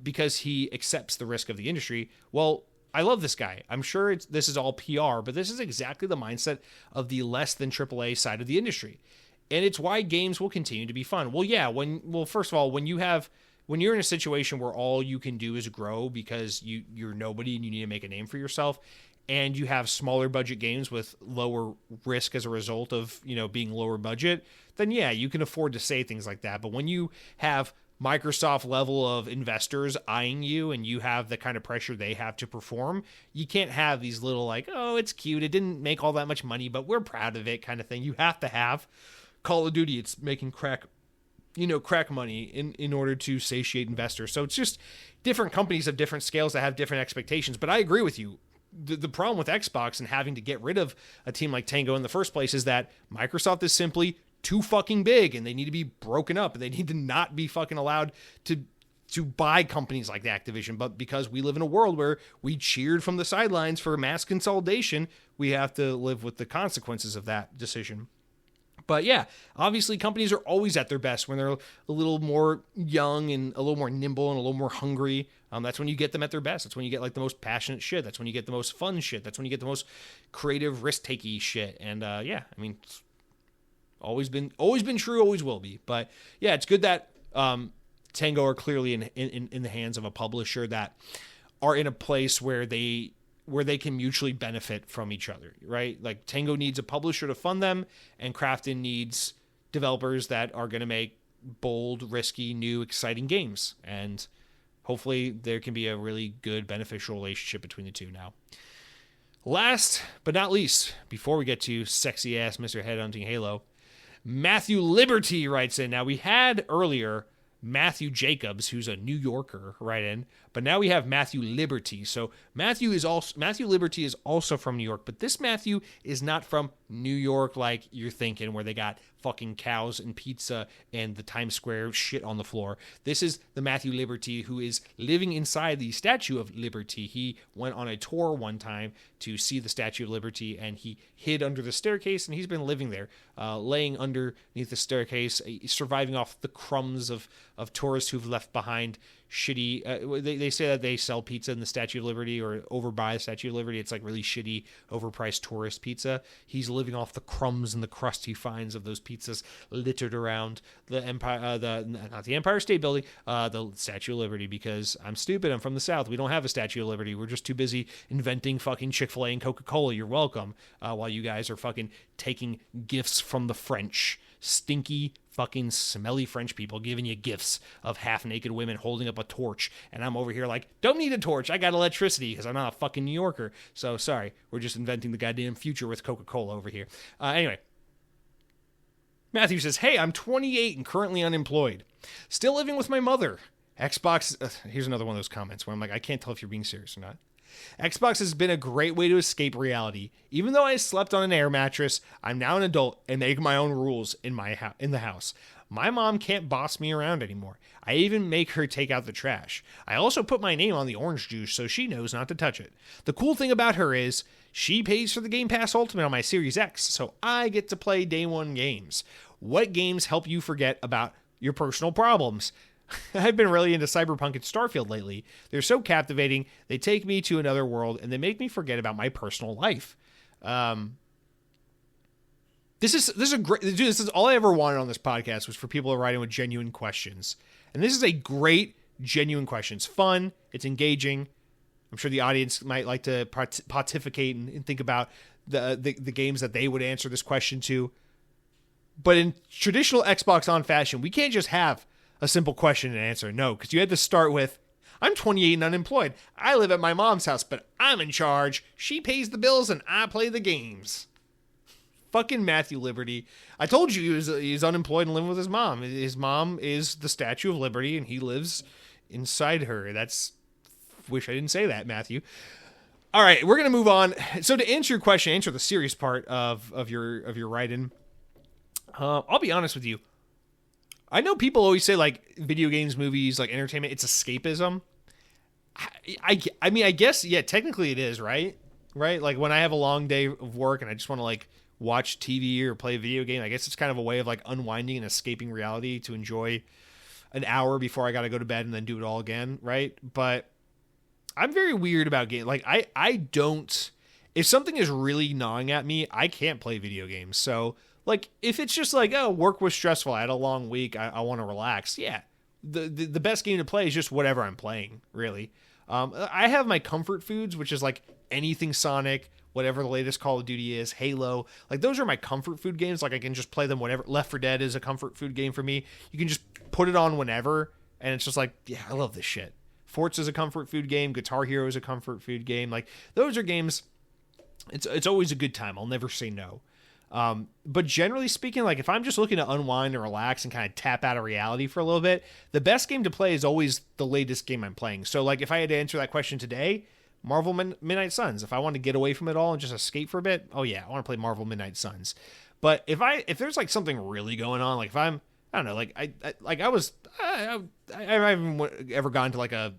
because he accepts the risk of the industry. Well, I love this guy. I'm sure this is all PR, but this is exactly the mindset of the less than AAA side of the industry. And it's why games will continue to be fun. Well, yeah, first of all, when you're in a situation where all you can do is grow because you're nobody and you need to make a name for yourself, and you have smaller budget games with lower risk as a result of, being lower budget, then yeah, you can afford to say things like that. But when you have Microsoft level of investors eyeing you and you have the kind of pressure they have to perform, you can't have these little like, oh, it's cute, it didn't make all that much money, but we're proud of it kind of thing. You have to have Call of Duty, it's making crack money in order to satiate investors. So it's just different companies of different scales that have different expectations. But I agree with you. The problem with Xbox and having to get rid of a team like Tango in the first place is that Microsoft is simply too fucking big and they need to be broken up, and they need to not be fucking allowed to buy companies like Activision. But because we live in a world where we cheered from the sidelines for mass consolidation, we have to live with the consequences of that decision. But yeah, obviously companies are always at their best when they're a little more young and a little more nimble and a little more hungry. That's when you get them at their best. That's when you get like the most passionate shit. That's when you get the most fun shit. That's when you get the most creative, risk-taking shit. And it's always been true, always will be. But yeah, it's good that Tango are clearly in the hands of a publisher that are in a place where they can mutually benefit from each other, right? Like Tango needs a publisher to fund them, and Krafton needs developers that are going to make bold, risky, new, exciting games. And hopefully there can be a really good, beneficial relationship between the two now. Last but not least, before we get to sexy ass Mr. Headhunting Halo, Matthew Liberty writes in. Now, we had earlier Matthew Jacobs, who's a New Yorker, write in, but now we have Matthew Liberty. So Matthew Liberty is also from New York, but this Matthew is not from New York like you're thinking, where they got fucking cows and pizza and the Times Square shit on the floor. This is the Matthew Liberty who is living inside the Statue of Liberty. He went on a tour one time to see the Statue of Liberty, and he hid under the staircase, and he's been living there, laying underneath the staircase, surviving off the crumbs of tourists who've left behind shitty. They say that they sell pizza in the Statue of Liberty or over by the Statue of Liberty. It's like really shitty, overpriced tourist pizza. He's living off the crumbs and the crust he finds of those pizzas littered around the Empire, not the Empire State Building, the Statue of Liberty. Because I'm stupid. I'm from the South. We don't have a Statue of Liberty. We're just too busy inventing fucking Chick-fil-A and Coca-Cola. You're welcome. While you guys are fucking taking gifts from the French. Stinky, fucking smelly French people giving you gifts of half-naked women holding up a torch, and I'm over here like, don't need a torch, I got electricity, because I'm not a fucking New Yorker. So sorry, we're just inventing the goddamn future with Coca-Cola over here. Anyway, Matthew says, hey, I'm 28 and currently unemployed. Still living with my mother. Xbox, here's another one of those comments where I'm like, I can't tell if you're being serious or not. Xbox has been a great way to escape reality. Even though I slept on an air mattress, I'm now an adult and make my own rules in the house. My mom can't boss me around anymore. I even make her take out the trash. I also put my name on the orange juice so she knows not to touch it. The cool thing about her is she pays for the Game Pass Ultimate on my Series X, so I get to play day one games. What games help you forget about your personal problems? I've been really into Cyberpunk and Starfield lately. They're so captivating. They take me to another world and they make me forget about my personal life. This is a great, dude, this is all I ever wanted on this podcast was for people to write in with genuine questions. And this is a great, genuine question. It's fun. It's engaging. I'm sure the audience might like to pontificate and think about the games that they would answer this question to. But in traditional Xbox On fashion, we can't just have a simple question and answer. No, because you had to start with, I'm 28 and unemployed. I live at my mom's house, but I'm in charge. She pays the bills and I play the games. Fucking Matthew Liberty. I told you he's unemployed and living with his mom. His mom is the Statue of Liberty and he lives inside her. Wish I didn't say that, Matthew. All right, we're going to move on. So to answer your question, answer the serious part of your write-in. I'll be honest with you. I know people always say like video games, movies, like entertainment, it's escapism. I mean, I guess, yeah, technically it is, right? Right? Like when I have a long day of work and I just want to like watch TV or play a video game, I guess it's kind of a way of like unwinding and escaping reality to enjoy an hour before I got to go to bed and then do it all again, right? But I'm very weird about games. Like I don't, if something is really gnawing at me, I can't play video games. So like if it's just like, oh, work was stressful, I had a long week, I want to relax. Yeah. The best game to play is just whatever I'm playing, really. I have my comfort foods, which is like anything Sonic, whatever the latest Call of Duty is, Halo. Like those are my comfort food games. Like I can just play them whenever. Left 4 Dead is a comfort food game for me. You can just put it on whenever, and it's just like, yeah, I love this shit. Forza is a comfort food game. Guitar Hero is a comfort food game. Like those are games. It's always a good time. I'll never say no. But generally speaking, like if I'm just looking to unwind and relax and kind of tap out of reality for a little bit, the best game to play is always the latest game I'm playing. So like if I had to answer that question today, Marvel Midnight Suns. If I want to get away from it all and just escape for a bit, oh yeah, I want to play Marvel Midnight Suns. But if there's like something really going on, like if I don't know, like I haven't ever gone to like a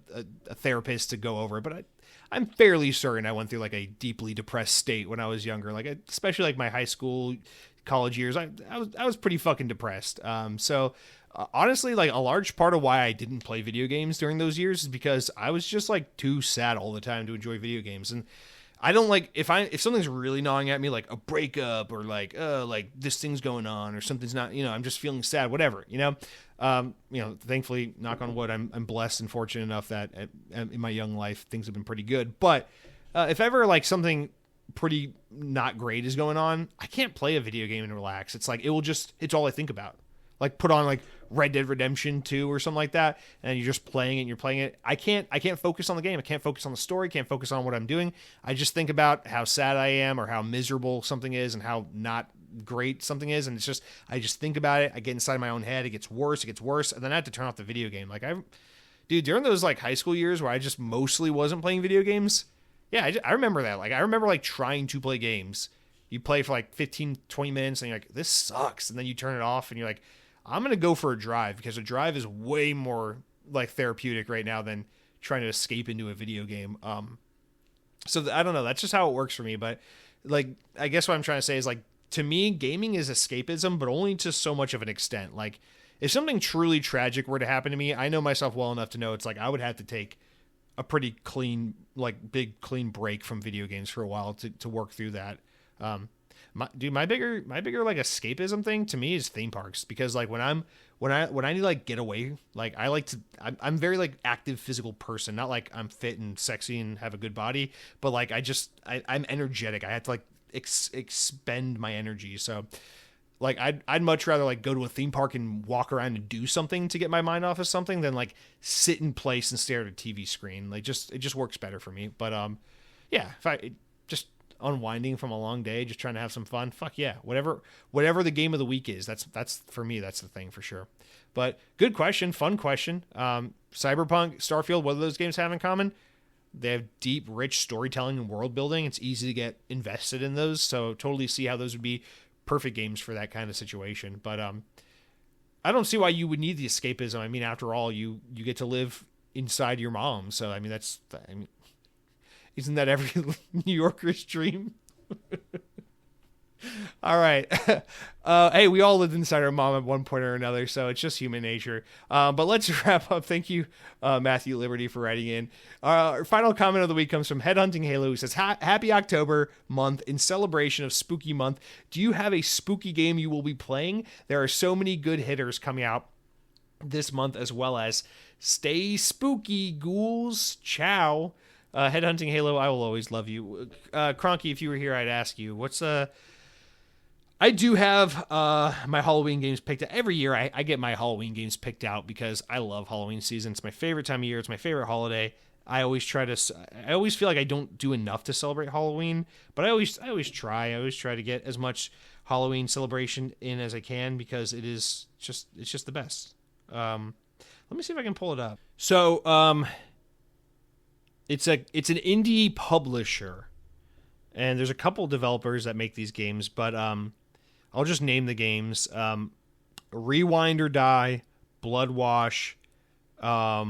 therapist to go over it, but I'm fairly certain I went through like a deeply depressed state when I was younger, like especially like my high school, college years. I was pretty fucking depressed. So honestly, like a large part of why I didn't play video games during those years is because I was just like too sad all the time to enjoy video games. And I don't like if something's really gnawing at me, like a breakup or like this thing's going on or something's not, I'm just feeling sad, whatever, thankfully, knock on wood, I'm blessed and fortunate enough that in my young life, things have been pretty good. But if ever like something pretty not great is going on, I can't play a video game and relax. It's like, it's all I think about. Like put on like Red Dead Redemption 2 or something like that, and you're just playing it and you're playing it. I can't focus on the game. I can't focus on the story. Can't focus on what I'm doing. I just think about how sad I am or how miserable something is and how not great something is. And I just think about it. I get inside my own head. It gets worse. And then I have to turn off the video game. Like during those like high school years where I just mostly wasn't playing video games. Yeah. I remember that. Like I remember like trying to play games. You play for like 15, 20 minutes and you're like, this sucks. And then you turn it off and you're like, I'm going to go for a drive because a drive is way more like therapeutic right now than trying to escape into a video game. So I don't know. That's just how it works for me. But like, I guess what I'm trying to say is like, to me, gaming is escapism, but only to so much of an extent. Like if something truly tragic were to happen to me, I know myself well enough to know it's like, I would have to take a pretty clean, like big clean break from video games for a while to work through that. My bigger like escapism thing to me is theme parks, because like when I need to like get away, like I'm very like active physical person, not like I'm fit and sexy and have a good body, but like I'm energetic. I have to like expend my energy. So like I'd much rather like go to a theme park and walk around and do something to get my mind off of something than like sit in place and stare at a TV screen. Like it just works better for me. But yeah, unwinding from a long day, just trying to have some fun, fuck yeah, whatever the game of the week is, that's for me, that's the thing for sure. But good question, fun question. Cyberpunk, Starfield, what do those games have in common? They have deep, rich storytelling and world building. It's easy to get invested in those, so totally see how those would be perfect games for that kind of situation. But I don't see why you would need the escapism. I mean, after all, you get to live inside your mom, so I mean, isn't that every New Yorker's dream? All right. Hey, we all lived inside our mom at one point or another, so it's just human nature. But let's wrap up. Thank you, Matthew Liberty, for writing in. Our final comment of the week comes from Headhunting Halo, who says, Happy October month in celebration of Spooky Month. Do you have a spooky game you will be playing? There are so many good hitters coming out this month, as well as stay spooky, ghouls. Ciao. Headhunting Halo, I will always love you. Cronky, if you were here, I'd ask you, I do have my Halloween games picked out. Every year I get my Halloween games picked out because I love Halloween season. It's my favorite time of year. It's my favorite holiday. I always feel like I don't do enough to celebrate Halloween, but I always try. I always try to get as much Halloween celebration in as I can because it's just the best. Let me see if I can pull it up. So, it's an indie publisher, and there's a couple developers that make these games, but I'll just name the games. Rewind or Die, Bloodwash. I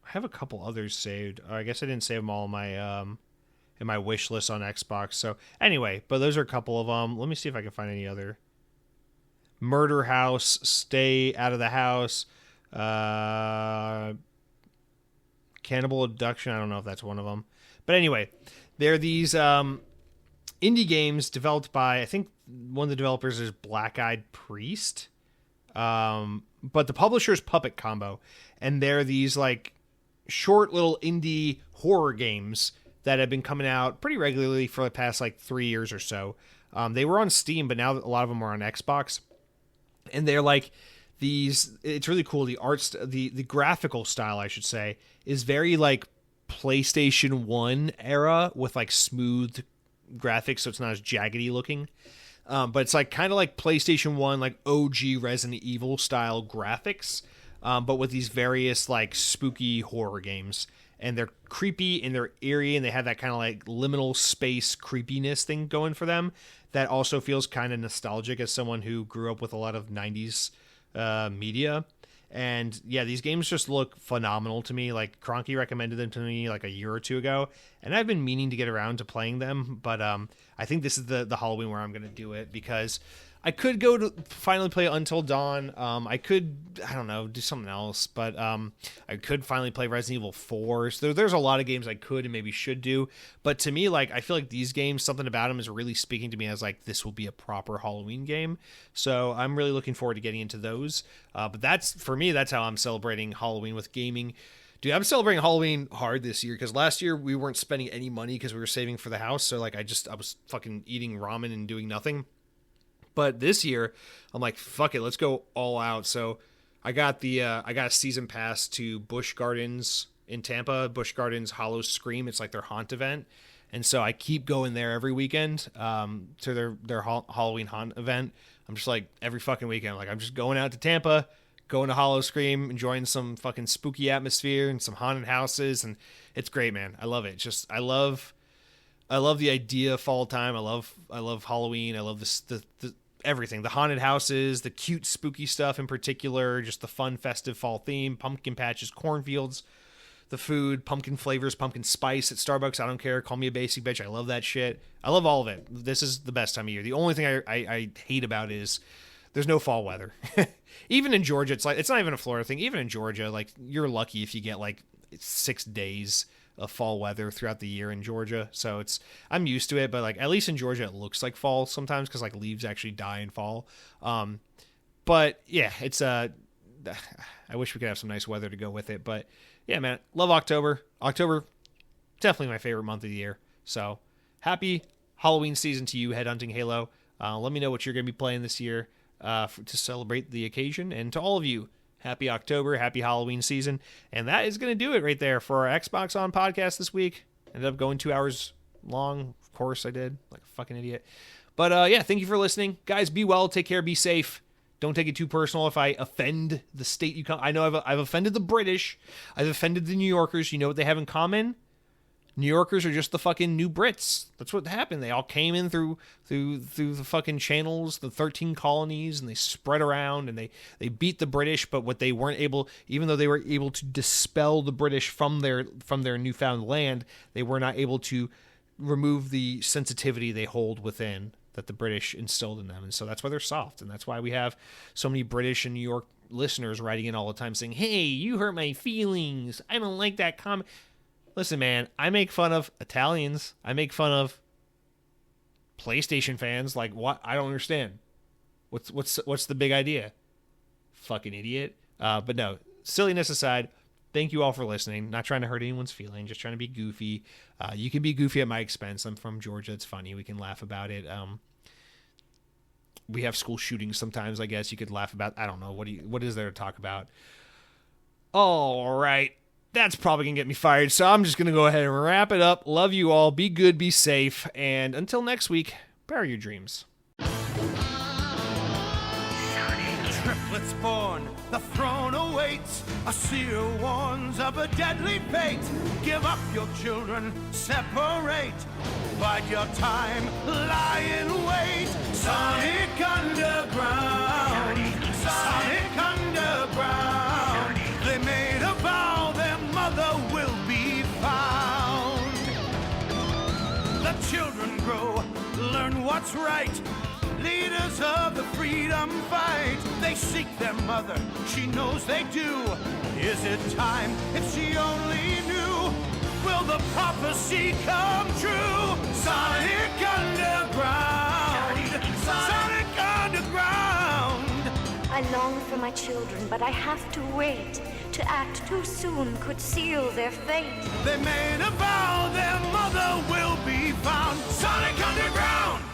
have a couple others saved. I guess I didn't save them all in my wish list on Xbox. So anyway, but those are a couple of them. Let me see if I can find any other. Murder House, Stay Out of the House, Cannibal Abduction. I don't know if that's one of them. But anyway, they're these indie games developed by, I think one of the developers is Black Eyed Priest. But the publisher is Puppet Combo. And they're these like short little indie horror games that have been coming out pretty regularly for the past like 3 years or so. They were on Steam, but now a lot of them are on Xbox. And they're like these, it's really cool. The arts, the graphical style, I should say, is very like PlayStation 1 era with like smooth graphics, so it's not as jaggedy looking. But it's like kind of like PlayStation 1, like OG Resident Evil style graphics, but with these various like spooky horror games. And they're creepy and they're eerie and they have that kind of like liminal space creepiness thing going for them that also feels kind of nostalgic as someone who grew up with a lot of 90s media. And yeah, these games just look phenomenal to me. Like Cronky recommended them to me like a year or two ago, and I've been meaning to get around to playing them. But I think this is the Halloween where I'm going to do it because I could go to finally play Until Dawn. I could, I don't know, do something else, but I could finally play Resident Evil 4. So there's a lot of games I could and maybe should do. But to me, like, I feel like these games, something about them is really speaking to me as like, this will be a proper Halloween game. So I'm really looking forward to getting into those. But that's, for me, that's how I'm celebrating Halloween with gaming. Dude, I'm celebrating Halloween hard this year because last year we weren't spending any money because we were saving for the house. So like, I was fucking eating ramen and doing nothing. But this year, I'm like, fuck it, let's go all out. So I got a season pass to Busch Gardens in Tampa, Busch Gardens Hollow Scream. It's like their haunt event. And so I keep going there every weekend to their Halloween haunt event. I'm just like, every fucking weekend, like I'm just going out to Tampa, going to Hollow Scream, enjoying some fucking spooky atmosphere and some haunted houses. And it's great, man. I love it. It's just, I love the idea of fall time. I love Halloween. I love the everything, the haunted houses, the cute spooky stuff in particular, just the fun festive fall theme, pumpkin patches, cornfields, the food, pumpkin flavors, pumpkin spice at Starbucks. I don't care. Call me a basic bitch. I love that shit. I love all of it. This is the best time of year. The only thing I hate about is there's no fall weather. Even in Georgia, it's not even a Florida thing. Even in Georgia, like you're lucky if you get like 6 days of fall weather throughout the year in Georgia. So I'm used to it, but like at least in Georgia it looks like fall sometimes because like leaves actually die in fall. But yeah, it's I wish we could have some nice weather to go with it. But yeah, man, love October. October, definitely my favorite month of the year. So happy Halloween season to you, Headhunting Halo. Let me know what you're going to be playing this year to celebrate the occasion. And to all of you, happy October, happy Halloween season. And that is going to do it right there for our Xbox On podcast this week. Ended up going 2 hours long. Of course I did. Like a fucking idiot. But yeah, thank you for listening. Guys, be well. Take care. Be safe. Don't take it too personal if I offend the state you come. I know I've offended the British. I've offended the New Yorkers. You know what they have in common? New Yorkers are just the fucking new Brits. That's what happened. They all came in through the fucking channels, the 13 colonies, and they spread around, and they beat the British. But what they weren't able, even though they were able to dispel the British from their newfound land, they were not able to remove the sensitivity they hold within that the British instilled in them. And so that's why they're soft. And that's why we have so many British and New York listeners writing in all the time saying, hey, you hurt my feelings. I don't like that comment. Listen, man, I make fun of Italians. I make fun of PlayStation fans. Like, what? I don't understand. What's the big idea? Fucking idiot. But no, silliness aside, thank you all for listening. Not trying to hurt anyone's feelings, just trying to be goofy. You can be goofy at my expense. I'm from Georgia. It's funny. We can laugh about it. We have school shootings sometimes, I guess you could laugh about. I don't know. What is there to talk about? All right. That's probably going to get me fired, so I'm just going to go ahead and wrap it up. Love you all. Be good, be safe, and until next week, bury your dreams. Triplets born, the throne awaits. A seer warns of a deadly fate. Give up your children, separate. Bide your time, lie in wait. Sonic Underground, Sonic Underground. They made a vow their mother will be found. The children grow, learn what's right. Leaders of the freedom fight, they seek their mother, she knows they do. Is it time if she only knew? Will the prophecy come true? Sonic Underground, Sonic Underground. I long for my children, but I have to wait. To act too soon could seal their fate. They made a vow their mother will be found. Sonic Underground.